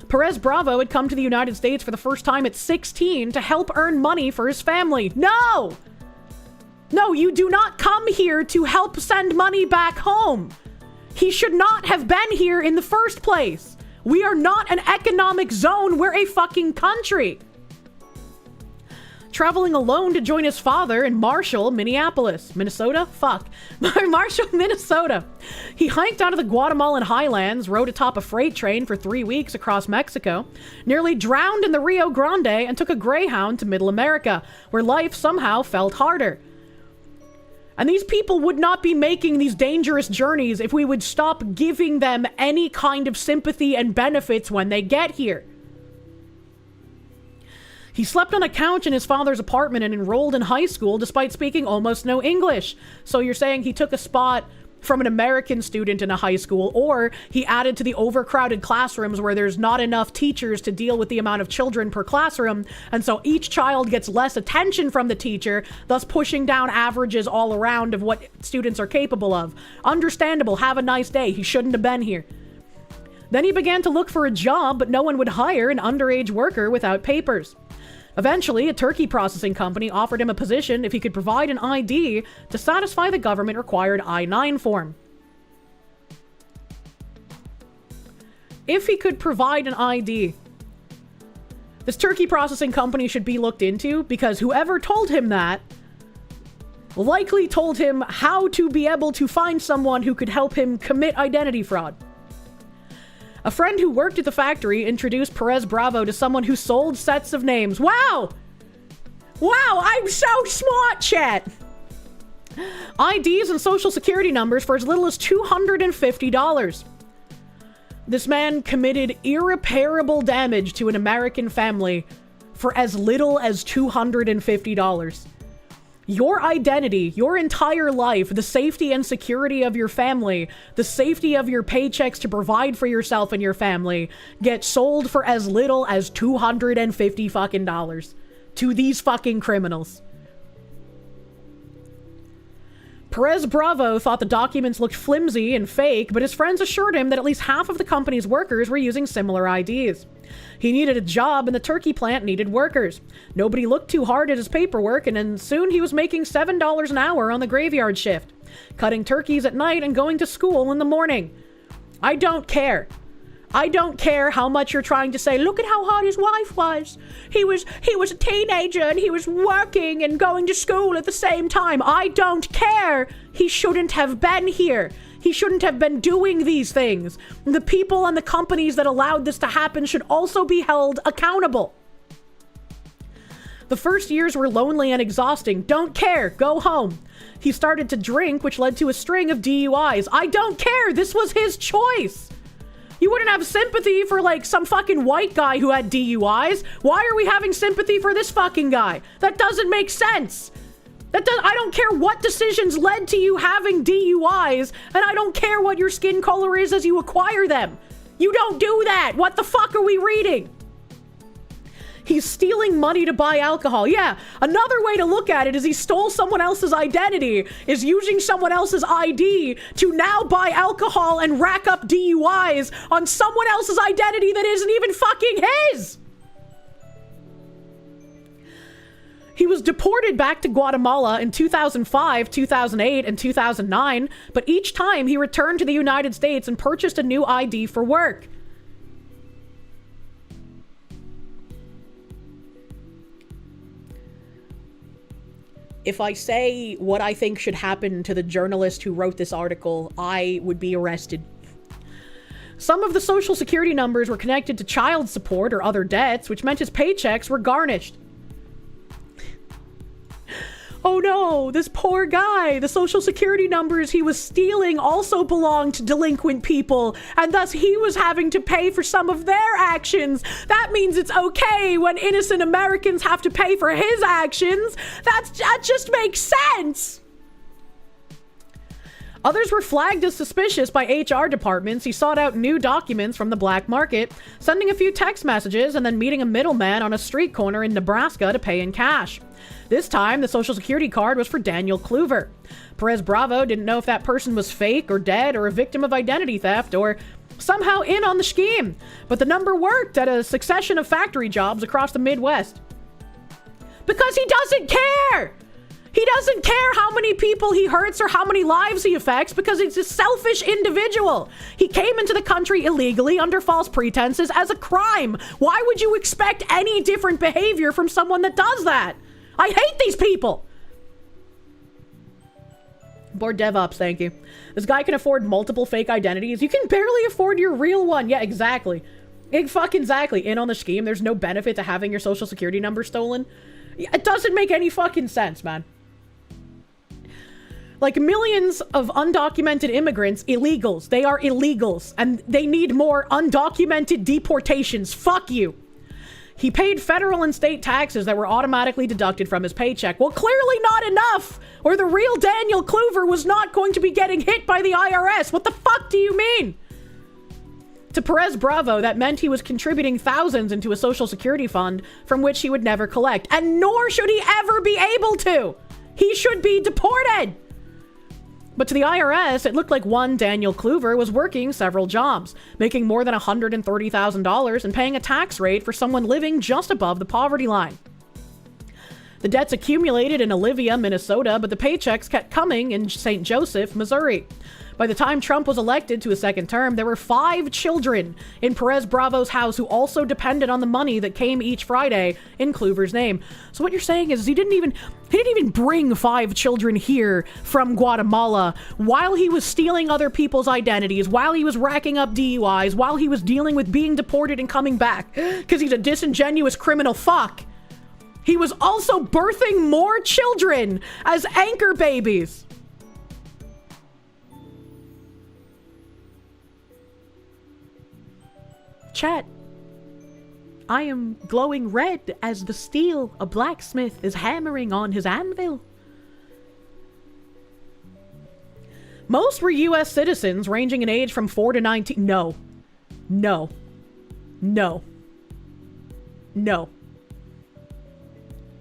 Perez Bravo had come to the United States for the first time at 16 to help earn money for his family. No! No, you do not come here to help send money back home. He should not have been here in the first place. We are not an economic zone. We're a fucking country. Traveling alone to join his father in Marshall, Minnesota? Fuck. Marshall, Minnesota. He hiked out of the Guatemalan highlands, rode atop a freight train for 3 weeks across Mexico, nearly drowned in the Rio Grande, and took a Greyhound to Middle America, where life somehow felt harder. And these people would not be making these dangerous journeys if we would stop giving them any kind of sympathy and benefits when they get here. He slept on a couch in his father's apartment and enrolled in high school despite speaking almost no English. So you're saying he took a spot from an American student in a high school, or he added to the overcrowded classrooms where there's not enough teachers to deal with the amount of children per classroom, and so each child gets less attention from the teacher, thus pushing down averages all around of what students are capable of. Understandable, have a nice day, he shouldn't have been here. Then he began to look for a job, but no one would hire an underage worker without papers. Eventually, a turkey processing company offered him a position if he could provide an ID to satisfy the government-required I-9 form. If he could provide an ID, this turkey processing company should be looked into, because whoever told him that likely told him how to be able to find someone who could help him commit identity fraud. A friend who worked at the factory introduced Perez Bravo to someone who sold sets of names. Wow! Wow, I'm so smart, chat! IDs and social security numbers for as little as $250. This man committed irreparable damage to an American family for as little as $250. Your identity, your entire life, the safety and security of your family, the safety of your paychecks to provide for yourself and your family, get sold for as little as $250 fucking dollars to these fucking criminals. Perez Bravo thought the documents looked flimsy and fake, but his friends assured him that at least half of the company's workers were using similar IDs. He needed a job and the turkey plant needed workers. Nobody looked too hard at his paperwork, and then soon he was making $7 an hour on the graveyard shift, cutting turkeys at night and going to school in the morning. I don't care. I don't care how much you're trying to say, look at how hard his wife was. He was a teenager and he was working and going to school at the same time. I don't care. He shouldn't have been here. He shouldn't have been doing these things. The people and the companies that allowed this to happen should also be held accountable. The first years were lonely and exhausting. Don't care. Go home. He started to drink, which led to a string of DUIs. I don't care. This was his choice. You wouldn't have sympathy for, like, some fucking white guy who had DUIs. Why are we having sympathy for this fucking guy? That doesn't make sense. I don't care what decisions led to you having DUIs, and I don't care what your skin color is as you acquire them. You don't do that. What the fuck are we reading? He's stealing money to buy alcohol. Yeah, another way to look at it is he stole someone else's identity, is using someone else's ID to now buy alcohol and rack up DUIs on someone else's identity that isn't even fucking his. He was deported back to Guatemala in 2005, 2008, and 2009, but each time he returned to the United States and purchased a new ID for work. If I say what I think should happen to the journalist who wrote this article, I would be arrested. Some of the social security numbers were connected to child support or other debts, which meant his paychecks were garnished. Oh no, this poor guy. The social security numbers he was stealing also belonged to delinquent people, and thus he was having to pay for some of their actions. That means it's okay when innocent Americans have to pay for his actions. That just makes sense. Others were flagged as suspicious by HR departments. He sought out new documents from the black market, sending a few text messages and then meeting a middleman on a street corner in Nebraska to pay in cash. This time, the social security card was for Daniel Kluver. Perez Bravo didn't know if that person was fake or dead or a victim of identity theft or somehow in on the scheme, but the number worked at a succession of factory jobs across the Midwest. Because he doesn't care! He doesn't care how many people he hurts or how many lives he affects because he's a selfish individual. He came into the country illegally under false pretenses as a crime. Why would you expect any different behavior from someone that does that? I hate these people. Board DevOps, thank you. This guy can afford multiple fake identities. You can barely afford your real one. Yeah, exactly. Exactly. In on the scheme, there's no benefit to having your social security number stolen. It doesn't make any fucking sense, man. Like, millions of undocumented immigrants, illegals. They are illegals, and they need more undocumented deportations. Fuck you. He paid federal and state taxes that were automatically deducted from his paycheck. Well, clearly not enough, or the real Daniel Kluver was not going to be getting hit by the IRS. What the fuck do you mean? To Perez Bravo, that meant he was contributing thousands into a social security fund from which he would never collect, and nor should he ever be able to. He should be deported. But to the IRS, it looked like one Daniel Kluver was working several jobs, making more than $130,000 and paying a tax rate for someone living just above the poverty line. The debts accumulated in Olivia, Minnesota, but the paychecks kept coming in St. Joseph, Missouri. By the time Trump was elected to a second term, there were 5 children in Perez Bravo's house who also depended on the money that came each Friday in Kluver's name. So what you're saying is he didn't even bring 5 children here from Guatemala while he was stealing other people's identities, while he was racking up DUIs, while he was dealing with being deported and coming back because he's a disingenuous criminal fuck. He was also birthing more children as anchor babies. Chat, I am glowing red as the steel a blacksmith is hammering on his anvil. Most were U.S. citizens ranging in age from 4 to 19. No.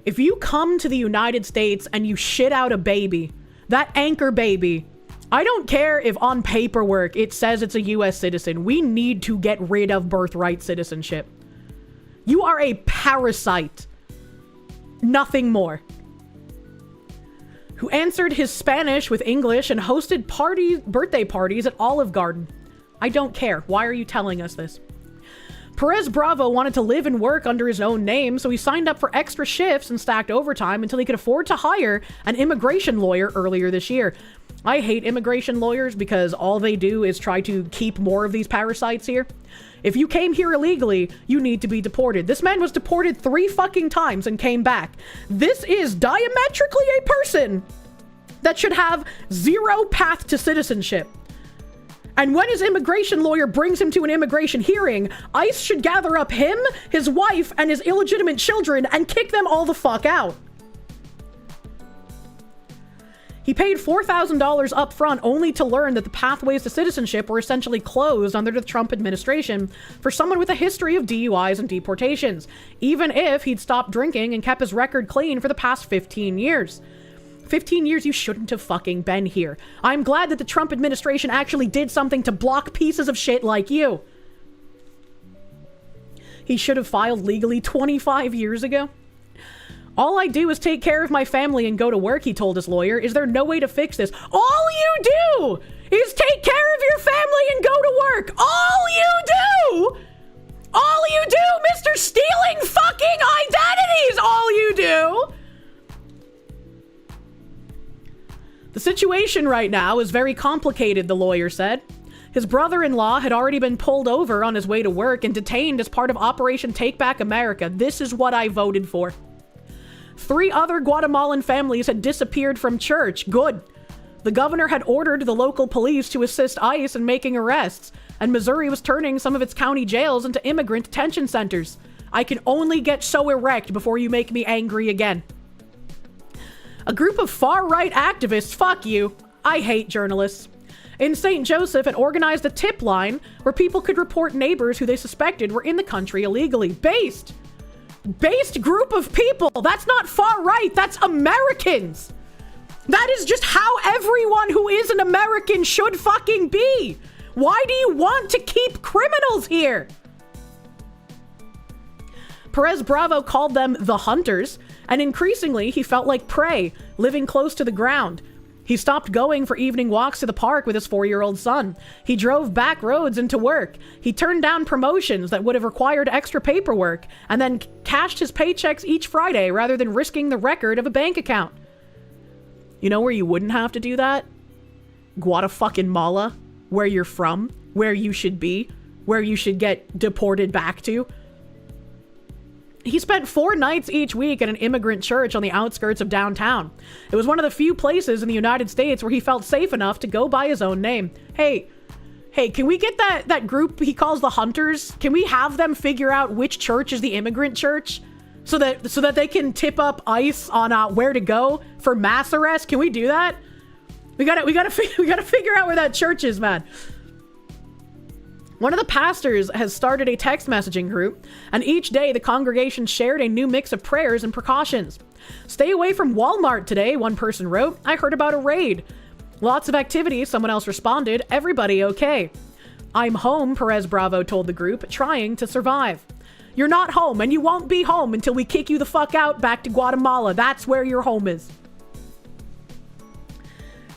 If you come to the United States and you shit out a baby, that anchor baby, I don't care if on paperwork it says it's a U.S. citizen. We need to get rid of birthright citizenship. You are a parasite. Nothing more. Who answered his Spanish with English and hosted birthday parties at Olive Garden. I don't care. Why are you telling us this? Perez Bravo wanted to live and work under his own name, so he signed up for extra shifts and stacked overtime until he could afford to hire an immigration lawyer earlier this year. I hate immigration lawyers because all they do is try to keep more of these parasites here. If you came here illegally, you need to be deported. This man was deported 3 fucking times and came back. This is diametrically a person that should have 0 path to citizenship. And when his immigration lawyer brings him to an immigration hearing, ICE should gather up him, his wife, and his illegitimate children and kick them all the fuck out. He paid $4,000 up front only to learn that the pathways to citizenship were essentially closed under the Trump administration for someone with a history of DUIs and deportations, even if he'd stopped drinking and kept his record clean for the past 15 years. 15 years you shouldn't have fucking been here. I'm glad that the Trump administration actually did something to block pieces of shit like you. He should have filed legally 25 years ago. All I do is take care of my family and go to work, he told his lawyer. Is there no way to fix this? All you do is take care of your family and go to work. All you do, Mr. Stealing fucking identities, all you do. The situation right now is very complicated, the lawyer said. His brother-in-law had already been pulled over on his way to work and detained as part of Operation Take Back America. This is what I voted for. 3 other Guatemalan families had disappeared from church. Good. The governor had ordered the local police to assist ICE in making arrests, and Missouri was turning some of its county jails into immigrant detention centers. I can only get so erect before you make me angry again. A group of far-right activists, fuck you, I hate journalists, in St. Joseph had organized a tip line where people could report neighbors who they suspected were in the country illegally. Based group of people. That's not far-right, that's Americans. That is just how everyone who is an American should fucking be. Why do you want to keep criminals here? Perez Bravo called them the hunters, and increasingly he felt like prey, living close to the ground. He stopped going for evening walks to the park with his 4-year-old son. He drove back roads into work. He turned down promotions that would have required extra paperwork, and then cashed his paychecks each Friday rather than risking the record of a bank account. You know where you wouldn't have to do that? Guatemala, where you're from, where you should be, where you should get deported back to. He spent 4 nights each week at an immigrant church on the outskirts of downtown. It was one of the few places in the United States where he felt safe enough to go by his own name. Hey, Hey, can we get that group he calls the Hunters? Can we have them figure out which church is the immigrant church? So that they can tip up ICE on where to go for mass arrest? Can we do that? We gotta figure out where that church is, man. One of the pastors has started a text messaging group, and each day the congregation shared a new mix of prayers and precautions. Stay away from Walmart today, one person wrote. I heard about a raid. Lots of activity, someone else responded. Everybody okay. I'm home, Perez Bravo told the group, trying to survive. You're not home, and you won't be home until we kick you the fuck out back to Guatemala. That's where your home is.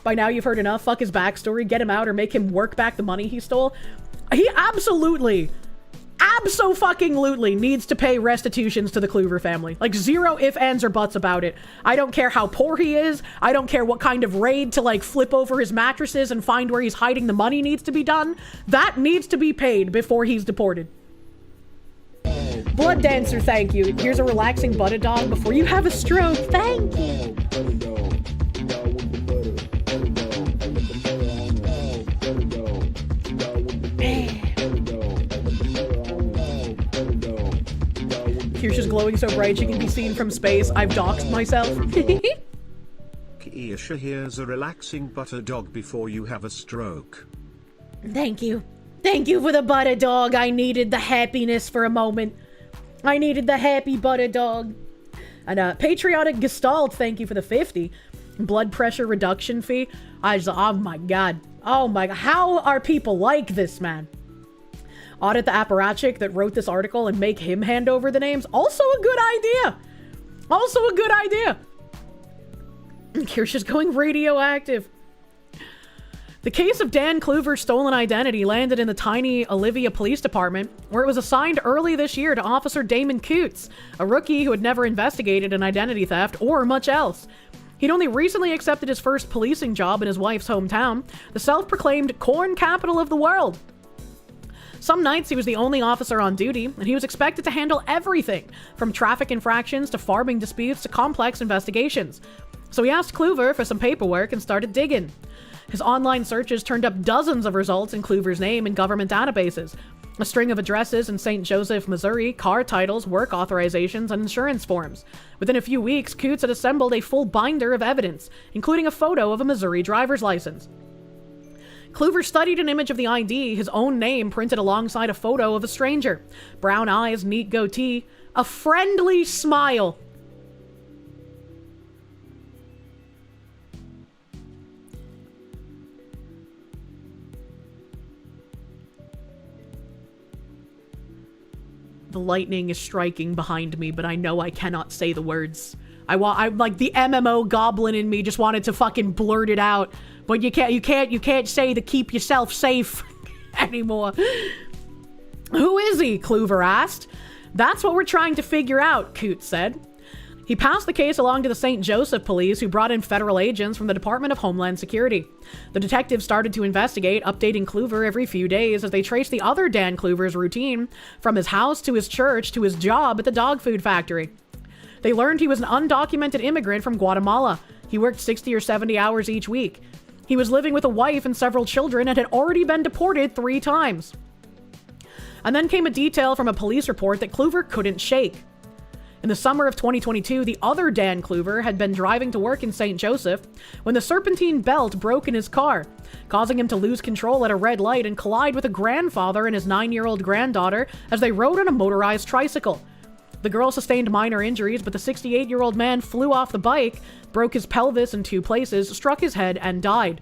By now you've heard enough. Fuck his backstory. Get him out or make him work back the money he stole. He absolutely needs to pay restitutions to the Kluver family. Like, zero ifs, ands, or buts about it. I don't care how poor he is. I don't care what kind of raid to, like, flip over his mattresses and find where he's hiding the money needs to be done. That needs to be paid before he's deported. Blood Dancer, thank you. Here's a relaxing butter dog before you have a stroke. Thank you. Kirsche is glowing so bright she can be seen from space. I've doxed myself. Kirsche, here's a relaxing butter dog before you have a stroke. Thank you. Thank you for the butter dog. I needed the happiness for a moment. I needed the happy butter dog. And Patriotic Gestalt, thank you for the 50. Blood pressure reduction fee. Oh my god. Oh my god. How are people like this, man? Audit the apparatchik that wrote this article and make him hand over the names. Also a good idea. Also a good idea. Kirsch's going radioactive. The case of Dan Kluver's stolen identity landed in the tiny Olivia Police Department, where it was assigned early this year to Officer Damon Coots, a rookie who had never investigated an identity theft or much else. He'd only recently accepted his first policing job in his wife's hometown, the self-proclaimed corn capital of the world. Some nights he was the only officer on duty, and he was expected to handle everything, from traffic infractions to farming disputes to complex investigations. So he asked Kluver for some paperwork and started digging. His online searches turned up dozens of results in Kluver's name in government databases, a string of addresses in St. Joseph, Missouri, car titles, work authorizations, and insurance forms. Within a few weeks, Coots had assembled a full binder of evidence, including a photo of a Missouri driver's license. Kluver studied an image of the ID, his own name printed alongside a photo of a stranger. Brown eyes, neat goatee, a friendly smile. The lightning is striking behind me, but I know I cannot say the words. I'm like the MMO goblin in me just wanted to fucking blurt it out, but you can't say to keep yourself safe anymore. Who is he? Kluver asked. That's what we're trying to figure out, Coots said. He passed the case along to the St. Joseph police, who brought in federal agents from the Department of Homeland Security. The detectives started to investigate, updating Kluver every few days as they traced the other Dan Kluver's routine, from his house to his church to his job at the dog food factory. They learned he was an undocumented immigrant from Guatemala. He worked 60 or 70 hours each week. He was living with a wife and several children and had already been deported 3 times. And then came a detail from a police report that Kluver couldn't shake. In the summer of 2022, the other Dan Kluver had been driving to work in St. Joseph when the serpentine belt broke in his car, causing him to lose control at a red light and collide with a grandfather and his 9-year-old granddaughter as they rode on a motorized tricycle. The girl sustained minor injuries, but the 68-year-old man flew off the bike, broke his pelvis in 2 places, struck his head, and died.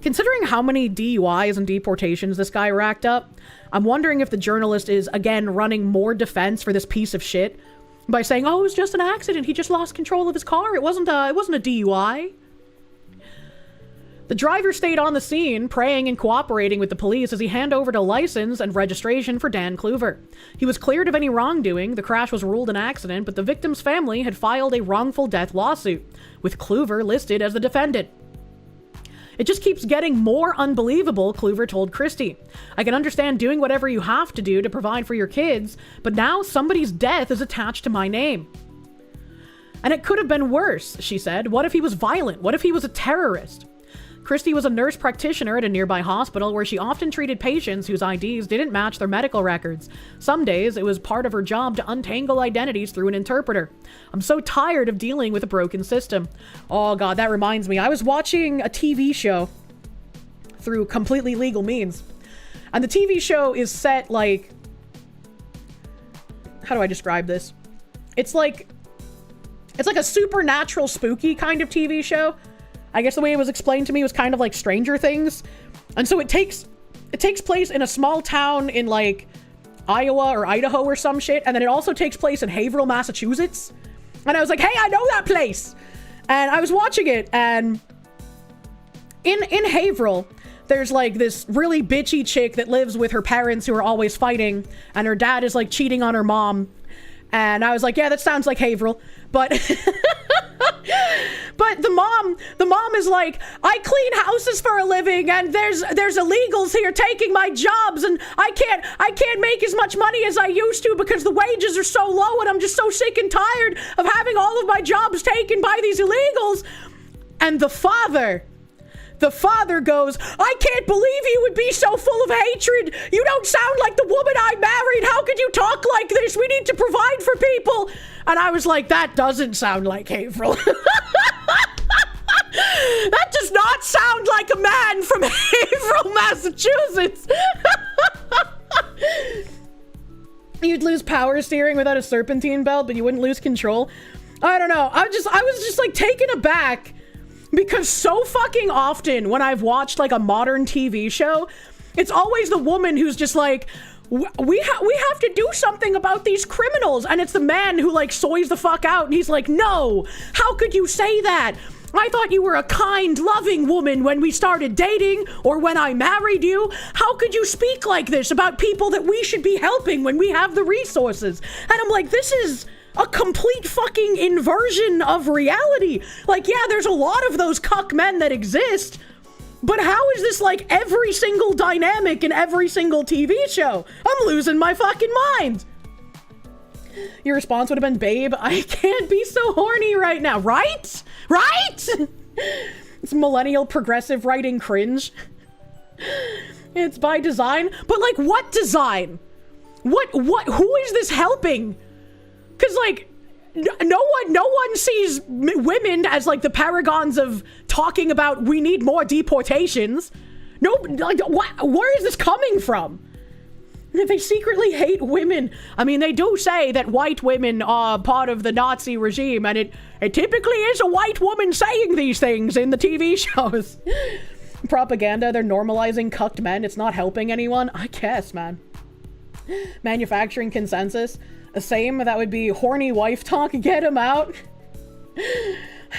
Considering how many DUIs and deportations this guy racked up, I'm wondering if the journalist is, again, running more defense for this piece of shit by saying, oh, it was just an accident. He just lost control of his car. It wasn't a DUI. The driver stayed on the scene, praying and cooperating with the police as he handed over a license and registration for Dan Kluver. He was cleared of any wrongdoing. The crash was ruled an accident, but the victim's family had filed a wrongful death lawsuit, with Kluver listed as the defendant. It just keeps getting more unbelievable, Kluver told Christie. I can understand doing whatever you have to do to provide for your kids, but now somebody's death is attached to my name. And it could have been worse, she said. What if he was violent? What if he was a terrorist? Christy was a nurse practitioner at a nearby hospital where she often treated patients whose IDs didn't match their medical records. Some days, it was part of her job to untangle identities through an interpreter. I'm so tired of dealing with a broken system. Oh god, that reminds me. I was watching a TV show through completely legal means. And the TV show is set like... How do I describe this? It's like a supernatural, spooky kind of TV show. I guess the way it was explained to me was kind of like Stranger Things. And so it takes place in a small town in like Iowa or Idaho or some shit. And then it also takes place in Haverhill, Massachusetts. And I was like, hey, I know that place. And I was watching it, and in Haverhill, there's like this really bitchy chick that lives with her parents who are always fighting, and her dad is like cheating on her mom. And I was like, yeah, that sounds like Haverhill. But but the mom is like, I clean houses for a living, and there's illegals here taking my jobs, and I can't make as much money as I used to because the wages are so low, and I'm just so sick and tired of having all of my jobs taken by these illegals. And the father goes, I can't believe you would be so full of hatred. You don't sound like the woman I married. How could you talk like this? We need to provide for people. And I was like, that doesn't sound like Haverhill. That does not sound like a man from Haverhill, Massachusetts. You'd lose power steering without a serpentine belt, but you wouldn't lose control. I don't know. I was just like taken aback. Because so fucking often when I've watched like a modern TV show, it's always the woman who's just like, we have to do something about these criminals. And it's the man who like soys the fuck out. And he's like, no, how could you say that? I thought you were a kind, loving woman when we started dating or when I married you. How could you speak like this about people that we should be helping when we have the resources? And I'm like, this is a complete fucking inversion of reality. Like, yeah, there's a lot of those cuck men that exist, but how is this like every single dynamic in every single TV show? I'm losing my fucking mind. Your response would have been, babe, I can't be so horny right now. Right? It's millennial progressive writing cringe. It's by design. But like, what design? Who is this helping? Because, like, no one sees women as, like, the paragons of talking about we need more deportations. No, like, where is this coming from? They secretly hate women. I mean, they do say that white women are part of the Nazi regime, and it typically is a white woman saying these things in the TV shows. Propaganda, they're normalizing cucked men. It's not helping anyone. I guess, man. Manufacturing consensus. Same, that would be horny wife talk, get him out.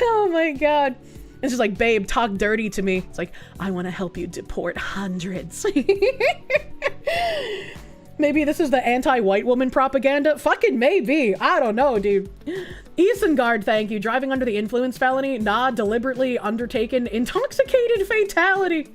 Oh my god. It's just like, babe, talk dirty to me. It's like, I want to help you deport hundreds. Maybe this is the anti-white woman propaganda? Fucking maybe. I don't know, dude. Isengard, thank you. Driving under the influence felony? Nah, deliberately undertaken intoxicated fatality.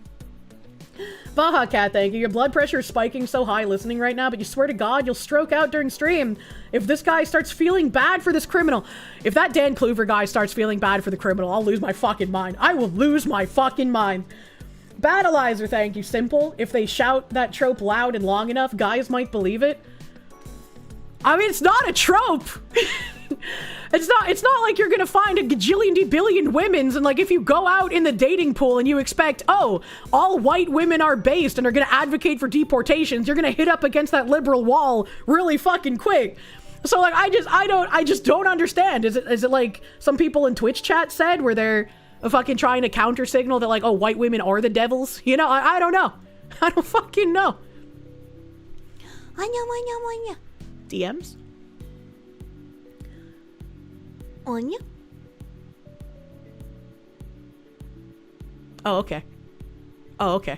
Baja Cat, thank you. Your blood pressure is spiking so high listening right now, but you swear to God you'll stroke out during stream if this guy starts feeling bad for this criminal. If that Dan Kluver guy starts feeling bad for the criminal, I'll lose my fucking mind. I will lose my fucking mind. Battleizer, thank you. Simple. If they shout that trope loud and long enough, guys might believe it. I mean, it's not a trope. It's not like you're gonna find a gajillion billion women's and like if you go out in the dating pool and you expect, oh, all white women are based and are gonna advocate for deportations, you're gonna hit up against that liberal wall really fucking quick. So like I just don't understand. Is it like some people in Twitch chat said where they're fucking trying to counter signal that like, oh, white women are the devils? You know, I don't know. I don't fucking know. DMs? Anya? Oh, okay. Oh, okay.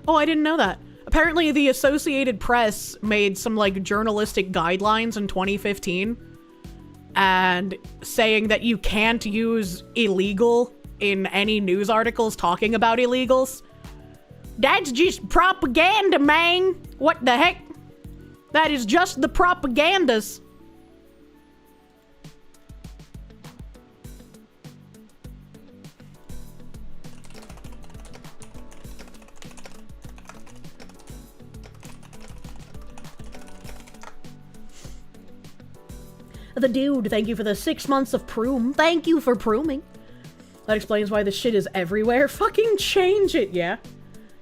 Oh, I didn't know that. Apparently the Associated Press made some like journalistic guidelines in 2015 and saying that you can't use illegal in any news articles talking about illegals. That's just propaganda, man. What the heck? That is just the propagandas. The dude, thank you for the 6 months of proom. Thank you for prooming. That explains why the shit is everywhere. Fucking change it, yeah.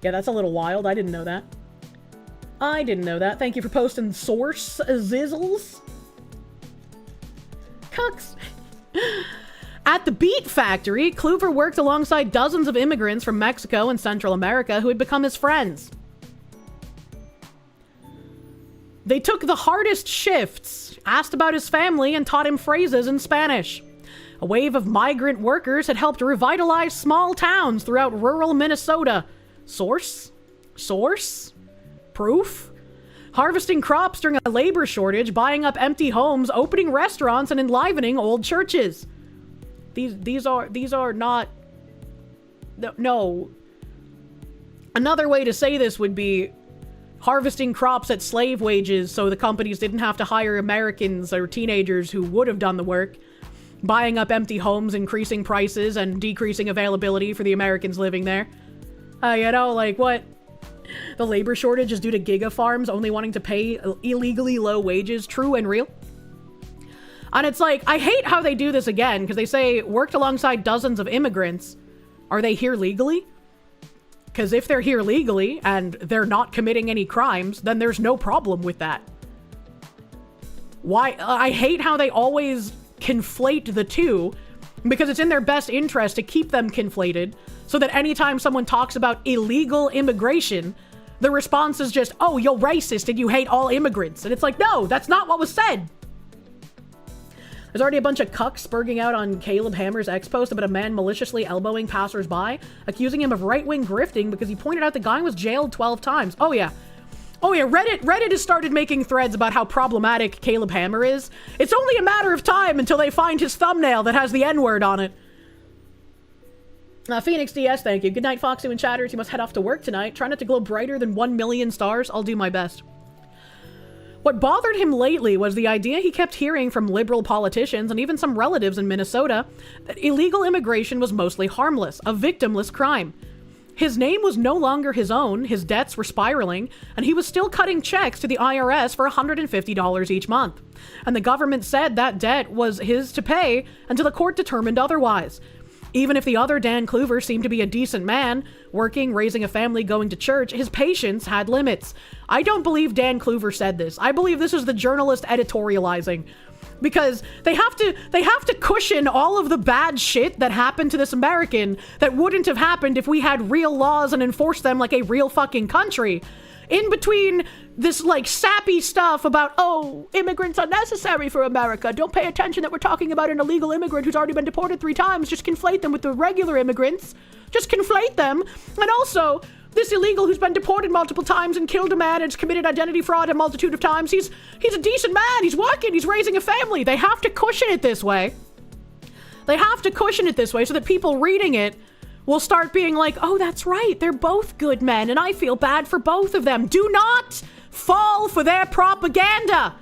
Yeah, that's a little wild. I didn't know that. I didn't know that. Thank you for posting source zizzles. Cucks. At the Beet Factory, Kluver worked alongside dozens of immigrants from Mexico and Central America who had become his friends. They took the hardest shifts, asked about his family, and taught him phrases in Spanish. A wave of migrant workers had helped revitalize small towns throughout rural Minnesota. Source? Source? Proof? Harvesting crops during a labor shortage, buying up empty homes, opening restaurants, and enlivening old churches. These are not... No. Another way to say this would be harvesting crops at slave wages so the companies didn't have to hire Americans or teenagers who would have done the work. Buying up empty homes, increasing prices, and decreasing availability for the Americans living there. You know, like what? The labor shortage is due to giga farms only wanting to pay illegally low wages. True and real. And it's like, I hate how they do this again, because they say worked alongside dozens of immigrants. Are they here legally? Because if they're here legally and they're not committing any crimes, then there's no problem with that. Why? I hate how they always conflate the two, because it's in their best interest to keep them conflated, so that anytime someone talks about illegal immigration, the response is just, oh, you're racist and you hate all immigrants. And it's like, no, that's not what was said. There's already a bunch of cucks spurging out on Caleb Hammer's X-post about a man maliciously elbowing passersby, accusing him of right-wing grifting because he pointed out the guy was jailed 12 times. Oh yeah, Reddit has started making threads about how problematic Caleb Hammer is. It's only a matter of time until they find his thumbnail that has the N-word on it. Phoenix DS, thank you. Good night, Foxy and Chatters. You must head off to work tonight. Try not to glow brighter than 1 million stars. I'll do my best. What bothered him lately was the idea he kept hearing from liberal politicians and even some relatives in Minnesota that illegal immigration was mostly harmless, a victimless crime. His name was no longer his own, his debts were spiraling, and he was still cutting checks to the IRS for $150 each month. And the government said that debt was his to pay until the court determined otherwise. Even if the other Dan Kluver seemed to be a decent man, working, raising a family, going to church, his patience had limits. I don't believe Dan Kluver said this. I believe this is the journalist editorializing. Because they have to cushion all of the bad shit that happened to this American that wouldn't have happened if we had real laws and enforced them like a real fucking country. In between this, like, sappy stuff about, oh, immigrants are necessary for America. Don't pay attention that we're talking about an illegal immigrant who's already been deported 3 times. Just conflate them with the regular immigrants. Just conflate them. And also, this illegal who's been deported multiple times and killed a man and has committed identity fraud a multitude of times. He's a decent man. He's working. He's raising a family. They have to cushion it this way. They have to cushion it this way so that people reading it will start being like, oh, that's right. They're both good men, and I feel bad for both of them. Do not fall for their propaganda.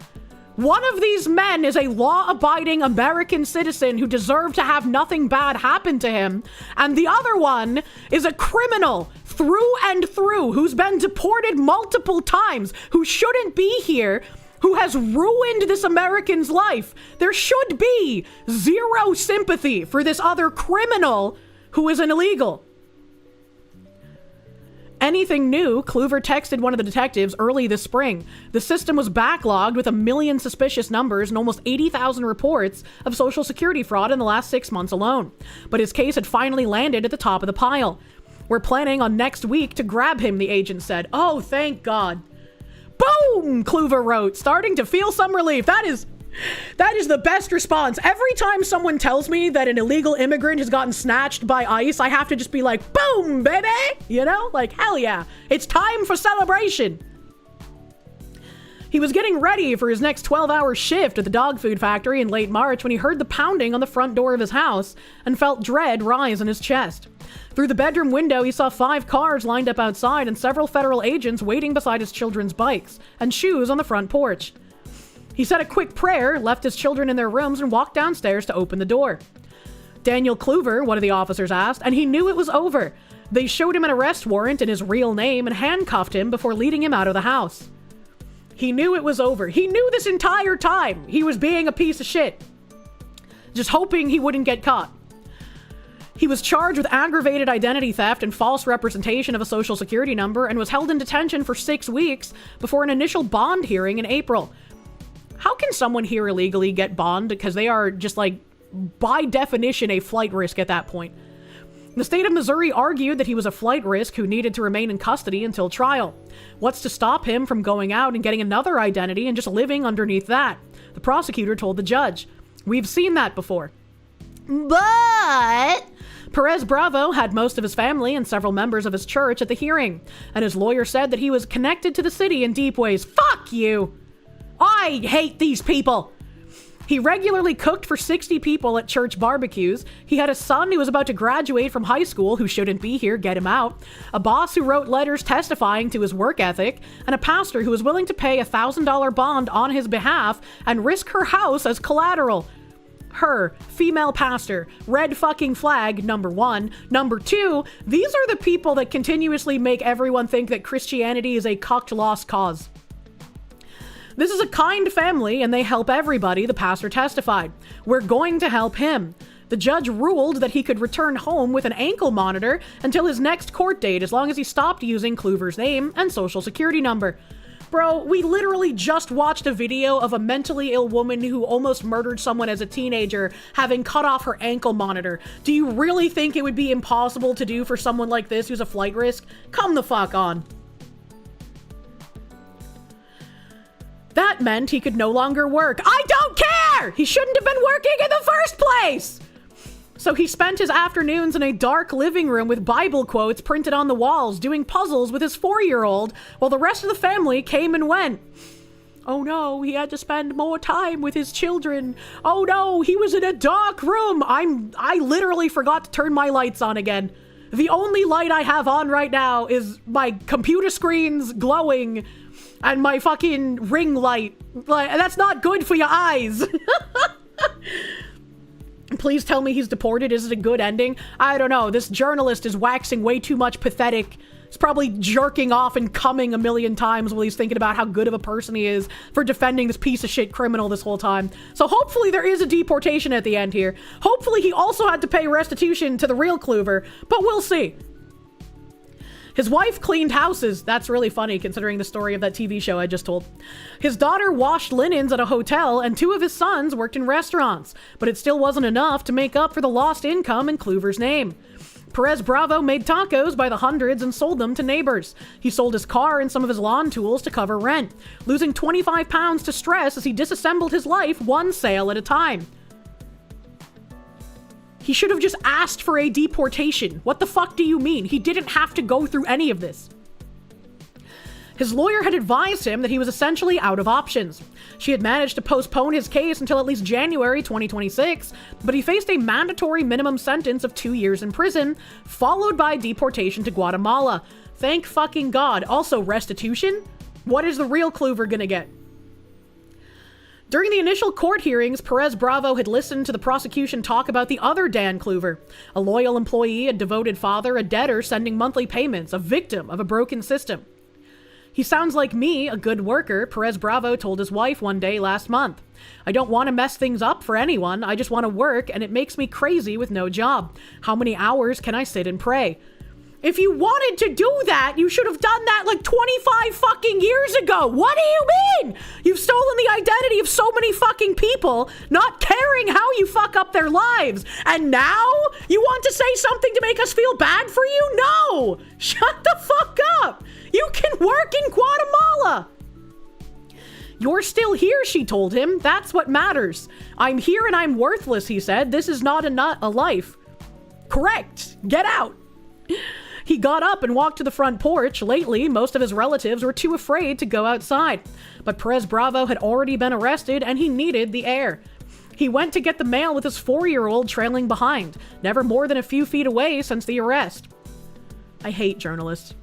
One of these men is a law-abiding American citizen who deserved to have nothing bad happen to him, and the other one is a criminal through and through who's been deported multiple times, who shouldn't be here, who has ruined this American's life. There should be zero sympathy for this other criminal who is an illegal. Anything new? Kluver texted one of the detectives early this spring. The system was backlogged with 1 million suspicious numbers and almost 80,000 reports of Social Security fraud in the last 6 months alone. But his case had finally landed at the top of the pile. We're planning on next week to grab him, the agent said. Oh, thank God. Boom! Kluver wrote, starting to feel some relief. That is the best response. Every time someone tells me that an illegal immigrant has gotten snatched by ICE, I have to just be like, boom, baby! You know? Like, hell yeah. It's time for celebration. He was getting ready for his next 12-hour shift at the dog food factory in late March when he heard the pounding on the front door of his house and felt dread rise in his chest. Through the bedroom window, he saw 5 cars lined up outside and several federal agents waiting beside his children's bikes and shoes on the front porch. He said a quick prayer, left his children in their rooms, and walked downstairs to open the door. Daniel Kluver, one of the officers asked, and he knew it was over. They showed him an arrest warrant and his real name and handcuffed him before leading him out of the house. He knew it was over. He knew this entire time he was being a piece of shit, just hoping he wouldn't get caught. He was charged with aggravated identity theft and false representation of a social security number and was held in detention for 6 weeks before an initial bond hearing in April. How can someone here illegally get bond? Because they are just like, by definition, a flight risk at that point. The state of Missouri argued that he was a flight risk who needed to remain in custody until trial. What's to stop him from going out and getting another identity and just living underneath that? The prosecutor told the judge. We've seen that before. But Perez Bravo had most of his family and several members of his church at the hearing, and his lawyer said that he was connected to the city in deep ways. Fuck you! I hate these people! He regularly cooked for 60 people at church barbecues. He had a son who was about to graduate from high school who shouldn't be here, get him out. A boss who wrote letters testifying to his work ethic. And a pastor who was willing to pay $1,000 bond on his behalf and risk her house as collateral. Her, female pastor, red fucking flag, number one. Number two, these are the people that continuously make everyone think that Christianity is a cucked lost cause. This is a kind family and they help everybody, the pastor testified. We're going to help him. The judge ruled that he could return home with an ankle monitor until his next court date as long as he stopped using Kluver's name and social security number. Bro, we literally just watched a video of a mentally ill woman who almost murdered someone as a teenager having cut off her ankle monitor. Do you really think it would be impossible to do for someone like this who's a flight risk? Come the fuck on. That meant he could no longer work. I don't care! He shouldn't have been working in the first place! So he spent his afternoons in a dark living room with Bible quotes printed on the walls, doing puzzles with his 4-year-old, while the rest of the family came and went. Oh no, he had to spend more time with his children. Oh no, he was in a dark room. I literally forgot to turn my lights on again. The only light I have on right now is my computer screen's glowing and my fucking ring light. Like, that's not good for your eyes. Please tell me he's deported. Is it a good ending? I don't know. This journalist is waxing way too much pathetic. He's probably jerking off and coming a million times while he's thinking about how good of a person he is for defending this piece of shit criminal this whole time. So hopefully there is a deportation at the end here. Hopefully he also had to pay restitution to the real Kluver, but we'll see. His wife cleaned houses. That's really funny considering the story of that TV show I just told. His daughter washed linens at a hotel and 2 of his sons worked in restaurants, but it still wasn't enough to make up for the lost income in Kluver's name. Perez Bravo made tacos by the hundreds and sold them to neighbors. He sold his car and some of his lawn tools to cover rent, losing 25 pounds to stress as he disassembled his life one sale at a time. He should have just asked for a deportation. What the fuck do you mean? He didn't have to go through any of this. His lawyer had advised him that he was essentially out of options. She had managed to postpone his case until at least January 2026, but he faced a mandatory minimum sentence of 2 years in prison, followed by deportation to Guatemala. Thank fucking God. Also, restitution? What is the real Kluver gonna get? During the initial court hearings, Perez Bravo had listened to the prosecution talk about the other Dan Kluver, a loyal employee, a devoted father, a debtor sending monthly payments, a victim of a broken system. He sounds like me, a good worker, Perez Bravo told his wife one day last month. I don't want to mess things up for anyone. I just want to work, and it makes me crazy with no job. How many hours can I sit and pray? If you wanted to do that, you should have done that like 25 fucking years ago. What do you mean? You've stolen the identity of so many fucking people, not caring how you fuck up their lives. And now you want to say something to make us feel bad for you? No! Shut the fuck up! You can work in Guatemala! You're still here, she told him. That's what matters. I'm here and I'm worthless, he said. This is not a life. Correct. Get out. He got up and walked to the front porch. Lately, most of his relatives were too afraid to go outside. But Perez Bravo had already been arrested and he needed the air. He went to get the mail with his 4-year-old trailing behind, never more than a few feet away since the arrest. I hate journalists.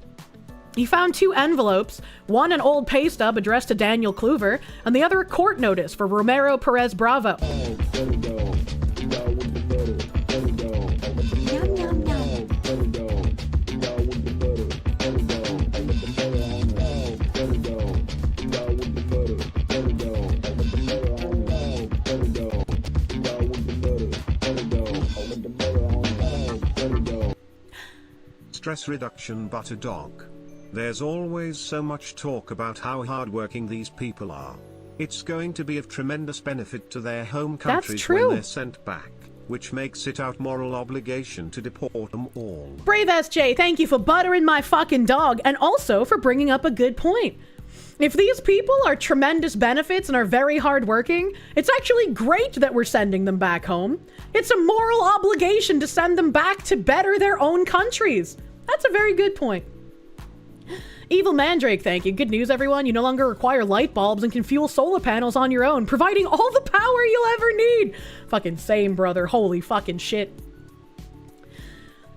He found 2 envelopes, one an old pay stub addressed to Daniel Kluver, and the other a court notice for Romero Perez Bravo. stress reduction butter dog. There's always so much talk about how hardworking these people are. It's going to be of tremendous benefit to their home countries when they're sent back, which makes it our moral obligation to deport them all. Brave SJ, thank you for buttering my fucking dog, and also for bringing up a good point. If these people are tremendous benefits and are very hardworking, it's actually great that we're sending them back home. It's a moral obligation to send them back to better their own countries. That's a very good point. Evil Mandrake, thank you. Good news, everyone. You no longer require light bulbs and can fuel solar panels on your own, providing all the power you'll ever need. Fucking same, brother. Holy fucking shit.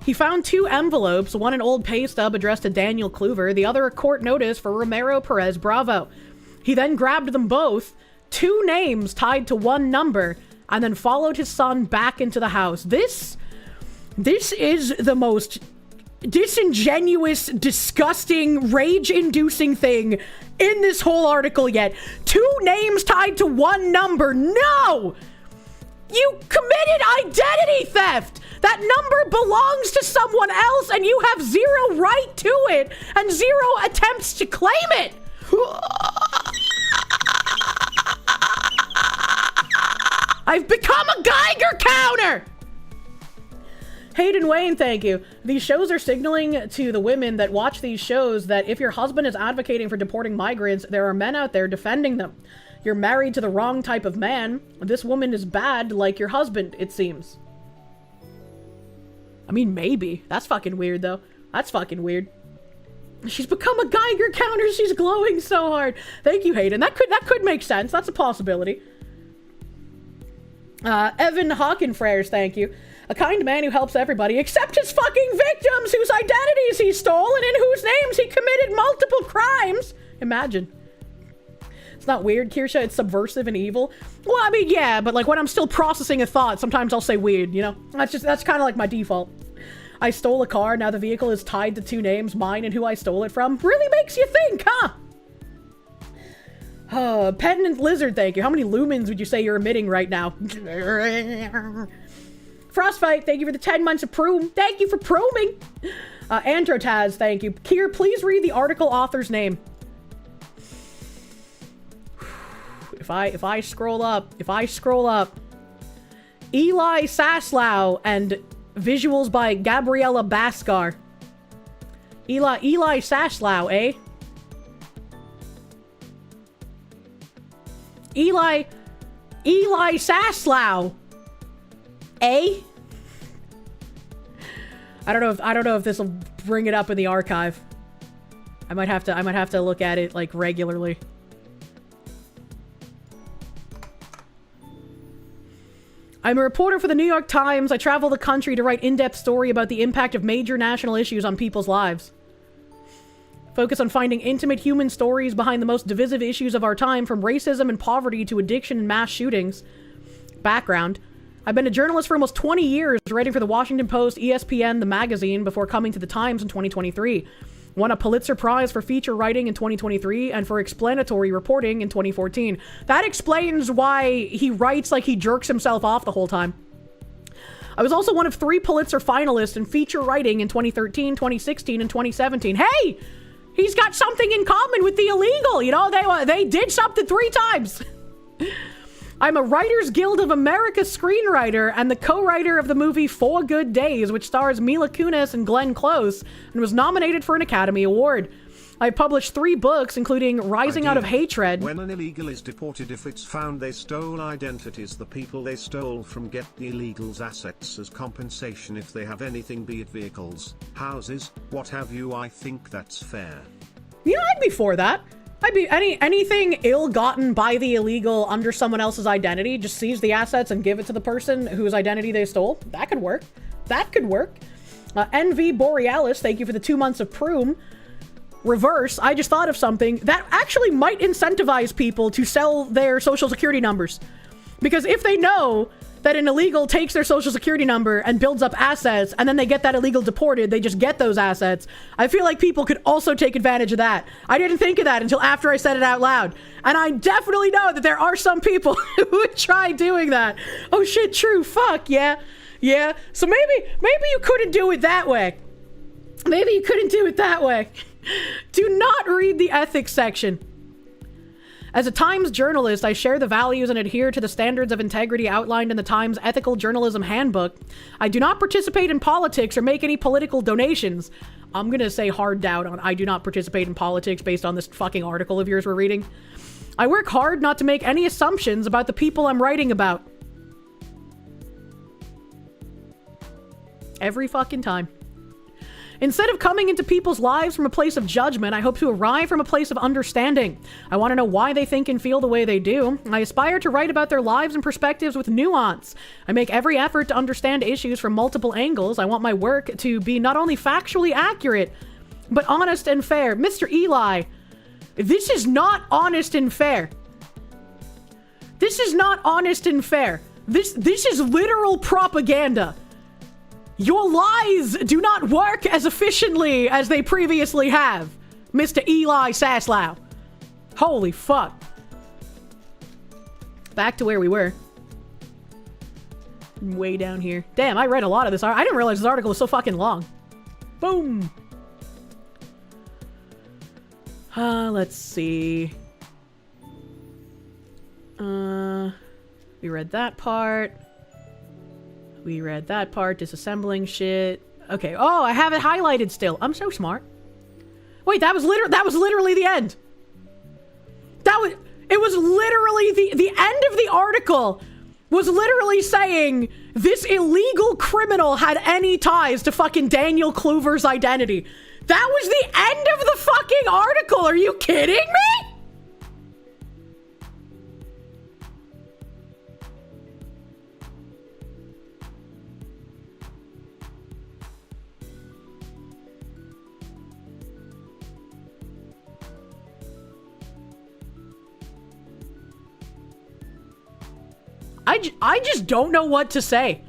He found 2 envelopes, one an old pay stub addressed to Daniel Kluver, the other a court notice for Romero Perez Bravo. He then grabbed them both, 2 names tied to 1 number, and then followed his son back into the house. This is the most disingenuous, disgusting, rage-inducing thing in this whole article yet. 2 names tied to 1 number. No! You committed identity theft! That number belongs to someone else and you have 0 right to it and 0 attempts to claim it! I've become a Geiger counter! Hayden Wayne, thank you. These shows are signaling to the women that watch these shows that if your husband is advocating for deporting migrants, there are men out there defending them. You're married to the wrong type of man. This woman is bad like your husband, it seems. I mean, maybe. That's fucking weird, though. That's fucking weird. She's become a Geiger counter. She's glowing so hard. Thank you, Hayden. That could make sense. That's a possibility. Evan Hawkenfrères, thank you. A kind man who helps everybody except his fucking victims whose identities he stole and in whose names he committed multiple crimes. Imagine. It's not weird, Kirsche. It's subversive and evil. Well, I mean, yeah, but like when I'm still processing a thought, sometimes I'll say weird, you know? That's kind of like my default. I stole a car. Now the vehicle is tied to 2 names, mine and who I stole it from. Really makes you think, huh? Pendant Lizard, thank you. How many lumens would you say you're emitting right now? Frostfight, thank you for the 10 months of Proom. Thank you for prooming. Androtaz, thank you. Kier, please read the article author's name. If I scroll up, Eli Saslow and visuals by Gabriella Baskar. Eli Saslow, eh? Eli Saslow, eh? I don't know if this will bring it up in the archive. I might have to look at it like regularly. I'm a reporter for the New York Times. I travel the country to write in-depth story about the impact of major national issues on people's lives. Focus on finding intimate human stories behind the most divisive issues of our time, from racism and poverty to addiction and mass shootings. Background. I've been a journalist for almost 20 years, writing for the Washington Post, ESPN, the magazine, before coming to the Times in 2023. Won a Pulitzer Prize for feature writing in 2023 and for explanatory reporting in 2014. That explains why he writes like he jerks himself off the whole time. I was also one of 3 Pulitzer finalists in feature writing in 2013, 2016, and 2017. Hey! He's got something in common with the illegal. You know, they did something 3 times. I'm a Writers Guild of America screenwriter and the co-writer of the movie 4 Good Days, which stars Mila Kunis and Glenn Close, and was nominated for an Academy Award. I've published 3 books, including Rising Out of Hatred. When an illegal is deported, if it's found they stole identities, the people they stole from get the illegals' assets as compensation if they have anything, be it vehicles, houses, what have you. I think that's fair. Yeah, I'd be for that. I'd be anything ill-gotten by the illegal under someone else's identity, just seize the assets and give it to the person whose identity they stole. That could work. That could work. NV Borealis, thank you for the 2 months of Proom. Reverse, I just thought of something that actually might incentivize people to sell their social security numbers. Because if they know that an illegal takes their social security number and builds up assets, and then they get that illegal deported, they just get those assets, I feel like people could also take advantage of that. I didn't think of that until after I said it out loud. And I definitely know that there are some people who would try doing that. Oh shit, true, fuck, yeah. Yeah, so maybe you couldn't do it that way. Maybe you couldn't do it that way. Do not read the ethics section. As a Times journalist, I share the values and adhere to the standards of integrity outlined in the Times Ethical Journalism Handbook. I do not participate in politics or make any political donations. I'm gonna say hard doubt on I do not participate in politics based on this fucking article of yours we're reading. I work hard not to make any assumptions about the people I'm writing about. Every fucking time. Instead of coming into people's lives from a place of judgment, I hope to arrive from a place of understanding. I want to know why they think and feel the way they do. I aspire to write about their lives and perspectives with nuance. I make every effort to understand issues from multiple angles. I want my work to be not only factually accurate, but honest and fair. Mr. Eli, this is not honest and fair. This is not honest and fair. This is literal propaganda. Your lies do not work as efficiently as they previously have, Mr. Eli Saslow. Holy fuck. Back to where we were. Way down here. Damn, I read a lot of this. I didn't realize this article was so fucking long. Boom. Let's see. We read that part. We read that part, disassembling shit. Okay. Oh, I have it highlighted still. I'm so smart. Wait, that was literally the end. It was literally the end of the article was literally saying this illegal criminal had any ties to fucking Daniel Kluver's identity. That was the end of the fucking article. Are you kidding me? I just don't know what to say.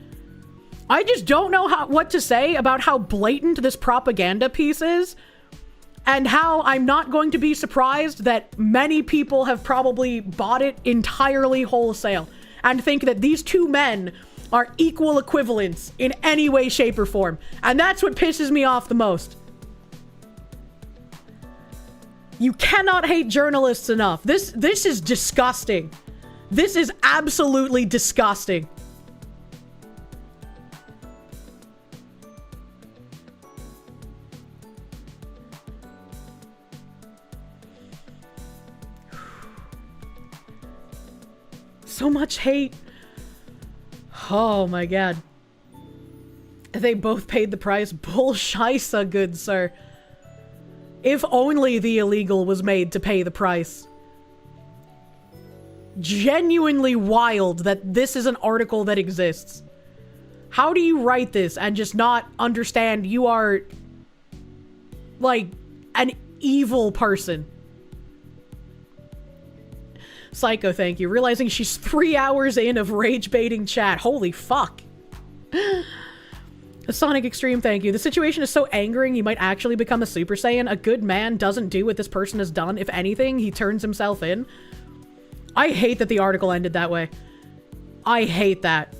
I just don't know what to say about how blatant this propaganda piece is, and how I'm not going to be surprised that many people have probably bought it entirely wholesale and think that these two men are equal equivalents in any way, shape, or form. And that's what pisses me off the most. You cannot hate journalists enough. This is disgusting. This is absolutely disgusting. So much hate. Oh my god. They both paid the price. Bullshisa, good sir. If only the illegal was made to pay the price. Genuinely wild that this is an article that exists. How do you write this and just not understand you are like an evil person? Psycho, thank you. Realizing she's 3 hours in of rage baiting chat. Holy fuck. Sonic Extreme, thank you. The situation is so angering you might actually become a Super Saiyan. A good man doesn't do what this person has done. If anything, he turns himself in. I hate that the article ended that way. I hate that.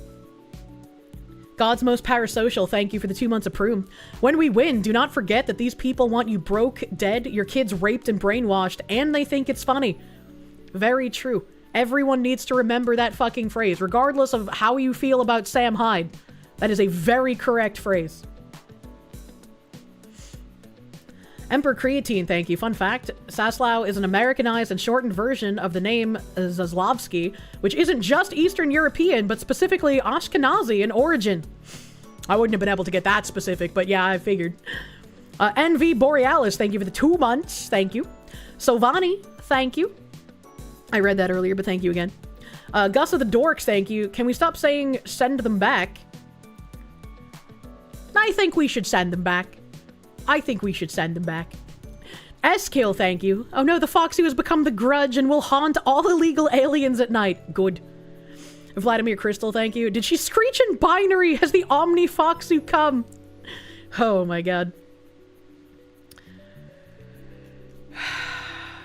God's Most Parasocial, thank you for the 2 months of Proom. When we win, do not forget that these people want you broke, dead, your kids raped and brainwashed, and they think it's funny. Very true. Everyone needs to remember that fucking phrase, regardless of how you feel about Sam Hyde. That is a very correct phrase. Emperor Creatine, thank you. Fun fact, Saslow is an Americanized and shortened version of the name Zaslavsky, which isn't just Eastern European, but specifically Ashkenazi in origin. I wouldn't have been able to get that specific, but yeah, I figured. NV Borealis, thank you for the 2 months. Thank you. Sovani, thank you. I read that earlier, but thank you again. Gus of the Dorks, thank you. Can we stop saying send them back? I think we should send them back. I think we should send them back. S-Kill, thank you. Oh no, the Foxy has become the Grudge and will haunt all illegal aliens at night. Good. Vladimir Crystal, thank you. Did she screech in binary? Has the Omni Foxu come? Oh my god.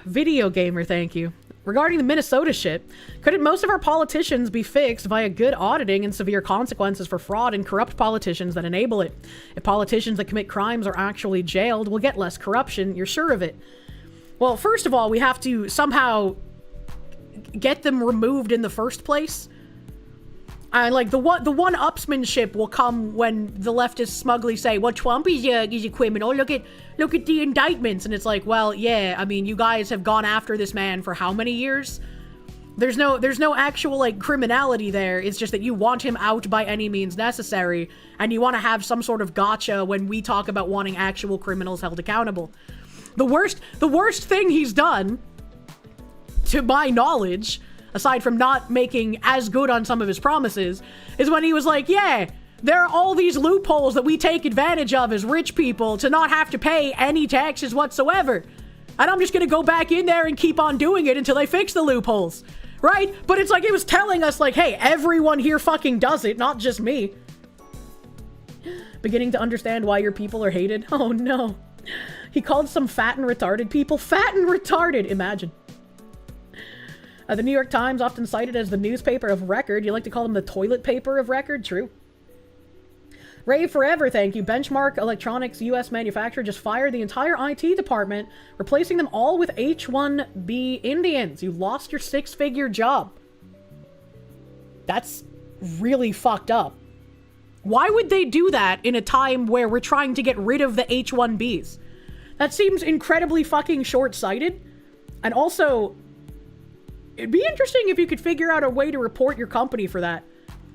Video Gamer, thank you. Regarding the Minnesota shit, couldn't most of our politicians be fixed via good auditing and severe consequences for fraud and corrupt politicians that enable it? If politicians that commit crimes are actually jailed, we'll get less corruption, you're sure of it? Well, first of all, we have to somehow get them removed in the first place. Like, the one-upsmanship will come when the leftists smugly say, well, Trump is a criminal, look at the indictments. And it's like, well, yeah, I mean, you guys have gone after this man for how many years? There's no actual, like, criminality there. It's just that you want him out by any means necessary, and you want to have some sort of gotcha when we talk about wanting actual criminals held accountable. The worst thing he's done, to my knowledge, aside from not making as good on some of his promises, is when he was like, yeah, there are all these loopholes that we take advantage of as rich people to not have to pay any taxes whatsoever. And I'm just gonna go back in there and keep on doing it until they fix the loopholes. Right? But it's like it was telling us, like, hey, everyone here fucking does it, not just me. Beginning to understand why your people are hated. Oh no. He called some fat and retarded people fat and retarded. Imagine. The New York Times, often cited as the newspaper of record. You like to call them the toilet paper of record? True. Rave forever, thank you. Benchmark Electronics U.S. manufacturer just fired the entire IT department, replacing them all with H-1B Indians. You lost your six-figure job. That's really fucked up. Why would they do that in a time where we're trying to get rid of the H-1Bs? That seems incredibly fucking short-sighted. And also, it'd be interesting if you could figure out a way to report your company for that.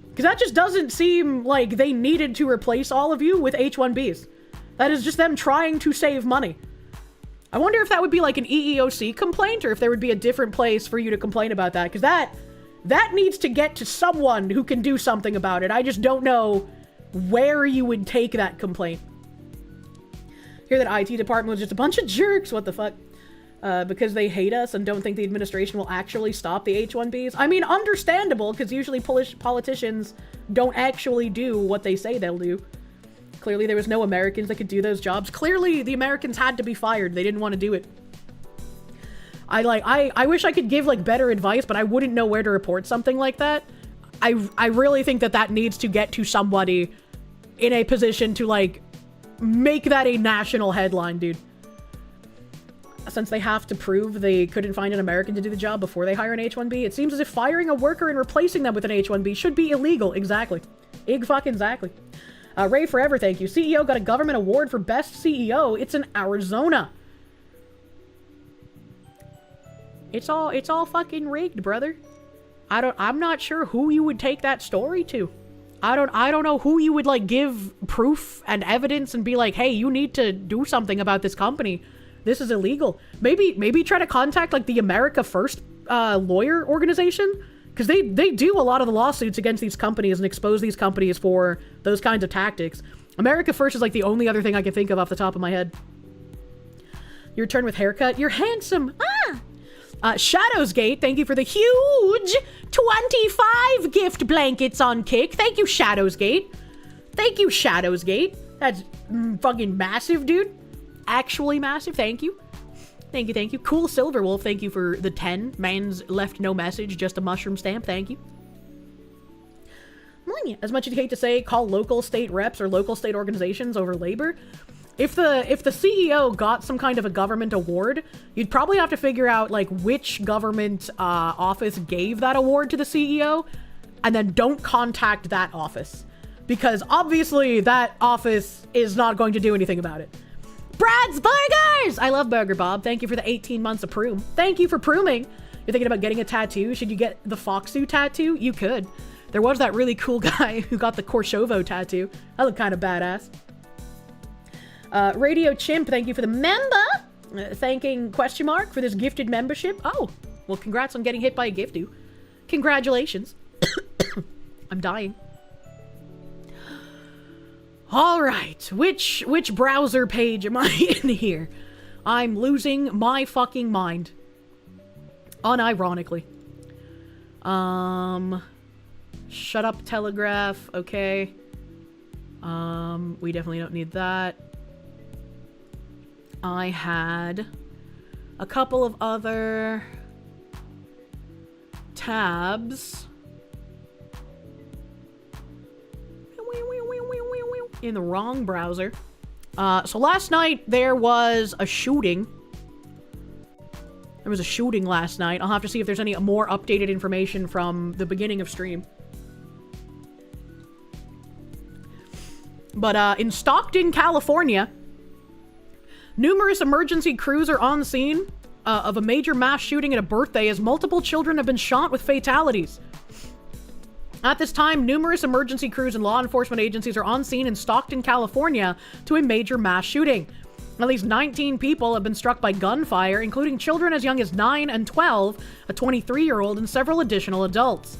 Because that just doesn't seem like they needed to replace all of you with H-1Bs. That is just them trying to save money. I wonder if that would be like an EEOC complaint, or if there would be a different place for you to complain about that. Because that needs to get to someone who can do something about it. I just don't know where you would take that complaint. Hear that IT department was just a bunch of jerks. What the fuck? Because they hate us and don't think the administration will actually stop the H-1Bs. I mean, understandable, because usually politicians don't actually do what they say they'll do. Clearly, there was no Americans that could do those jobs. Clearly, the Americans had to be fired. They didn't want to do it. I wish I could give, like, better advice, but I wouldn't know where to report something like that. I really think that needs to get to somebody in a position to, like, make that a national headline, dude. Since they have to prove they couldn't find an American to do the job before they hire an H-1B, it seems as if firing a worker and replacing them with an H-1B should be illegal. Exactly. Ig-fucking-zactly. Ray forever, thank you. CEO got a government award for best CEO. It's in Arizona. It's all fucking rigged, brother. I'm not sure who you would take that story to. I don't know who you would, like, give proof and evidence and be like, hey, you need to do something about this company. This is illegal. Maybe try to contact, like, the America First lawyer organization, because they do a lot of the lawsuits against these companies and expose these companies for those kinds of tactics. America First is, like, the only other thing I can think of off the top of my head. Your turn with haircut. You're handsome. Shadowsgate, thank you for the huge 25 gift blankets on Kick. Thank you, Shadowsgate. Thank you, Shadowsgate. That's fucking massive, dude. Actually massive. Thank you. Thank you, thank you. Cool Silverwolf, thank you for the 10. Man's left no message, just a mushroom stamp. Thank you. As much as you hate to say, call local state reps or local state organizations over labor. If the CEO got some kind of a government award, you'd probably have to figure out, like, which government office gave that award to the CEO, and then don't contact that office. Because obviously that office is not going to do anything about it. Brad's Burgers! I love Burger Bob. Thank you for the 18 months of Proom. Thank you for Prooming. You're thinking about getting a tattoo? Should you get the Foxu tattoo? You could. There was that really cool guy who got the Korshovo tattoo. That looked kind of badass. Radio Chimp, thank you for the member. Thanking question mark for this gifted membership. Oh, well, congrats on getting hit by a giftu. Congratulations. I'm dying. All right, which browser page am I in here? I'm losing my fucking mind. Unironically. Shut up, Telegraph. Okay. We definitely don't need that. I had a couple of other tabs. In the wrong browser. So last night there was a shooting. There was a shooting last night. I'll have to see if there's any more updated information from the beginning of stream. But in Stockton, California, numerous emergency crews are on scene of a major mass shooting at a birthday as multiple children have been shot with fatalities. At this time, numerous emergency crews and law enforcement agencies are on scene in Stockton, California to a major mass shooting. At least 19 people have been struck by gunfire, including children as young as 9 and 12, a 23-year-old, and several additional adults.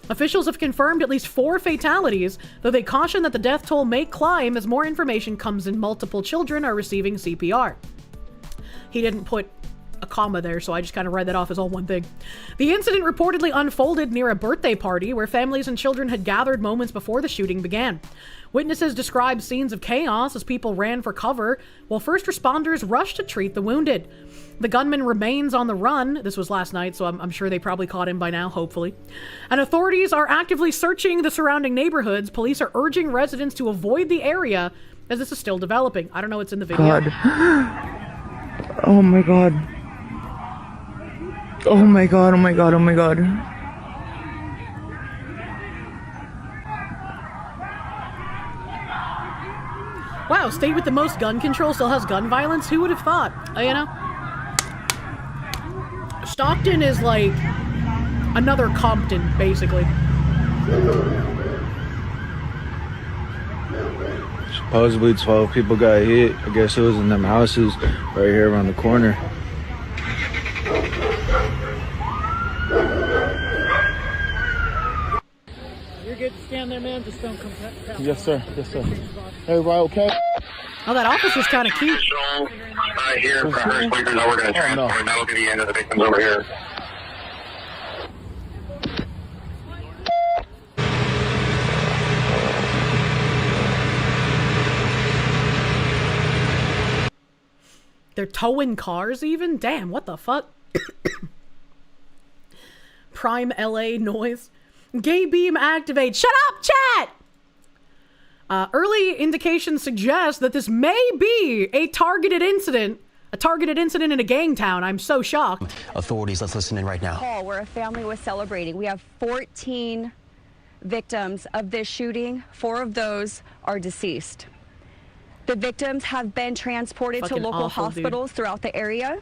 Officials have confirmed at least 4 fatalities, though they caution that the death toll may climb as more information comes in. Multiple children are receiving CPR. He didn't put a comma there, so I just kind of read that off as all one thing. The incident reportedly unfolded near a birthday party where families and children had gathered moments before the shooting began. Witnesses described scenes of chaos as people ran for cover, while first responders rushed to treat the wounded. The gunman remains on the run. This was last night, so I'm sure they probably caught him by now, hopefully. And authorities are actively searching the surrounding neighborhoods. Police are urging residents to avoid the area as this is still developing. I don't know what's in the video. God. Oh my god. Oh my god, oh my god, oh my god. Wow, state with the most gun control still has gun violence? Who would have thought? You know? Stockton is like another Compton, basically. Supposedly 12 people got hit. I guess it was in them houses right here around the corner. You're good to stand there, man. Just don't come past. Yes, sir. Yes, sir. Everybody okay? Oh, that officer's kind of cute. Here, we're going to transfer now to the end of the victims over here. They're towing cars even? Damn, what the fuck? Prime LA noise. Gay beam activate. Shut up, chat! Early indications suggest that this may be a targeted incident in a gang town. I'm so shocked. Authorities, let's listen in right now. Call where a family was celebrating. We have 14 victims of this shooting. 4 of those are deceased. The victims have been transported to local hospitals throughout the area.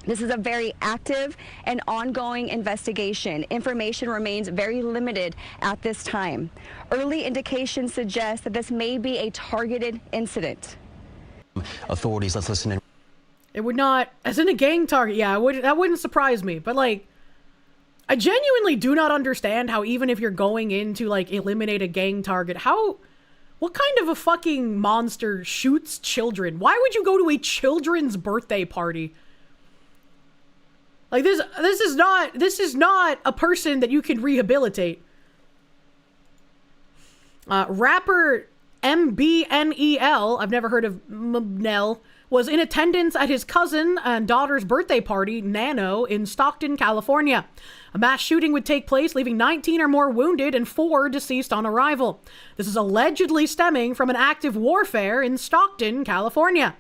This is a very active and ongoing investigation. Information remains very limited at this time. Early indications suggest that this may be a targeted incident. Authorities, let's listen in. It would not, as in a gang target, yeah, that wouldn't surprise me. But, like, I genuinely do not understand how even if you're going in to, like, eliminate a gang target, what kind of a fucking monster shoots children? Why would you go to a children's birthday party? Like, this is not a person that you can rehabilitate. Rapper MBNEL, I've never heard of Mbnel, was in attendance at his cousin and daughter's birthday party, Nano, in Stockton, California. A mass shooting would take place, leaving 19 or more wounded and 4 deceased on arrival. This is allegedly stemming from an active warfare in Stockton, California.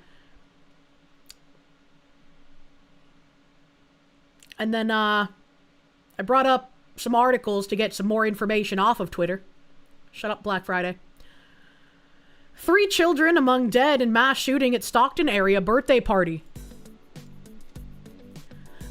And then, I brought up some articles to get some more information off of Twitter. Shut up, Black Friday. 3 children among dead in mass shooting at Stockton area birthday party.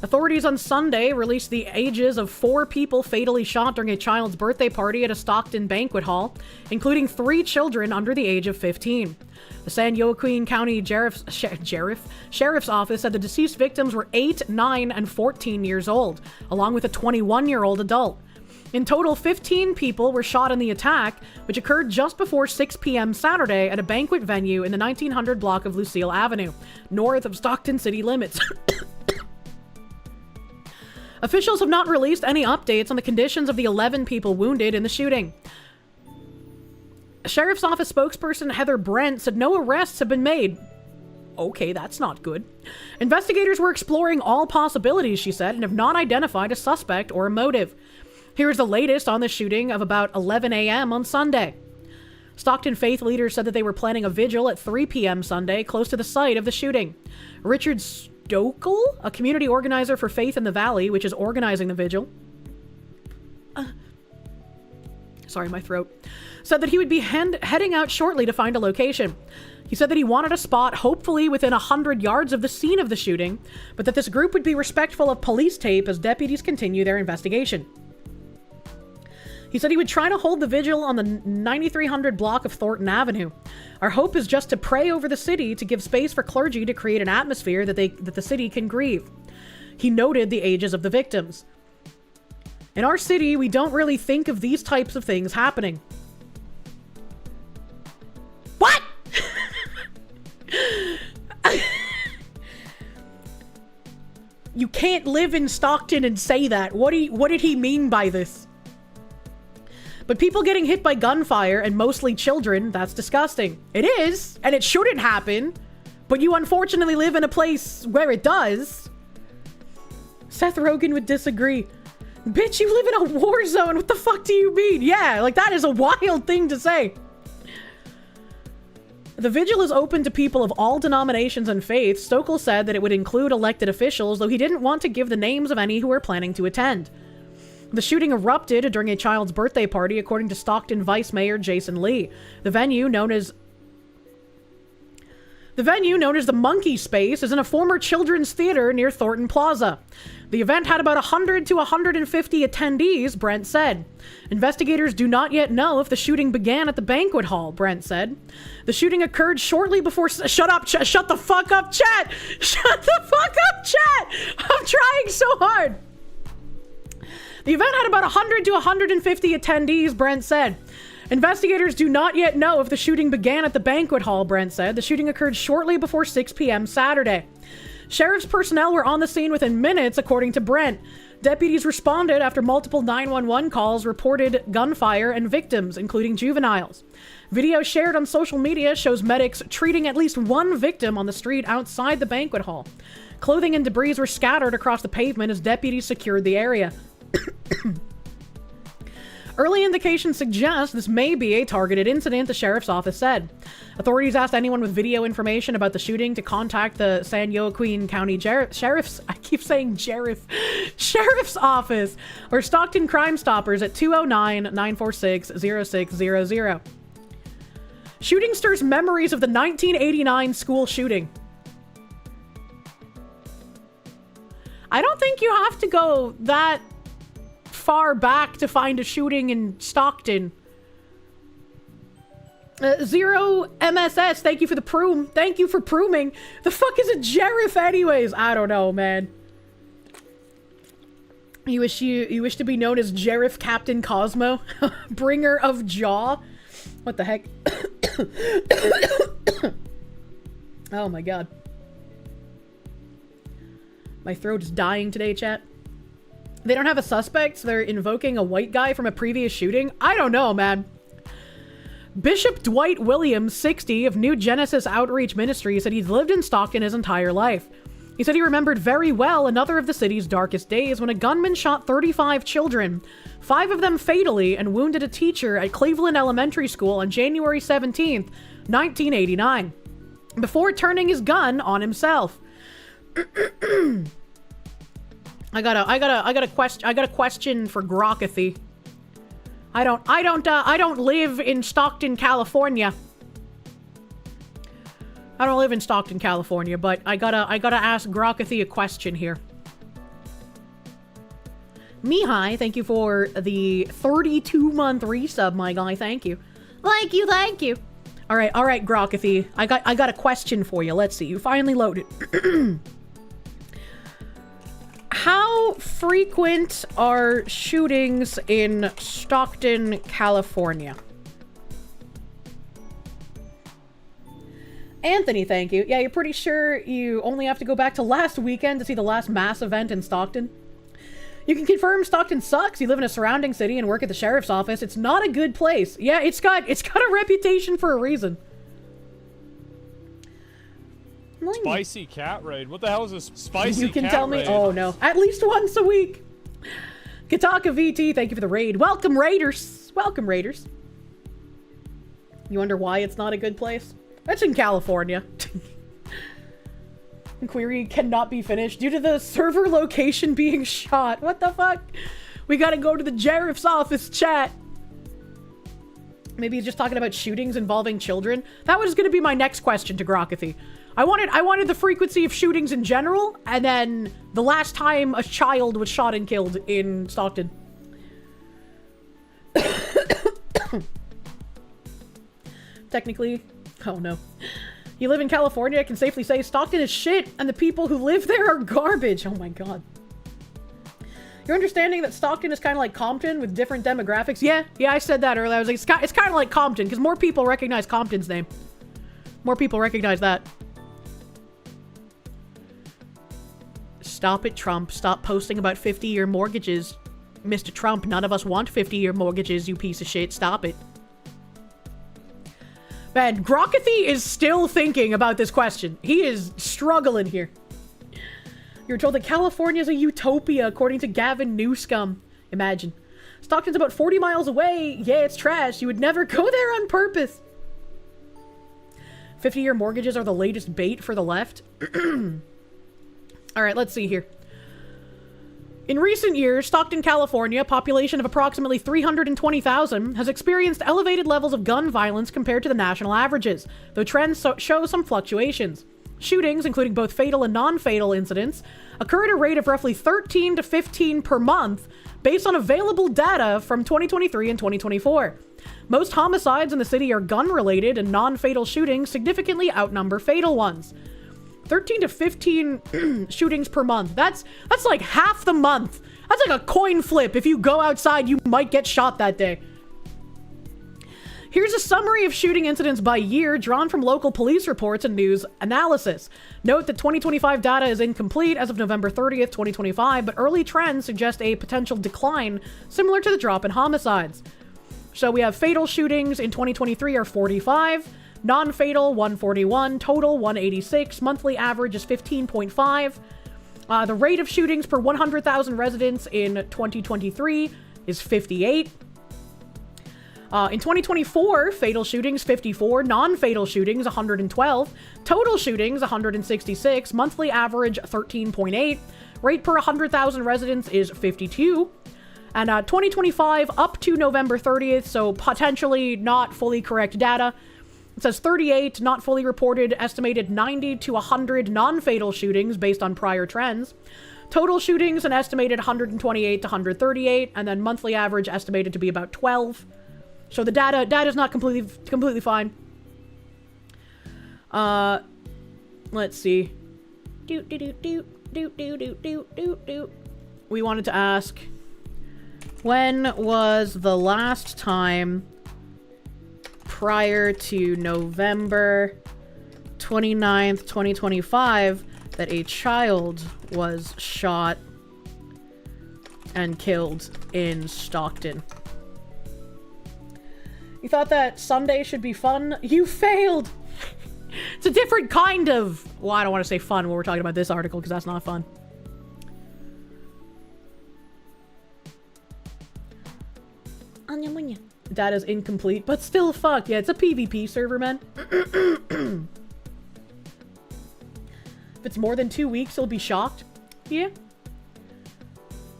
Authorities on Sunday released the ages of 4 people fatally shot during a child's birthday party at a Stockton banquet hall, including 3 children under the age of 15. The San Joaquin County Sheriff's Office said the deceased victims were 8, 9, and 14 years old, along with a 21-year-old adult. In total, 15 people were shot in the attack, which occurred just before 6 p.m. Saturday at a banquet venue in the 1900 block of Lucille Avenue, north of Stockton city limits. Officials have not released any updates on the conditions of the 11 people wounded in the shooting. Sheriff's Office spokesperson Heather Brent said no arrests have been made. Okay, that's not good. Investigators were exploring all possibilities, she said, and have not identified a suspect or a motive. Here is the latest on the shooting of about 11 a.m. on Sunday. Stockton faith leaders said that they were planning a vigil at 3 p.m. Sunday close to the site of the shooting. Richard Stokel, a community organizer for Faith in the Valley, which is organizing the vigil, sorry, my throat, said that he would be heading out shortly to find a location. He said that he wanted a spot, hopefully within 100 yards of the scene of the shooting, but that this group would be respectful of police tape as deputies continue their investigation. He said he would try to hold the vigil on the 9300 block of Thornton Avenue. Our hope is just to pray over the city to give space for clergy to create an atmosphere that the city can grieve. He noted the ages of the victims. In our city, we don't really think of these types of things happening. What? You can't live in Stockton and say that. What did he mean by this? But people getting hit by gunfire, and mostly children, that's disgusting. It is, and it shouldn't happen, but you unfortunately live in a place where it does. Seth Rogen would disagree. Bitch, you live in a war zone. What the fuck do you mean? Yeah, like that is a wild thing to say. The vigil is open to people of all denominations and faiths. Stokel said that it would include elected officials, though he didn't want to give the names of any who were planning to attend. The shooting erupted during a child's birthday party, according to Stockton Vice Mayor Jason Lee. The venue, known as the Monkey Space, is in a former children's theater near Thornton Plaza. The event had about 100 to 150 attendees, Brent said. Investigators do not yet know if the shooting began at the banquet hall, Brent said. The shooting occurred shortly before... Shut up, shut the fuck up, chat! Shut the fuck up, chat! I'm trying so hard! The event had about 100 to 150 attendees, Brent said. Investigators do not yet know if the shooting began at the banquet hall, Brent said. The shooting occurred shortly before 6 p.m. Saturday. Sheriff's personnel were on the scene within minutes, according to Brent. Deputies responded after multiple 911 calls reported gunfire and victims, including juveniles. Video shared on social media shows medics treating at least one victim on the street outside the banquet hall. Clothing and debris were scattered across the pavement as deputies secured the area. Early indications suggest this may be a targeted incident, the sheriff's office said. Authorities asked anyone with video information about the shooting to contact the San Joaquin County Sheriff's office or Stockton Crime Stoppers at 209-946-0600. Shooting stirs memories of the 1989 school shooting. I don't think you have to go that far back to find a shooting in Stockton. Zero MSS, thank you for the proom. Thank you for prooming. The fuck is a Jerif anyways? I don't know, man. You wish to be known as Jerif Captain Cosmo? Bringer of Jaw? What the heck? Oh my god. My throat is dying today, chat. They don't have a suspect, so they're invoking a white guy from a previous shooting? I don't know, man. Bishop Dwight Williams, 60, of New Genesis Outreach Ministry, said he's lived in Stockton his entire life. He said he remembered very well another of the city's darkest days when a gunman shot 35 children, 5 of them fatally, and wounded a teacher at Cleveland Elementary School on January 17th, 1989, before turning his gun on himself. I got a question for Grokathy. I don't live in Stockton, California. I don't live in Stockton, California, but I gotta ask Grokathy a question here. Mihai, thank you for the 32-month resub, my guy. Thank you. Thank you. All right, Grokathy. I got a question for you. Let's see. You finally loaded. How frequent are shootings in Stockton, California? Anthony, thank you. Yeah, you're pretty sure you only have to go back to last weekend to see the last mass event in Stockton? You can confirm Stockton sucks. You live in a surrounding city and work at the sheriff's office. It's not a good place. Yeah, it's got a reputation for a reason. Spicy cat raid. What the hell is this spicy cat raid? You can tell me. Oh no. At least once a week. Kataka VT, thank you for the raid. Welcome, Raiders. Welcome, Raiders. You wonder why it's not a good place? That's in California. Query cannot be finished due to the server location being shot. What the fuck? We gotta go to the sheriff's office chat. Maybe he's just talking about shootings involving children. That was gonna be my next question to Grokathy. I wanted the frequency of shootings in general, and then the last time a child was shot and killed in Stockton. Technically, oh no. You live in California, I can safely say Stockton is shit, and the people who live there are garbage. Oh my god. You're understanding that Stockton is kind of like Compton with different demographics? Yeah, I said that earlier. I was like, it's kind of like Compton, because more people recognize Compton's name. More people recognize that. Stop it, Trump. Stop posting about 50-year mortgages. Mr. Trump, none of us want 50-year mortgages, you piece of shit. Stop it. Man, Grokathy is still thinking about this question. He is struggling here. You're told that California is a utopia, according to Gavin Newscomb. Imagine. Stockton's about 40 miles away. Yeah, it's trash. You would never go there on purpose. 50-year mortgages are the latest bait for the left. Alright, let's see here. In recent years, Stockton, California, a population of approximately 320,000, has experienced elevated levels of gun violence compared to the national averages, though trends show some fluctuations. Shootings, including both fatal and non-fatal incidents, occur at a rate of roughly 13 to 15 per month, based on available data from 2023 and 2024. Most homicides in the city are gun-related, and non-fatal shootings significantly outnumber fatal ones. 13 to 15 shootings per month. That's like half the month. That's like a coin flip. If you go outside, you might get shot that day. Here's a summary of shooting incidents by year drawn from local police reports and news analysis. Note that 2025 data is incomplete as of November 30th, 2025, but early trends suggest a potential decline similar to the drop in homicides. So we have fatal shootings in 2023 are 45, non-fatal 141, total 186, monthly average is 15.5. The rate of shootings per 100,000 residents in 2023 is 58. In 2024, fatal shootings 54, non-fatal shootings 112, total shootings 166, monthly average 13.8, rate per 100,000 residents is 52. And 2025 up to November 30th, so potentially not fully correct data. It says 38 not fully reported, estimated 90 to 100 non-fatal shootings based on prior trends. Total shootings an estimated 128 to 138, and then monthly average estimated to be about 12. So the data is not completely fine. Let's see. We wanted to ask, when was the last time prior to November 29th, 2025 that a child was shot and killed in Stockton? You thought that Sunday should be fun? You failed! It's a different kind of... Well, I don't want to say fun when we're talking about this article, because that's not fun. Data's incomplete, but still fuck. Yeah, it's a PvP server, man. If it's more than 2 weeks, you'll be shocked. Yeah.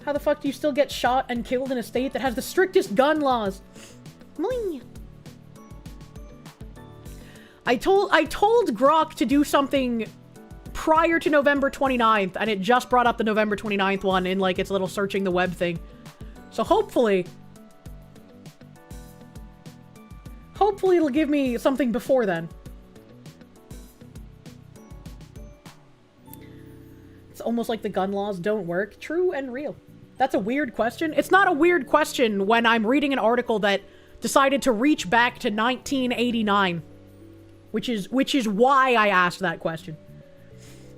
How the fuck do you still get shot and killed in a state that has the strictest gun laws? I told Grok to do something prior to November 29th, and it just brought up the November 29th one in, like, its little searching the web thing. So hopefully it'll give me something before then. It's almost like the gun laws don't work. True and real. That's a weird question. It's not a weird question when I'm reading an article that decided to reach back to 1989. Which is why I asked that question.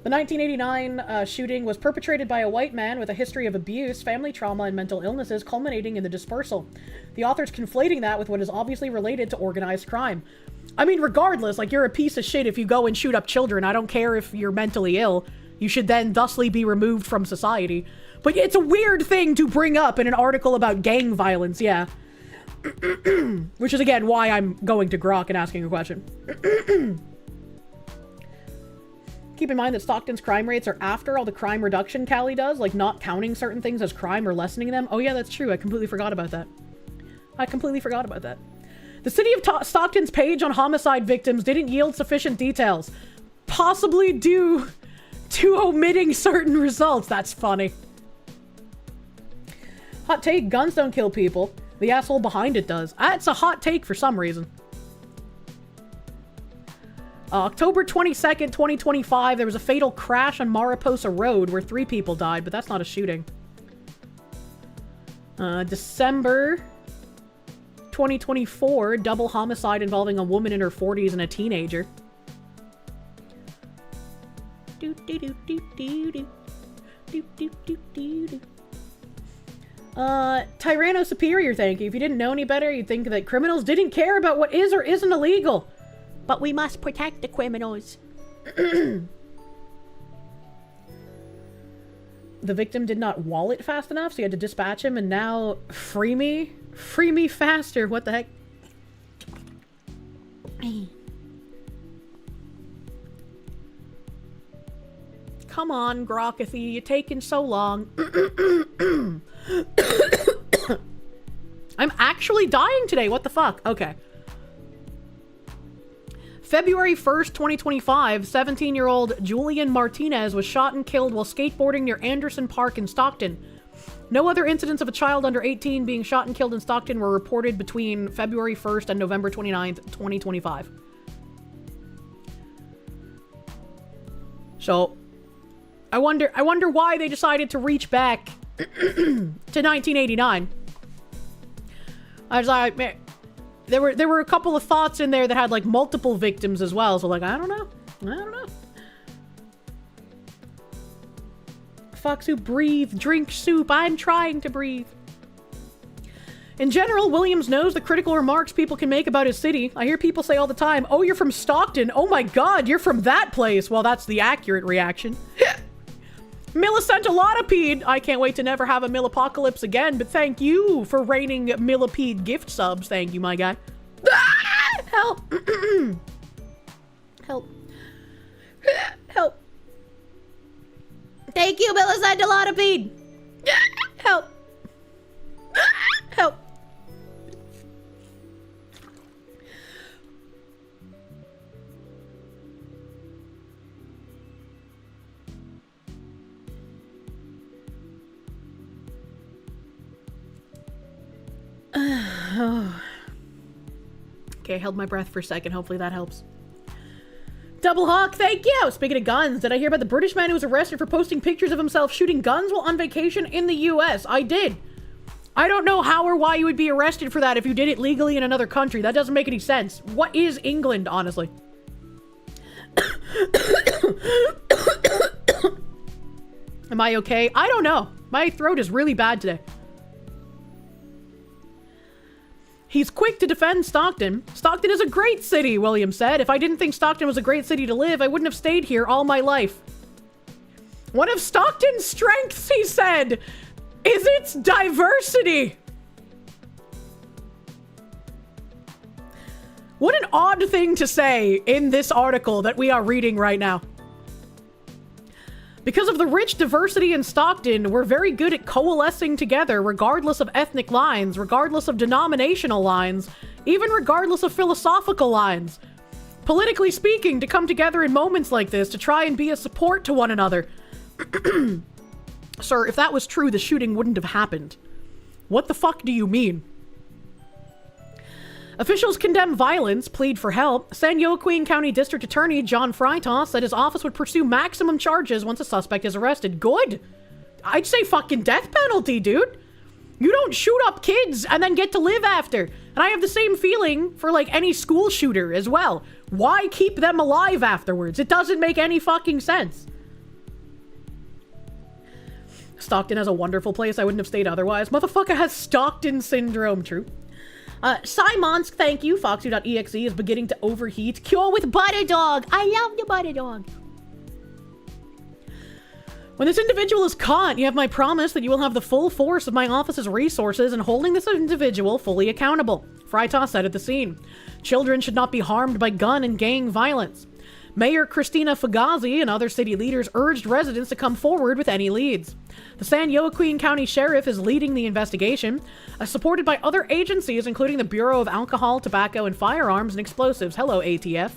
The 1989 shooting was perpetrated by a white man with a history of abuse, family trauma, and mental illnesses, culminating in the dispersal. The author's conflating that with what is obviously related to organized crime. I mean, regardless, like, you're a piece of shit if you go and shoot up children. I don't care if you're mentally ill. You should then thusly be removed from society. But it's a weird thing to bring up in an article about gang violence, yeah. Which is, again, why I'm going to Grok and asking a question. Keep in mind that Stockton's crime rates are after all the crime reduction Cali does, like not counting certain things as crime or lessening them. Oh yeah, that's true. I completely forgot about that. The city of Stockton's page on homicide victims didn't yield sufficient details, possibly due to omitting certain results. That's funny. Hot take, guns don't kill people. The asshole behind it does. That's a hot take for some reason. October 22nd, 2025, there was a fatal crash on Mariposa Road where 3 people died, but that's not a shooting. December 2024, double homicide involving a woman in her 40s and a teenager. Tyranno Superior, thank you. If you didn't know any better, you'd think that criminals didn't care about what is or isn't illegal. But we must protect the criminals. The victim did not wallet fast enough, so you had to dispatch him, and now free me? Free me faster. What the heck? Come on, Grokathy, you're taking so long. I'm actually dying today. What the fuck? Okay. February 1st, 2025, 17-year-old Julian Martinez was shot and killed while skateboarding near Anderson Park in Stockton. No other incidents of a child under 18 being shot and killed in Stockton were reported between February 1st and November 29th, 2025. So, I wonder why they decided to reach back to 1989. I was like, man, there were a couple of thoughts in there that had like multiple victims as well. So like, I don't know. Fucks who breathe, drink soup. I'm trying to breathe. In general, Williams knows the critical remarks people can make about his city. I hear people say all the time, oh, you're from Stockton. Oh my God, you're from that place. Well, that's the accurate reaction. Millicentolotopede. I can't wait to never have a Millapocalypse again, but thank you for raining Millipede gift subs. Thank you, my guy. Ah! Help. Help. Help. Thank you, Millicentolotopede. Help. Help. Okay, I held my breath for a second. Hopefully that helps. Double Hawk, thank you! Speaking of guns, did I hear about the British man who was arrested for posting pictures of himself shooting guns while on vacation in the US? I did. I don't know how or why you would be arrested for that if you did it legally in another country. That doesn't make any sense. What is England, honestly? Am I okay? I don't know. My throat is really bad today. He's quick to defend Stockton. Stockton is a great city, William said. If I didn't think Stockton was a great city to live, I wouldn't have stayed here all my life. One of Stockton's strengths, he said, is its diversity. What an odd thing to say in this article that we are reading right now. Because of the rich diversity in Stockton, we're very good at coalescing together regardless of ethnic lines, regardless of denominational lines, even regardless of philosophical lines. Politically speaking, to come together in moments like this to try and be a support to one another. Sir, if that was true, the shooting wouldn't have happened. What the fuck do you mean? Officials condemn violence, plead for help. San Joaquin County District Attorney John Freitas said his office would pursue maximum charges once a suspect is arrested. Good. I'd say fucking death penalty, dude. You don't shoot up kids and then get to live after. And I have the same feeling for like any school shooter as well. Why keep them alive afterwards? It doesn't make any fucking sense. Stockton has a wonderful place. I wouldn't have stayed otherwise. Motherfucker has Stockton syndrome. True. Simonsk, thank you. Foxy.exe is beginning to overheat. Cure with butter dog. I love the butter dog. When this individual is caught, you have my promise that you will have the full force of my office's resources in holding this individual fully accountable. Freitas said at the scene. Children should not be harmed by gun and gang violence. Mayor Christina Fugazi and other city leaders urged residents to come forward with any leads. The San Joaquin County Sheriff is leading the investigation, supported by other agencies including the Bureau of Alcohol, Tobacco, and Firearms and Explosives. Hello, ATF.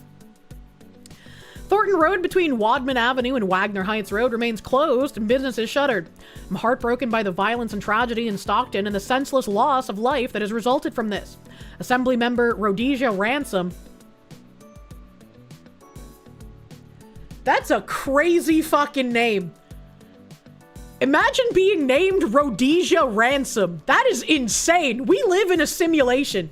Thornton Road between Wadman Avenue and Wagner Heights Road remains closed and business is shuttered. I'm heartbroken by the violence and tragedy in Stockton and the senseless loss of life that has resulted from this. Assemblymember Rhodesia Ransom. That's a crazy fucking name. Imagine being named Rhodesia Ransom. That is insane. We live in a simulation.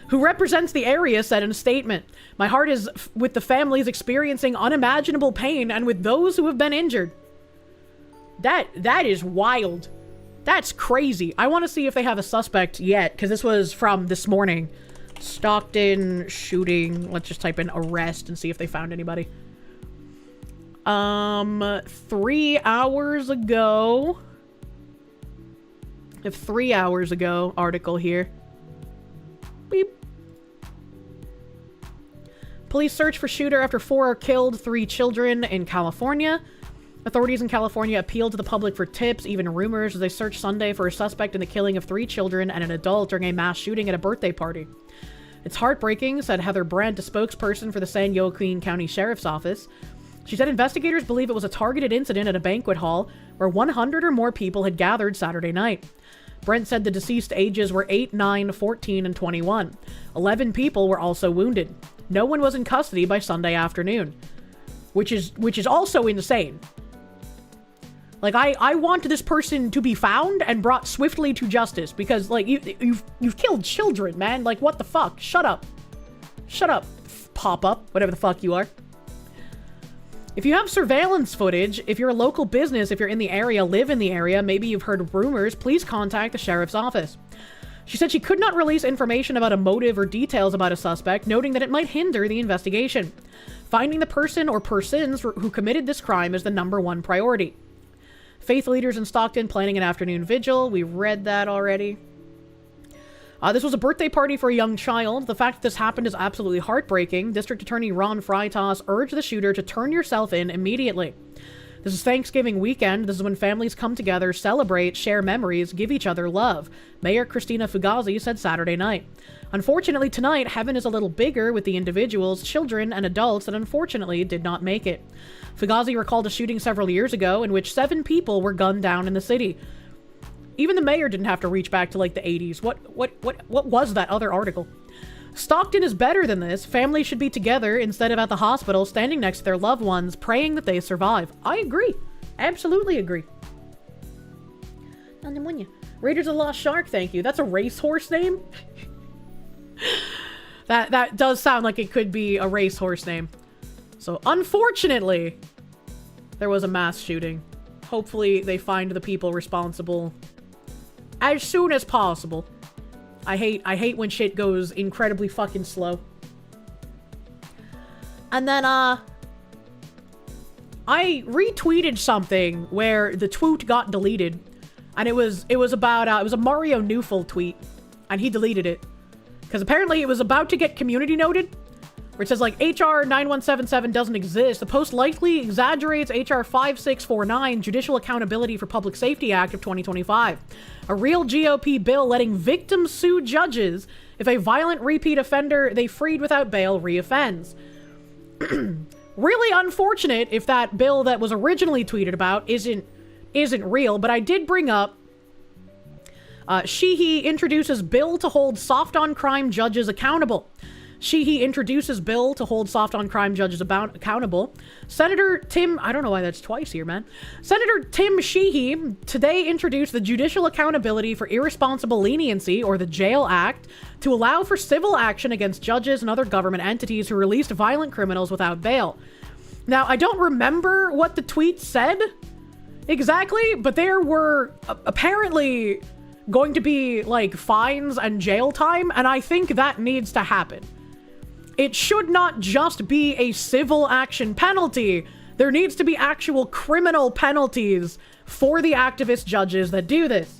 Who represents the area said in a statement, my heart is with the families experiencing unimaginable pain and with those who have been injured. That is wild. That's crazy. I want to see if they have a suspect yet, because this was from this morning. Stockton shooting. Let's just type in arrest and see if they found anybody. 3 hours ago. If 3 hours ago article here. Beep. Police search for shooter after 4 are killed, 3 children in California. Authorities in California appealed to the public for tips, even rumors, as they searched Sunday for a suspect in the killing of 3 children and an adult during a mass shooting at a birthday party. It's heartbreaking, said Heather Brandt, a spokesperson for the San Joaquin County Sheriff's Office. She said investigators believe it was a targeted incident at a banquet hall where 100 or more people had gathered Saturday night. Brent said the deceased ages were 8, 9, 14, and 21. 11 people were also wounded. No one was in custody by Sunday afternoon, which is also insane. Like, I want this person to be found and brought swiftly to justice because, like, you've killed children, man. Like, what the fuck? Shut up. Shut up, pop-up, whatever the fuck you are. If you have surveillance footage, if you're a local business, if you're in the area, live in the area, maybe you've heard rumors, please contact the sheriff's office. She said she could not release information about a motive or details about a suspect, noting that it might hinder the investigation. Finding the person or persons who committed this crime is the #1 priority. Faith leaders in Stockton planning an afternoon vigil. We read that already. This was a birthday party for a young child. The fact that this happened is absolutely heartbreaking. District Attorney Ron Freitas urged the shooter to turn yourself in immediately. This is Thanksgiving weekend. This is when families come together, celebrate, share memories, give each other love. Mayor Christina Fugazi said Saturday night. Unfortunately, tonight, heaven is a little bigger with the individuals, children, and adults that unfortunately did not make it. Fugazi recalled a shooting several years ago in which 7 people were gunned down in the city. Even the mayor didn't have to reach back to like the 80s. What was that other article? Stockton is better than this. Families should be together instead of at the hospital, standing next to their loved ones, praying that they survive. I agree. Absolutely agree. Raiders of the Lost Shark, thank you. That's a racehorse name? That does sound like it could be a racehorse name. So, unfortunately, there was a mass shooting. Hopefully, they find the people responsible as soon as possible. I hate when shit goes incredibly fucking slow. And then, I retweeted something where the tweet got deleted. And it was about, it was a Mario Newful tweet. And he deleted it. Because apparently it was about to get community noted. Where it says, like, HR 9177 doesn't exist. The post likely exaggerates HR 5649, Judicial Accountability for Public Safety Act of 2025. A real GOP bill letting victims sue judges if a violent repeat offender they freed without bail reoffends. Really unfortunate if that bill that was originally tweeted about isn't real, but I did bring up Sheehy introduces bill to hold soft-on-crime judges accountable. Sheehy introduces bill to hold soft-on-crime judges accountable. Senator Tim... I don't know why that's twice here, man. Senator Tim Sheehy today introduced the Judicial Accountability for Irresponsible Leniency, or the JAIL Act, to allow for civil action against judges and other government entities who released violent criminals without bail. Now, I don't remember what the tweet said exactly, but there were apparently going to be like fines and jail time, and I think that needs to happen. It should not just be a civil action penalty. There needs to be actual criminal penalties for the activist judges that do this.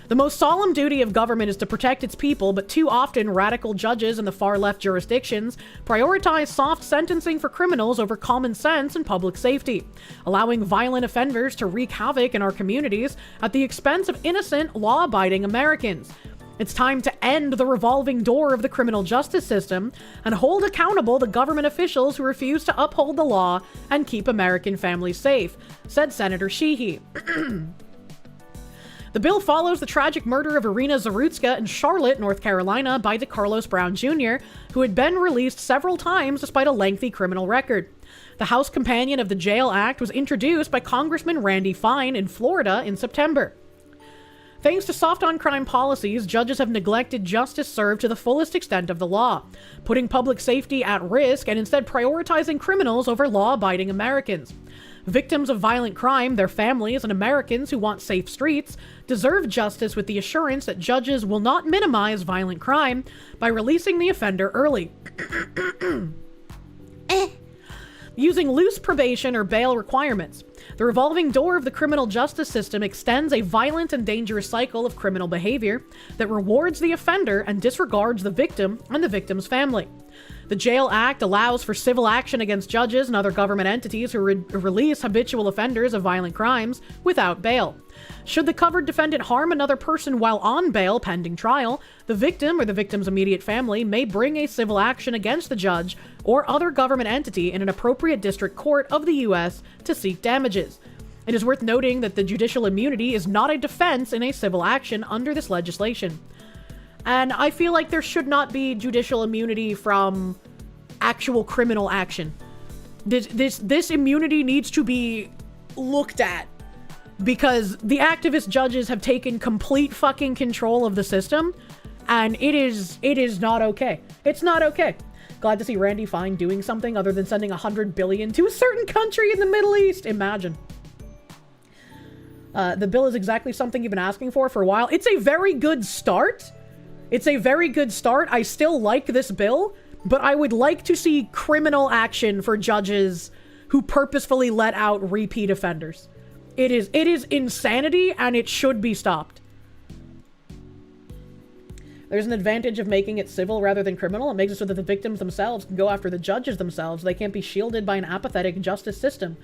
The most solemn duty of government is to protect its people, but too often radical judges in the far-left jurisdictions prioritize soft sentencing for criminals over common sense and public safety, allowing violent offenders to wreak havoc in our communities at the expense of innocent, law-abiding Americans. It's time to end the revolving door of the criminal justice system and hold accountable the government officials who refuse to uphold the law and keep American families safe, said Senator Sheehy. The bill follows the tragic murder of Irina Zarutska in Charlotte, North Carolina by DeCarlos Brown Jr., who had been released several times despite a lengthy criminal record. The House companion of the Jail Act was introduced by Congressman Randy Fine in Florida in September. Thanks to soft on crime policies, judges have neglected justice served to the fullest extent of the law, putting public safety at risk and instead prioritizing criminals over law-abiding Americans. Victims of violent crime, their families, and Americans who want safe streets deserve justice with the assurance that judges will not minimize violent crime by releasing the offender early. Using loose probation or bail requirements. The revolving door of the criminal justice system extends a violent and dangerous cycle of criminal behavior that rewards the offender and disregards the victim and the victim's family. The Jail Act allows for civil action against judges and other government entities who release habitual offenders of violent crimes without bail. Should the covered defendant harm another person while on bail pending trial, the victim or the victim's immediate family may bring a civil action against the judge or other government entity in an appropriate district court of the U.S. to seek damages. It is worth noting that the judicial immunity is not a defense in a civil action under this legislation. And I feel like there should not be judicial immunity from actual criminal action. This immunity needs to be looked at because the activist judges have taken complete fucking control of the system, and it is not okay. It's not okay. Glad to see Randy Fine doing something other than sending $100 billion to a certain country in the Middle East. Imagine. The bill is exactly something you've been asking for a while. It's a very good start. It's a very good start. I still like this bill, but I would like to see criminal action for judges who purposefully let out repeat offenders. It is insanity, and it should be stopped. There's an advantage of making it civil rather than criminal. It makes it so that the victims themselves can go after the judges themselves. They can't be shielded by an apathetic justice system.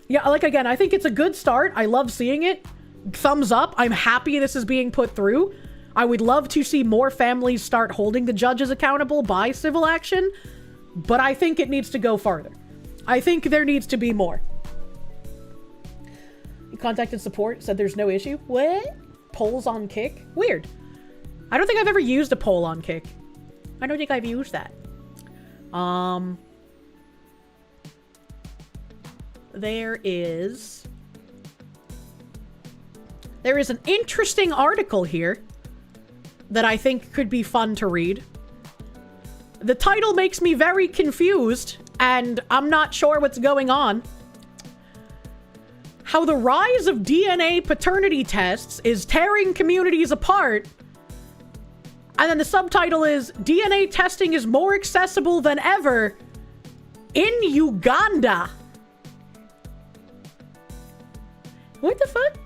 Yeah, like, again, I think it's a good start. I love seeing it. Thumbs up. I'm happy this is being put through. I would love to see more families start holding the judges accountable by civil action, but I think it needs to go farther. I think there needs to be more. You contacted support, said there's no issue. What? Polls on Kick? Weird. I don't think I've ever used a poll on Kick. I don't think I've used that. There is an interesting article here that I think could be fun to read. The title makes me very confused, and I'm not sure what's going on. How the rise of DNA paternity tests is tearing communities apart. And then the subtitle is, DNA testing is more accessible than ever in Uganda. What the fuck?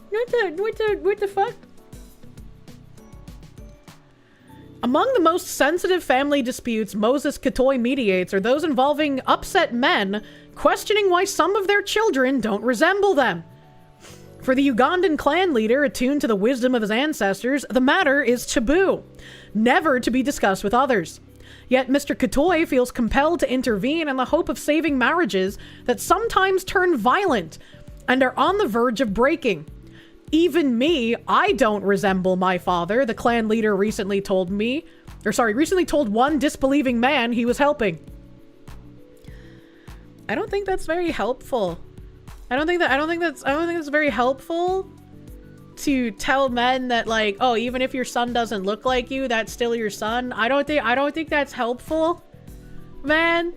What the fuck? Among the most sensitive family disputes Moses Katoy mediates are those involving upset men questioning why some of their children don't resemble them. For the Ugandan clan leader, attuned to the wisdom of his ancestors, the matter is taboo, never to be discussed with others. Yet Mr. Katoy feels compelled to intervene in the hope of saving marriages that sometimes turn violent and are on the verge of breaking. Even me, I don't resemble my father, the clan leader recently told one disbelieving man he was helping. I don't think that's very helpful. I don't think that's very helpful to tell men that, like, oh, even if your son doesn't look like you, that's still your son. I don't think that's helpful, man.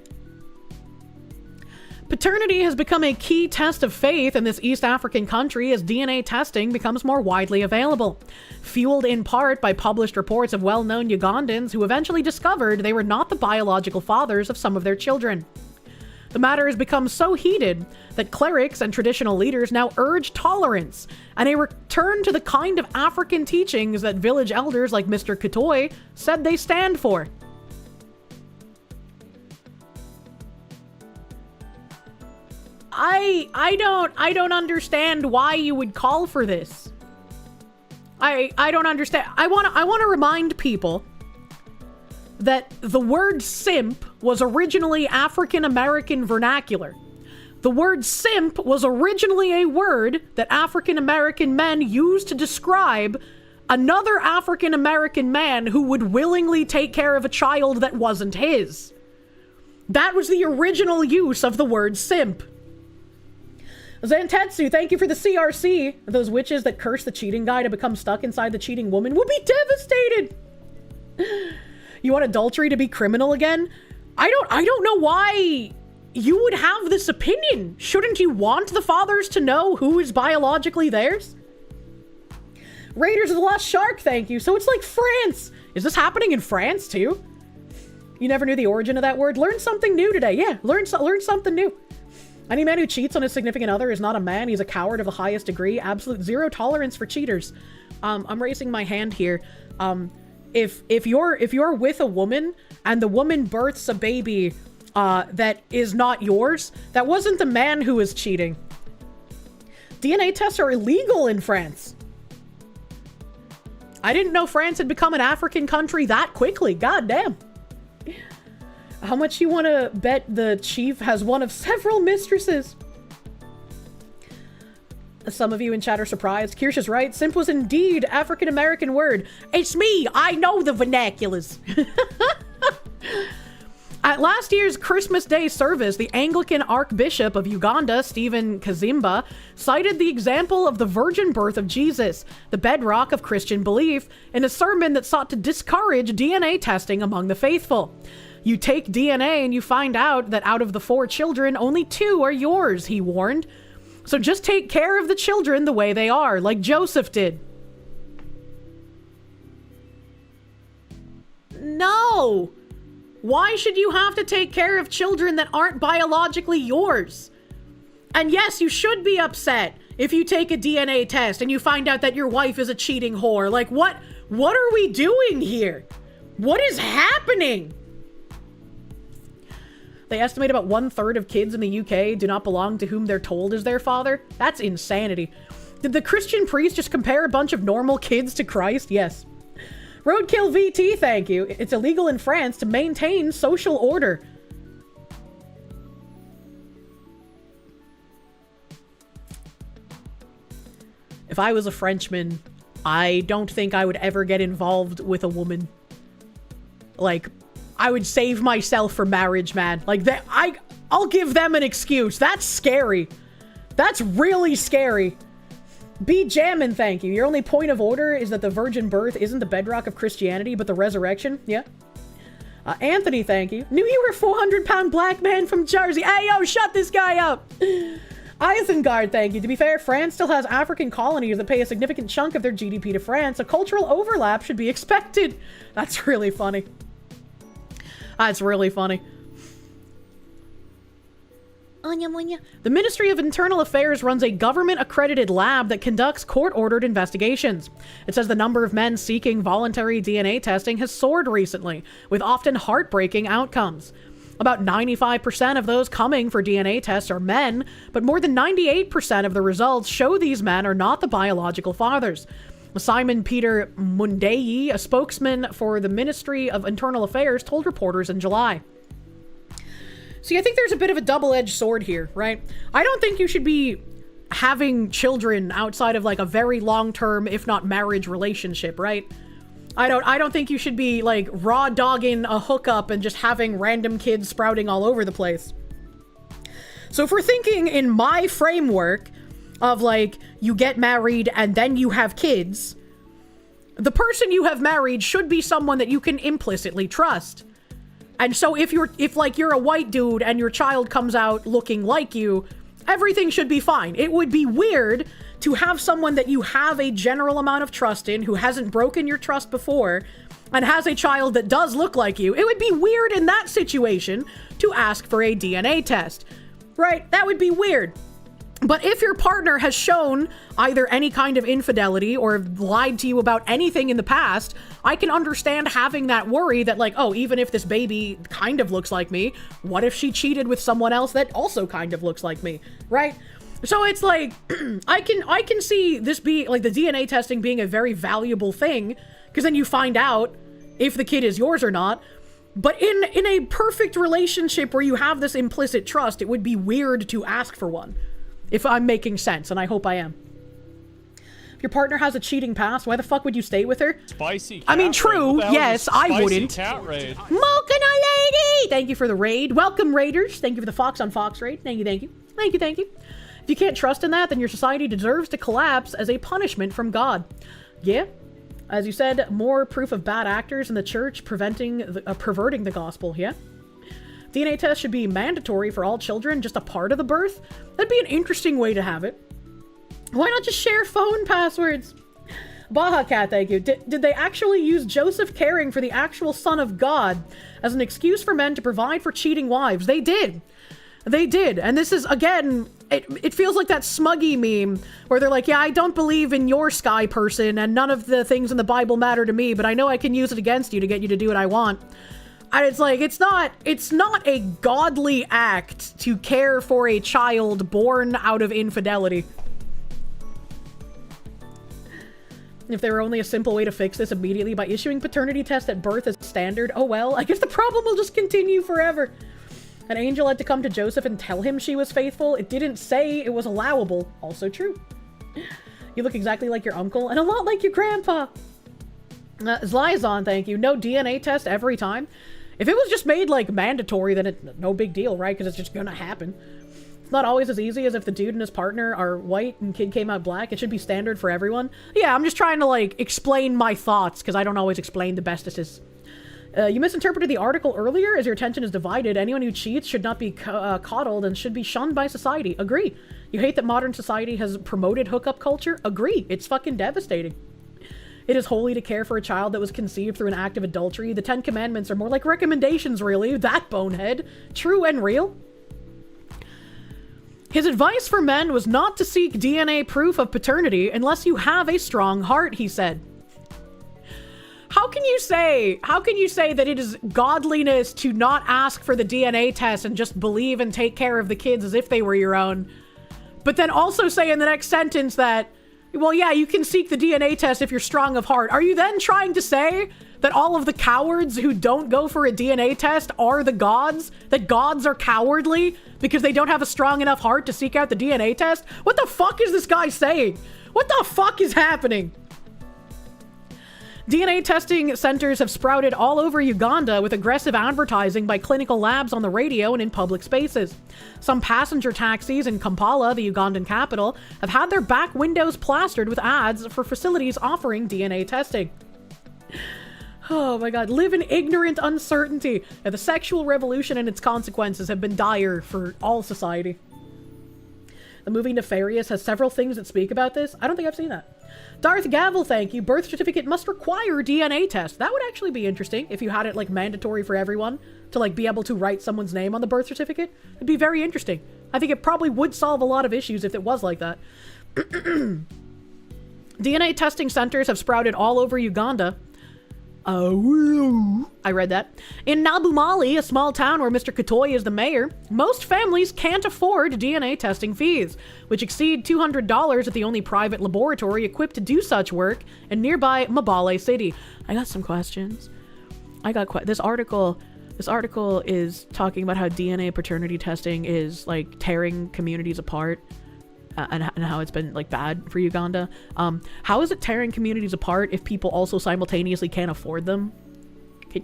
Paternity has become a key test of faith in this East African country as DNA testing becomes more widely available, fueled in part by published reports of well-known Ugandans who eventually discovered they were not the biological fathers of some of their children. The matter has become so heated that clerics and traditional leaders now urge tolerance and a return to the kind of African teachings that village elders like Mr. Katoy said they stand for. I don't understand why you would call for this. I don't understand. I want to remind people that the word simp was originally African American vernacular. The word simp was originally a word that African American men used to describe another African American man who would willingly take care of a child that wasn't his. That was the original use of the word simp. Zantetsu, thank you for the CRC. Those witches that curse the cheating guy to become stuck inside the cheating woman will be devastated. You want adultery to be criminal again? I don't know why you would have this opinion. Shouldn't you want the fathers to know who is biologically theirs? Raiders of the Lost Shark, thank you. So it's like France. Is this happening in France too? You never knew the origin of that word? Learn something new today. Yeah, learn something new. Any man who cheats on his significant other is not a man. He's a coward of the highest degree. Absolute zero tolerance for cheaters. I'm raising my hand here. If you're with a woman and the woman births a baby that is not yours, that wasn't the man who was cheating. DNA tests are illegal in France. I didn't know France had become an African country that quickly. God damn. How much you want to bet the chief has one of several mistresses? Some of you in chat are surprised. Kirsch's right. Simp was indeed African-American word. It's me. I know the vernaculars. At last year's Christmas Day service, the Anglican Archbishop of Uganda, Stephen Kazimba, cited the example of the virgin birth of Jesus, the bedrock of Christian belief, in a sermon that sought to discourage DNA testing among the faithful. You take DNA and you find out that out of the 4 children, only 2 are yours, he warned. So just take care of the children the way they are, like Joseph did. No! Why should you have to take care of children that aren't biologically yours? And yes, you should be upset if you take a DNA test and you find out that your wife is a cheating whore. Like, what are we doing here? What is happening? They estimate about 1/3 of kids in the UK do not belong to whom they're told is their father. That's insanity. Did the Christian priest just compare a bunch of normal kids to Christ? Yes. Roadkill VT, thank you. It's illegal in France to maintain social order. If I was a Frenchman, I don't think I would ever get involved with a woman. Like, I would save myself for marriage, man. Like, I'll give them an excuse. That's scary. That's really scary. Be jammin', thank you. Your only point of order is that the virgin birth isn't the bedrock of Christianity, but the resurrection. Yeah. Anthony, thank you. Knew you were a 400-pound black man from Jersey. Hey, yo, shut this guy up. Isengard, thank you. To be fair, France still has African colonies that pay a significant chunk of their GDP to France. A cultural overlap should be expected. That's really funny. That's really funny. The Ministry of Internal Affairs runs a government-accredited lab that conducts court-ordered investigations. It says the number of men seeking voluntary DNA testing has soared recently, with often heartbreaking outcomes. About 95% of those coming for DNA tests are men, but more than 98% of the results show these men are not the biological fathers. Simon Peter Mundei, a spokesman for the Ministry of Internal Affairs, told reporters in July. See, I think there's a bit of a double-edged sword here, right? I don't think you should be having children outside of like a very long-term, if not marriage relationship, right? I don't think you should be like raw dogging a hookup and just having random kids sprouting all over the place. So if we're thinking in my framework of like, you get married and then you have kids, the person you have married should be someone that you can implicitly trust. And so if you're a white dude and your child comes out looking like you, everything should be fine. It would be weird to have someone that you have a general amount of trust in, who hasn't broken your trust before, and has a child that does look like you. It would be weird in that situation to ask for a DNA test, right? That would be weird. But if your partner has shown either any kind of infidelity or lied to you about anything in the past, I can understand having that worry that, like, oh, even if this baby kind of looks like me, what if she cheated with someone else that also kind of looks like me, right? So it's like, I can see this be, like, the DNA testing being a very valuable thing, because then you find out if the kid is yours or not. But in a perfect relationship where you have this implicit trust, it would be weird to ask for one. If I'm making sense, and I hope I am. If your partner has a cheating past, why the fuck would you stay with her? Spicy cat I mean, true, yes, I wouldn't. Cat raid. Mocha lady! Thank you for the raid. Welcome, raiders. Thank you for the Fox on Fox raid. Thank you, thank you. Thank you, thank you. If you can't trust in that, then your society deserves to collapse as a punishment from God. Yeah. As you said, more proof of bad actors in the church perverting the gospel, yeah? DNA test should be mandatory for all children, just a part of the birth. That'd be an interesting way to have it. Why not just share phone passwords? Baja Cat, thank you. Did they actually use Joseph caring for the actual son of God as an excuse for men to provide for cheating wives? They did. They did. And this is, again, it feels like that Smuggy meme where they're like, yeah, I don't believe in your sky person and none of the things in the Bible matter to me, but I know I can use it against you to get you to do what I want. And it's like, it's not a godly act to care for a child born out of infidelity. If there were only a simple way to fix this immediately by issuing paternity tests at birth as standard, oh well, I guess the problem will just continue forever. An angel had to come to Joseph and tell him she was faithful. It didn't say it was allowable. Also true. You look exactly like your uncle and a lot like your grandpa. Zlyzon, thank you. No DNA test every time. If it was just made, like, mandatory, then it's no big deal, right? Because it's just gonna happen. It's not always as easy as if the dude and his partner are white and kid came out black. It should be standard for everyone. Yeah, I'm just trying to, like, explain my thoughts, because I don't always explain the bestesses. You misinterpreted the article earlier, as your attention is divided. Anyone who cheats should not be coddled and should be shunned by society. Agree. You hate that modern society has promoted hookup culture? Agree. It's fucking devastating. It is holy to care for a child that was conceived through an act of adultery. The 10 Commandments are more like recommendations, really. That bonehead. True and real. His advice for men was not to seek DNA proof of paternity unless you have a strong heart, he said. How can you say that it is godliness to not ask for the DNA test and just believe and take care of the kids as if they were your own? But then also say in the next sentence that, well, yeah, you can seek the DNA test if you're strong of heart. Are you then trying to say that all of the cowards who don't go for a DNA test are the gods? That gods are cowardly because they don't have a strong enough heart to seek out the DNA test? What the fuck is this guy saying? What the fuck is happening? DNA testing centers have sprouted all over Uganda with aggressive advertising by clinical labs on the radio and in public spaces. Some passenger taxis in Kampala, the Ugandan capital, have had their back windows plastered with ads for facilities offering DNA testing. Oh my god, live in ignorant uncertainty. The sexual revolution and its consequences have been dire for all society. The movie Nefarious has several things that speak about this. I don't think I've seen that. Darth Gavel, thank you. Birth certificate must require DNA test. That would actually be interesting if you had it, like, mandatory for everyone to, like, be able to write someone's name on the birth certificate. It'd be very interesting. I think it probably would solve a lot of issues if it was like that. DNA testing centers have sprouted all over Uganda. I read that. In Nabumali, a small town where Mr. Katoy is the mayor, most families can't afford DNA testing fees, which exceed $200 at the only private laboratory equipped to do such work in nearby Mabale City. I got some questions. This article is talking about how DNA paternity testing is, like, tearing communities apart. And how it's been, like, bad for Uganda. How is it tearing communities apart if people also simultaneously can't afford them? Do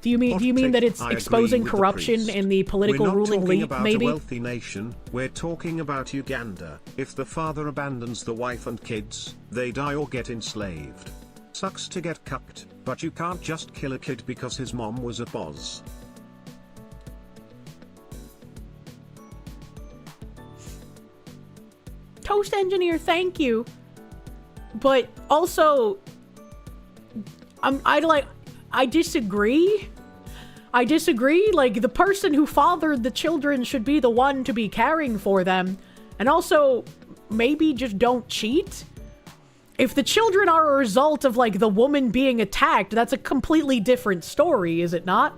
you mean that it's exposing corruption in the political ruling elite, maybe? We're not talking about a wealthy nation, we're talking about Uganda. If the father abandons the wife and kids, they die or get enslaved. Sucks to get cucked, but you can't just kill a kid because his mom was a boss. Toast Engineer, thank you. But also, I disagree. I disagree. Like, the person who fathered the children should be the one to be caring for them. And also, maybe just don't cheat. If the children are a result of, like, the woman being attacked, that's a completely different story, is it not?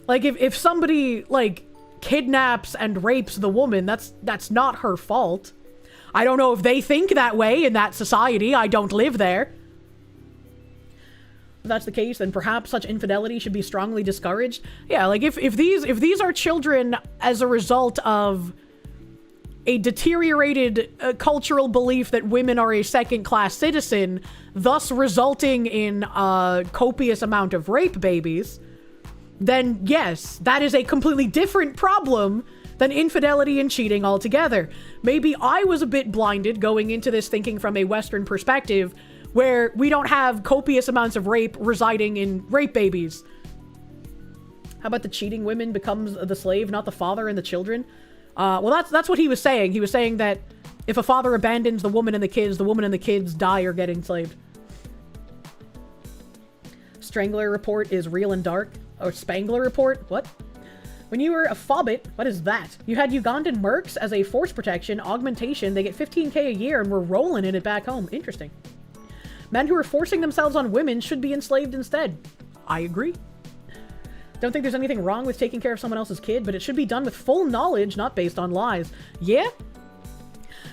Like, if somebody, like, kidnaps and rapes the woman, that's not her fault. I don't know if they think that way in that society. I don't live there. If that's the case, then perhaps such infidelity should be strongly discouraged. Yeah, like, if these are children as a result of a deteriorated cultural belief that women are a second-class citizen, thus resulting in a copious amount of rape babies, then yes, that is a completely different problem than infidelity and cheating altogether. Maybe I was a bit blinded going into this thinking from a Western perspective, where we don't have copious amounts of rape residing in rape babies. How about the cheating women becomes the slave, not the father and the children? Well, that's what he was saying. He was saying that if a father abandons the woman and the kids die or get enslaved. Strangler report is real and dark. Or Spangler report? What? When you were a fobbit, what is that? You had Ugandan mercs as a force protection augmentation. They get 15k a year and we're rolling in it back home. Interesting. Men who are forcing themselves on women should be enslaved instead. I agree. Don't think there's anything wrong with taking care of someone else's kid, but it should be done with full knowledge, not based on lies. Yeah?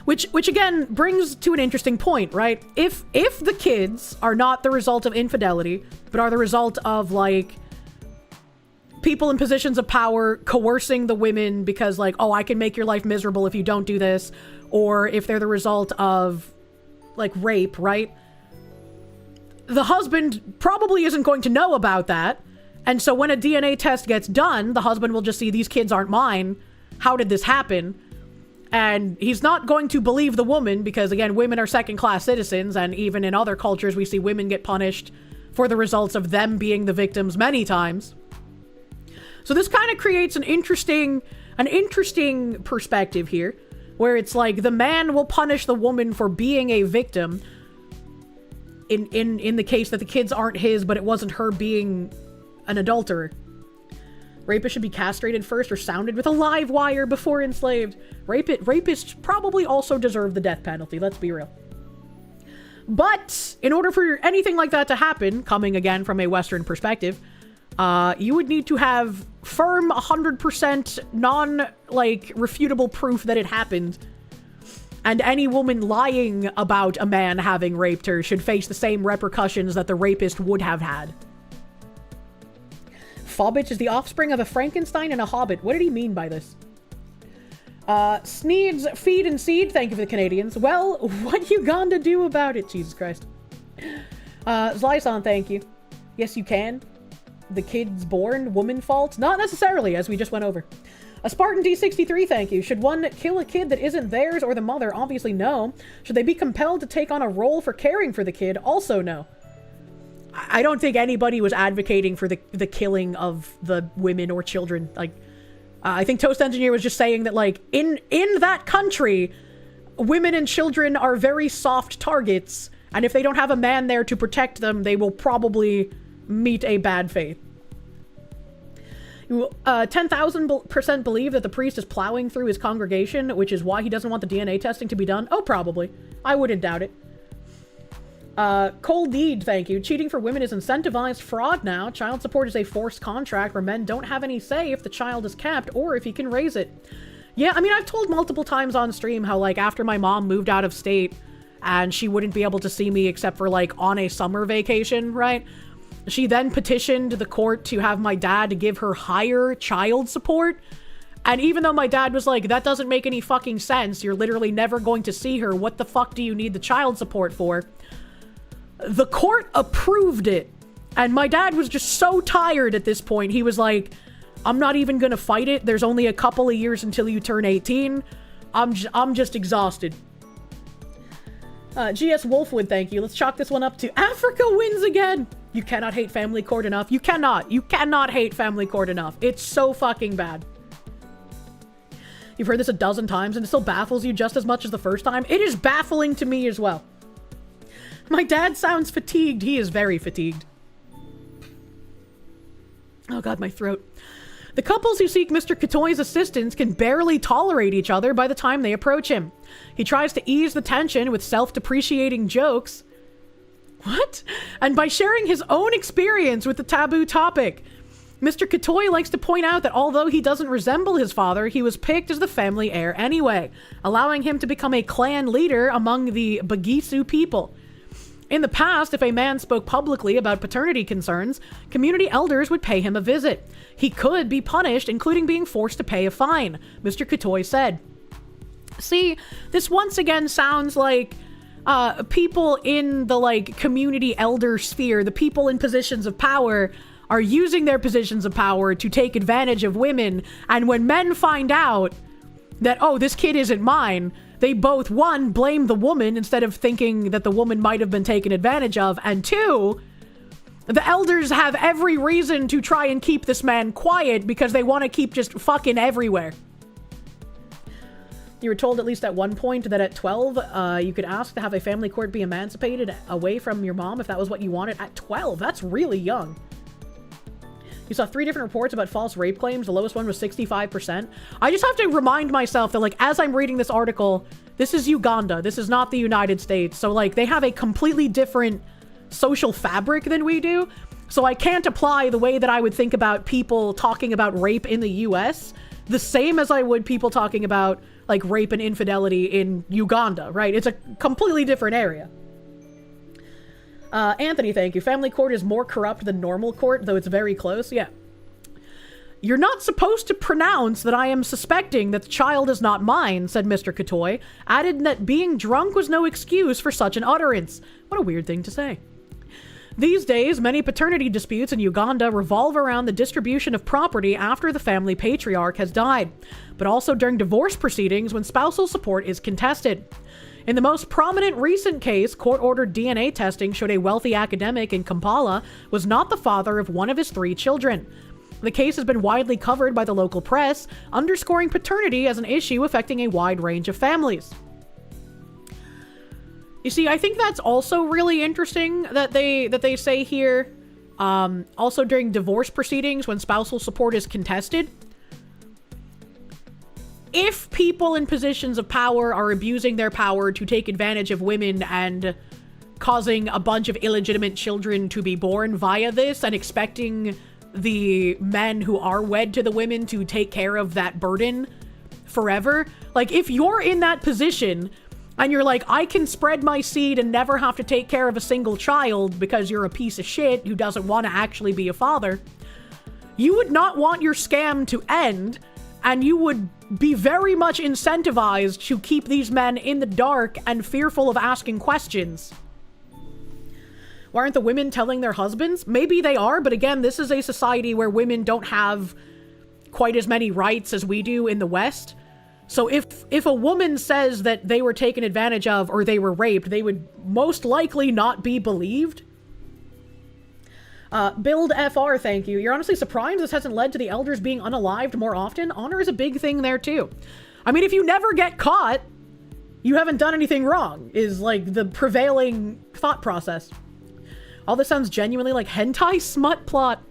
Which again brings to an interesting point, right? If the kids are not the result of infidelity, but are the result of, like, people in positions of power coercing the women because, like, oh, I can make your life miserable if you don't do this, or if they're the result of, like, rape, right? The husband probably isn't going to know about that. And so when a DNA test gets done, the husband will just see, these kids aren't mine. How did this happen? And he's not going to believe the woman because, again, women are second-class citizens, and even in other cultures, we see women get punished for the results of them being the victims many times. So this kind of creates an interesting perspective here, where it's like the man will punish the woman for being a victim in the case that the kids aren't his, but it wasn't her being an adulterer. Rapists should be castrated first or sounded with a live wire before enslaved. Rapists probably also deserve the death penalty, let's be real. But in order for anything like that to happen, coming again from a Western perspective, you would need to have firm 100% refutable proof that it happened. And any woman lying about a man having raped her should face the same repercussions that the rapist would have had. Fobbit is the offspring of a Frankenstein and a hobbit. What did he mean by this? Sneeds, feed and seed. Thank you for the Canadians. Well, what Uganda do about it? Jesus Christ. Zlyson, thank you. Yes, you can. The kid's born, woman fault? Not necessarily, as we just went over. A Spartan D63, thank you. Should one kill a kid that isn't theirs or the mother? Obviously, no. Should they be compelled to take on a role for caring for the kid? Also, no. I don't think anybody was advocating for the killing of the women or children. Like, I think Toast Engineer was just saying that, like, in that country, women and children are very soft targets, and if they don't have a man there to protect them, they will probably meet a bad fate. 10,000% believe that the priest is plowing through his congregation, which is why he doesn't want the DNA testing to be done. Oh, probably. I wouldn't doubt it. Cold Deed, thank you. Cheating for women is incentivized fraud now. Child support is a forced contract where men don't have any say if the child is kept or if he can raise it. Yeah, I mean, I've told multiple times on stream how, like, after my mom moved out of state and she wouldn't be able to see me except for, like, on a summer vacation, right? She then petitioned the court to have my dad give her higher child support. And even though my dad was like, that doesn't make any fucking sense, you're literally never going to see her, what the fuck do you need the child support for? The court approved it. And my dad was just so tired at this point. He was like, I'm not even gonna fight it. There's only a couple of years until you turn 18. I'm just exhausted. GS Wolfwood, thank you. Let's chalk this one up to Africa wins again. You cannot hate family court enough. You cannot hate family court enough. It's so fucking bad. You've heard this a dozen times and it still baffles you just as much as the first time. It is baffling to me as well. My dad sounds fatigued. He is very fatigued. Oh god, my throat. The couples who seek Mr. Katoy's assistance can barely tolerate each other by the time they approach him. He tries to ease the tension with self-depreciating jokes. What? And by sharing his own experience with the taboo topic. Mr. Katoy likes to point out that although he doesn't resemble his father, he was picked as the family heir anyway, allowing him to become a clan leader among the Bagisu people. In the past, if a man spoke publicly about paternity concerns, community elders would pay him a visit. He could be punished, including being forced to pay a fine, Mr. Katoy said. See, this once again sounds like people in the, like, community elder sphere, the people in positions of power, are using their positions of power to take advantage of women, and when men find out that, oh, this kid isn't mine, they both, one, blame the woman instead of thinking that the woman might have been taken advantage of, and two, the elders have every reason to try and keep this man quiet because they want to keep just fucking everywhere. You were told at least at one point that at 12, you could ask to have a family court be emancipated away from your mom if that was what you wanted. At 12, that's really young. You saw 3 different reports about false rape claims. The lowest one was 65%. I just have to remind myself that, like, as I'm reading this article, this is Uganda. This is not the United States. So, like, they have a completely different social fabric than we do. So I can't apply the way that I would think about people talking about rape in the US the same as I would people talking about, like, rape and infidelity in Uganda, right? It's a completely different area. Anthony, thank you. Family court is more corrupt than normal court, though it's very close. Yeah. You're not supposed to pronounce that I am suspecting that the child is not mine, said Mr. Katoy, added that being drunk was no excuse for such an utterance. What a weird thing to say. These days, many paternity disputes in Uganda revolve around the distribution of property after the family patriarch has died, but also during divorce proceedings when spousal support is contested. In the most prominent recent case, court-ordered DNA testing showed a wealthy academic in Kampala was not the father of one of his 3 children. The case has been widely covered by the local press, underscoring paternity as an issue affecting a wide range of families. You see, I think that's also really interesting that they say here, also during divorce proceedings when spousal support is contested. If people in positions of power are abusing their power to take advantage of women and causing a bunch of illegitimate children to be born via this and expecting the men who are wed to the women to take care of that burden forever, like, if you're in that position and you're like, I can spread my seed and never have to take care of a single child because you're a piece of shit who doesn't want to actually be a father, you would not want your scam to end, and you would be very much incentivized to keep these men in the dark and fearful of asking questions. Why aren't the women telling their husbands? Maybe they are, but again, this is a society where women don't have quite as many rights as we do in the West. So if a woman says that they were taken advantage of or they were raped, they would most likely not be believed. Build FR, thank you. You're honestly surprised this hasn't led to the elders being unalived more often? Honor is a big thing there too. I mean, if you never get caught, you haven't done anything wrong, is like the prevailing thought process. All this sounds genuinely like hentai smut plot.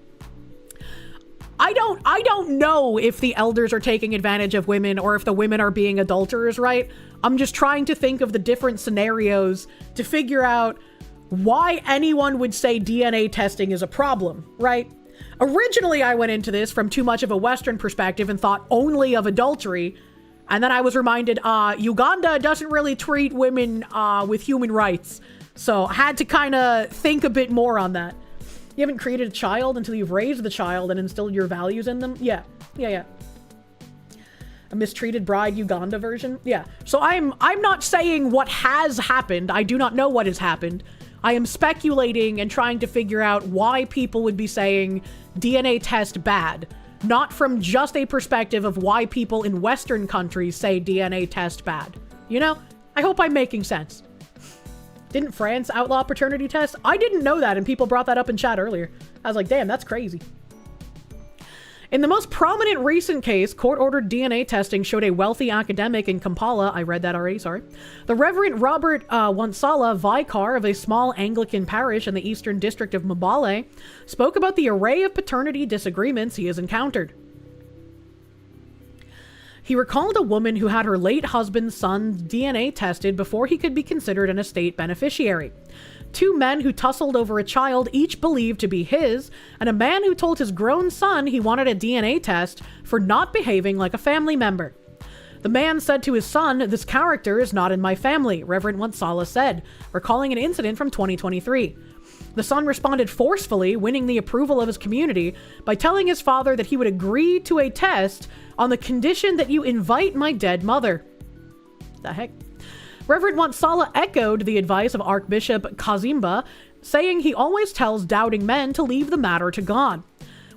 I don't know if the elders are taking advantage of women or if the women are being adulterers, right? I'm just trying to think of the different scenarios to figure out why anyone would say DNA testing is a problem, right? Originally, I went into this from too much of a Western perspective and thought only of adultery. And then I was reminded, Uganda doesn't really treat women with human rights. So I had to kind of think a bit more on that. You haven't created a child until you've raised the child and instilled your values in them? Yeah. A mistreated bride Uganda version? Yeah. So I'm not saying what has happened. I do not know what has happened. I am speculating and trying to figure out why people would be saying DNA test bad. Not from just a perspective of why people in Western countries say DNA test bad. You know? I hope I'm making sense. Didn't France outlaw paternity tests? I didn't know that, and people brought that up in chat earlier. I was like, damn, that's crazy. In the most prominent recent case, court-ordered DNA testing showed a wealthy academic in Kampala, I read that already, sorry, the Reverend Robert Wansala, vicar of a small Anglican parish in the eastern district of Mbale, spoke about the array of paternity disagreements he has encountered. He recalled a woman who had her late husband's son's DNA tested before he could be considered an estate beneficiary. 2 men who tussled over a child each believed to be his, and a man who told his grown son he wanted a DNA test for not behaving like a family member. The man said to his son, "This character is not in my family," Reverend Wansala said, recalling an incident from 2023. The son responded forcefully, winning the approval of his community by telling his father that he would agree to a test on the condition that you invite my dead mother. The heck? Reverend Wansala echoed the advice of Archbishop Kazimba, saying he always tells doubting men to leave the matter to God.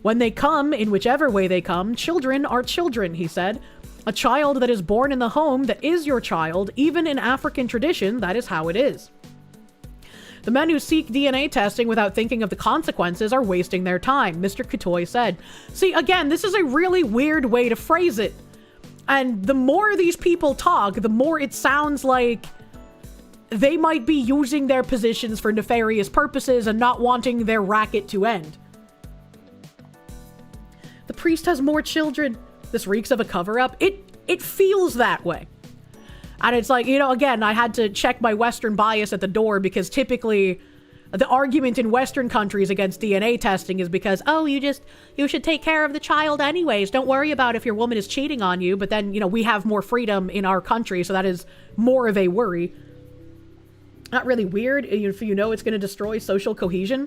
When they come, in whichever way they come, children are children, he said. A child that is born in the home that is your child, even in African tradition, that is how it is. The men who seek DNA testing without thinking of the consequences are wasting their time, Mr. Katoy said. See, again, this is a really weird way to phrase it. And the more these people talk, the more it sounds like they might be using their positions for nefarious purposes and not wanting their racket to end. The priest has more children. This reeks of a cover-up. It feels that way. And it's like, you know, again, I had to check my Western bias at the door because typically the argument in Western countries against DNA testing is because, oh, you should take care of the child anyways. Don't worry about if your woman is cheating on you. But then, you know, we have more freedom in our country, so that is more of a worry. Not really weird if you know it's going to destroy social cohesion.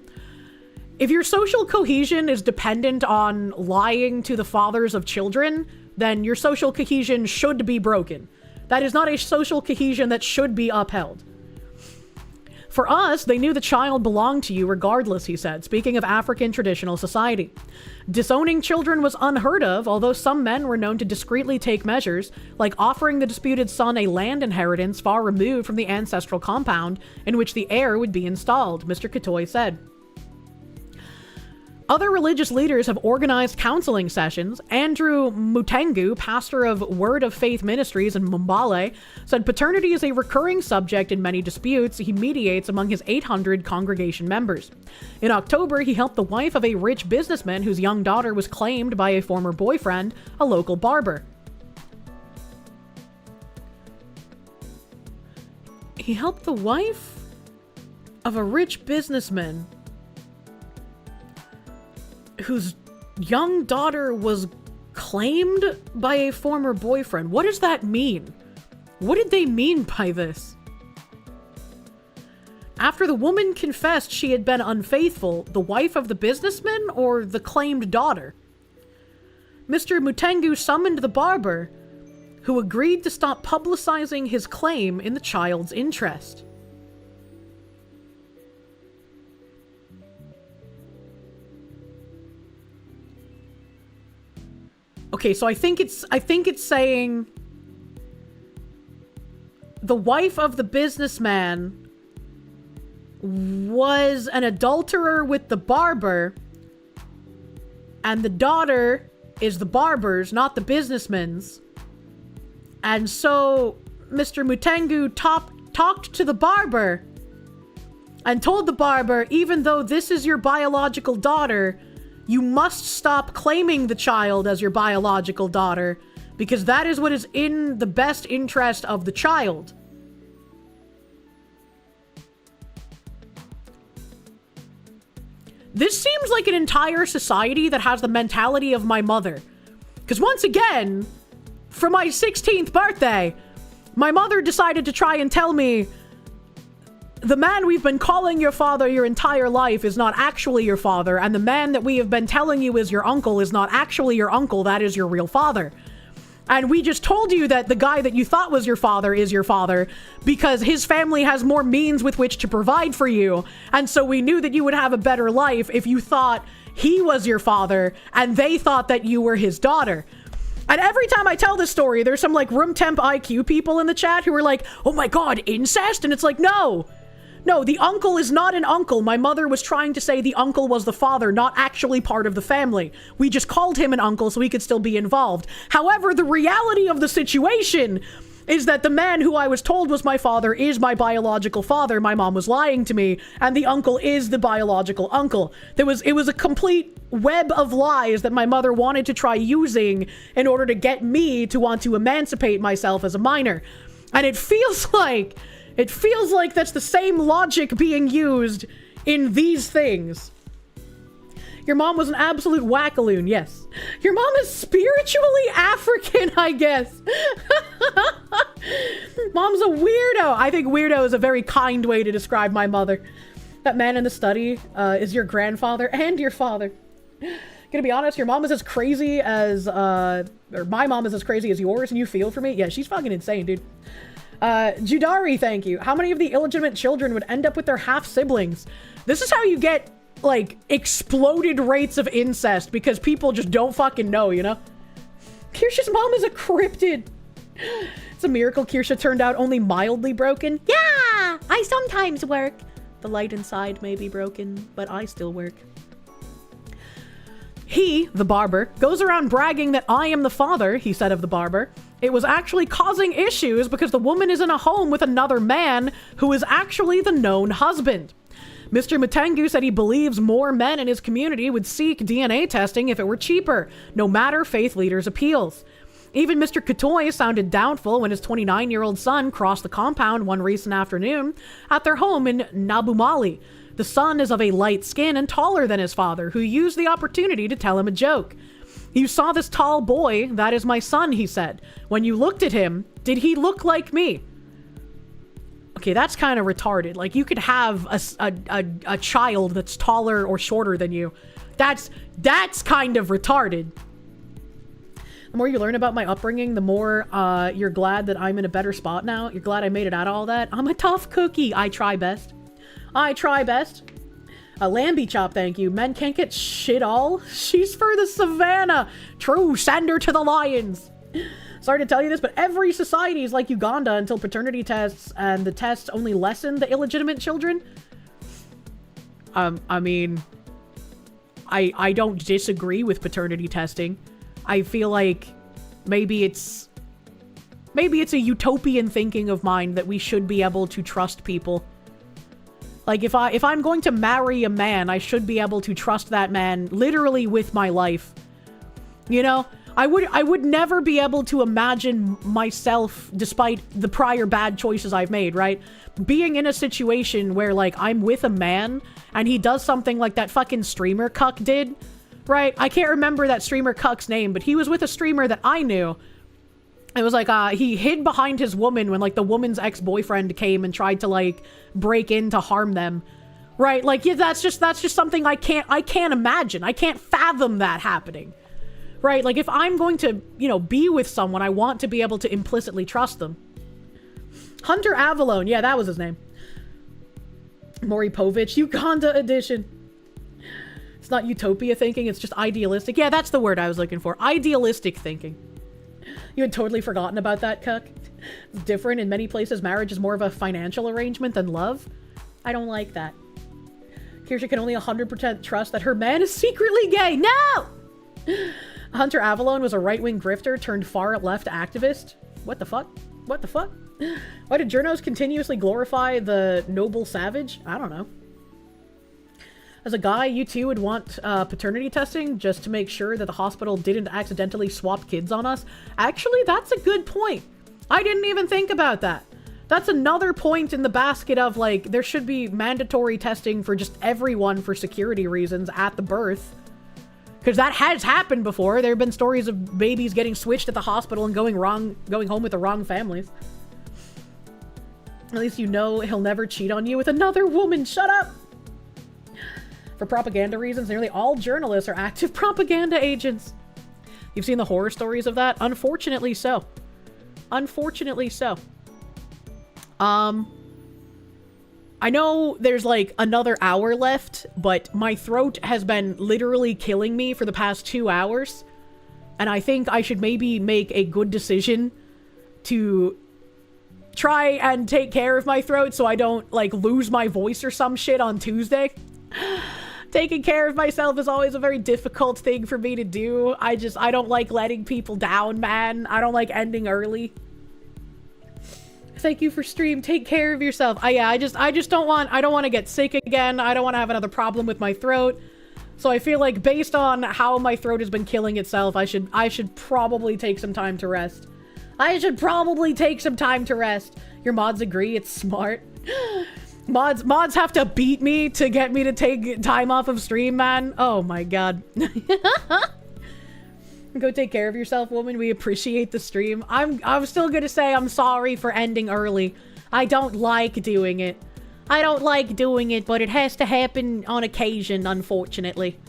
If your social cohesion is dependent on lying to the fathers of children, then your social cohesion should be broken. That is not a social cohesion that should be upheld. For us, they knew the child belonged to you regardless, he said, speaking of African traditional society. Disowning children was unheard of, although some men were known to discreetly take measures, like offering the disputed son a land inheritance far removed from the ancestral compound in which the heir would be installed, Mr. Katoy said. Other religious leaders have organized counseling sessions. Andrew Mutengu, pastor of Word of Faith Ministries in Mbale, said paternity is a recurring subject in many disputes he mediates among his 800 congregation members. In October, he helped the wife of a rich businessman whose young daughter was claimed by a former boyfriend, a local barber. He helped the wife of a rich businessman whose young daughter was claimed by a former boyfriend. What does that mean? What did they mean by this? After the woman confessed she had been unfaithful, the wife of the businessman or the claimed daughter? Mr. Mutengu summoned the barber, who agreed to stop publicizing his claim in the child's interest. Okay, so I think it's saying the wife of the businessman was an adulterer with the barber, and the daughter is the barber's, not the businessman's. And so Mr. Mutengu talked to the barber and told the barber, even though this is your biological daughter, you must stop claiming the child as your biological daughter because that is what is in the best interest of the child. This seems like an entire society that has the mentality of my mother. Because once again, for my 16th birthday, my mother decided to try and tell me the man we've been calling your father your entire life is not actually your father, and the man that we have been telling you is your uncle is not actually your uncle, that is your real father. And we just told you that the guy that you thought was your father is your father because his family has more means with which to provide for you, and so we knew that you would have a better life if you thought he was your father and they thought that you were his daughter. And every time I tell this story, there's some like room temp IQ people in the chat who are like, oh my god, incest? And it's like, no. No, the uncle is not an uncle. My mother was trying to say the uncle was the father, not actually part of the family. We just called him an uncle so he could still be involved. However, the reality of the situation is that the man who I was told was my father is my biological father. My mom was lying to me, and the uncle is the biological uncle. It was a complete web of lies that my mother wanted to try using in order to get me to want to emancipate myself as a minor. And it feels like that's the same logic being used in these things. Your mom was an absolute wackaloon, yes. Your mom is spiritually African, I guess. Mom's a weirdo. I think weirdo is a very kind way to describe my mother. That man in the study is your grandfather and your father. Gonna be honest, your mom is as crazy as, or my mom is as crazy as yours, and you feel for me? Yeah, she's fucking insane, dude. Judari, thank you. How many of the illegitimate children would end up with their half-siblings? This is how you get, like, exploded rates of incest, because people just don't fucking know, you know? Kirsche's mom is a cryptid. It's a miracle Kirsche turned out only mildly broken. Yeah, I sometimes work. The light inside may be broken, but I still work. He, the barber, goes around bragging that I am the father, he said of the barber. It was actually causing issues because the woman is in a home with another man who is actually the known husband. Mr. Mutengu said he believes more men in his community would seek DNA testing if it were cheaper, no matter faith leaders' appeals. Even Mr. Katoy sounded doubtful when his 29-year-old son crossed the compound one recent afternoon at their home in Nabumali. The son is of a light skin and taller than his father, who used the opportunity to tell him a joke. You saw this tall boy, that is my son, he said. When you looked at him, did he look like me? Okay, that's kind of retarded. Like, you could have a child that's taller or shorter than you. That's kind of retarded. The more you learn about my upbringing, the more you're glad that I'm in a better spot now. You're glad I made it out of all that. I'm a tough cookie. I try best. I try best. Lambie Chop, thank you. Men can't get shit all. She's for the savannah. True, send her to the lions. Sorry to tell you this, but every society is like Uganda until paternity tests, and the tests only lessen the illegitimate children. I mean, I don't disagree with paternity testing. I feel like maybe it's a utopian thinking of mine that we should be able to trust people. Like, if I'm going to marry a man, I should be able to trust that man literally with my life. You know? I would never be able to imagine myself, despite the prior bad choices I've made, right? Being in a situation where, like, I'm with a man, and he does something like that fucking streamer cuck did, right? I can't remember that streamer cuck's name, but he was with a streamer that I knew. It was like, he hid behind his woman when, like, the woman's ex-boyfriend came and tried to, like, break in to harm them. Right? Like, yeah, that's just something I can't imagine. I can't fathom that happening. Right? Like, if I'm going to, you know, be with someone, I want to be able to implicitly trust them. Hunter Avalone. Yeah, that was his name. Maury Povich. Uganda edition. It's not utopia thinking, it's just idealistic. Yeah, that's the word I was looking for. Idealistic thinking. You had totally forgotten about that, Cuck. It's different. In many places, marriage is more of a financial arrangement than love. I don't like that. Kirsche can only 100% trust that her man is secretly gay. No! Hunter Avalone was a right-wing grifter turned far-left activist. What the fuck? What the fuck? Why did journos continuously glorify the noble savage? I don't know. As a guy, you too would want paternity testing just to make sure that the hospital didn't accidentally swap kids on us? Actually, that's a good point. I didn't even think about that. That's another point in the basket of, like, there should be mandatory testing for just everyone for security reasons at the birth. Because that has happened before. There have been stories of babies getting switched at the hospital and going home with the wrong families. At least you know he'll never cheat on you with another woman. Shut up! For propaganda reasons, nearly all journalists are active propaganda agents. You've seen the horror stories of that? Unfortunately so. Unfortunately so. I know there's like another hour left, but my throat has been literally killing me for the past 2 hours. And I think I should maybe make a good decision to try and take care of my throat so I don't, like, lose my voice or some shit on Tuesday. Taking care of myself is always a very difficult thing for me to do. I don't like letting people down, man. I don't like ending early. Thank you for stream. Take care of yourself. I just don't want to get sick again. I don't want to have another problem with my throat. So I feel like based on how my throat has been killing itself, I should probably take some time to rest. Your mods agree, it's smart. Mods have to beat me to get me to take time off of stream, man. Oh my god. Go take care of yourself, woman. We appreciate the stream. I'm still gonna say I'm sorry for ending early. I don't like doing it. But it has to happen on occasion, unfortunately.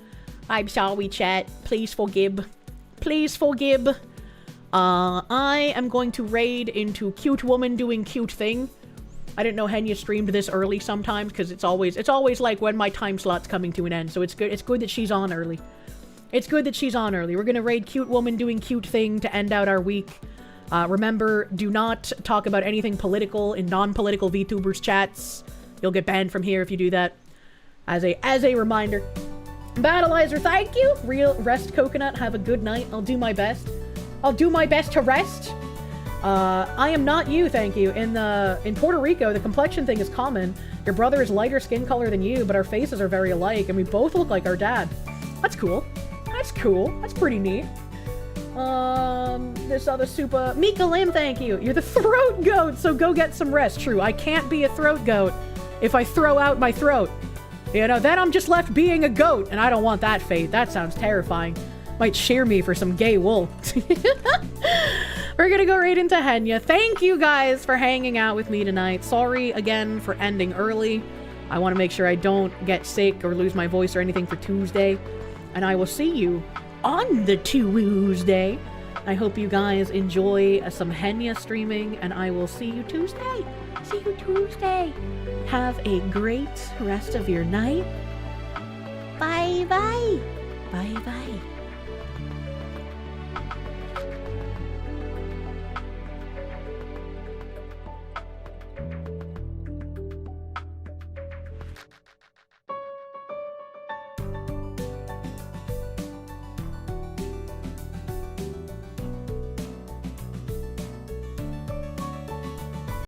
I'm sorry, chat. Please forgive. I am going to raid into cute woman doing cute thing. I didn't know Henya streamed this early sometimes because it's always like when my time slot's coming to an end. So it's good that she's on early. We're gonna raid cute woman doing cute thing to end out our week. Remember, do not talk about anything political in non-political VTubers chats. You'll get banned from here if you do that. As a reminder. Battleizer, thank you. Real rest coconut. Have a good night. I'll do my best to rest. I am not you, thank you. In Puerto Rico, the complexion thing is common. Your brother is lighter skin color than you, but our faces are very alike, and we both look like our dad. That's cool. That's pretty neat. This other super... Mika Lim, thank you. You're the throat goat, so go get some rest. True, I can't be a throat goat if I throw out my throat. You know, then I'm just left being a goat, and I don't want that fate. That sounds terrifying. Might shear me for some gay wool. We're gonna go right into Henya. Thank you guys for hanging out with me tonight. Sorry again for ending early. I want to make sure I don't get sick or lose my voice or anything for Tuesday. And I will see you on the Tuesday. I hope you guys enjoy some Henya streaming, and I will see you Tuesday. Have a great rest of your night. Bye-bye. Bye-bye.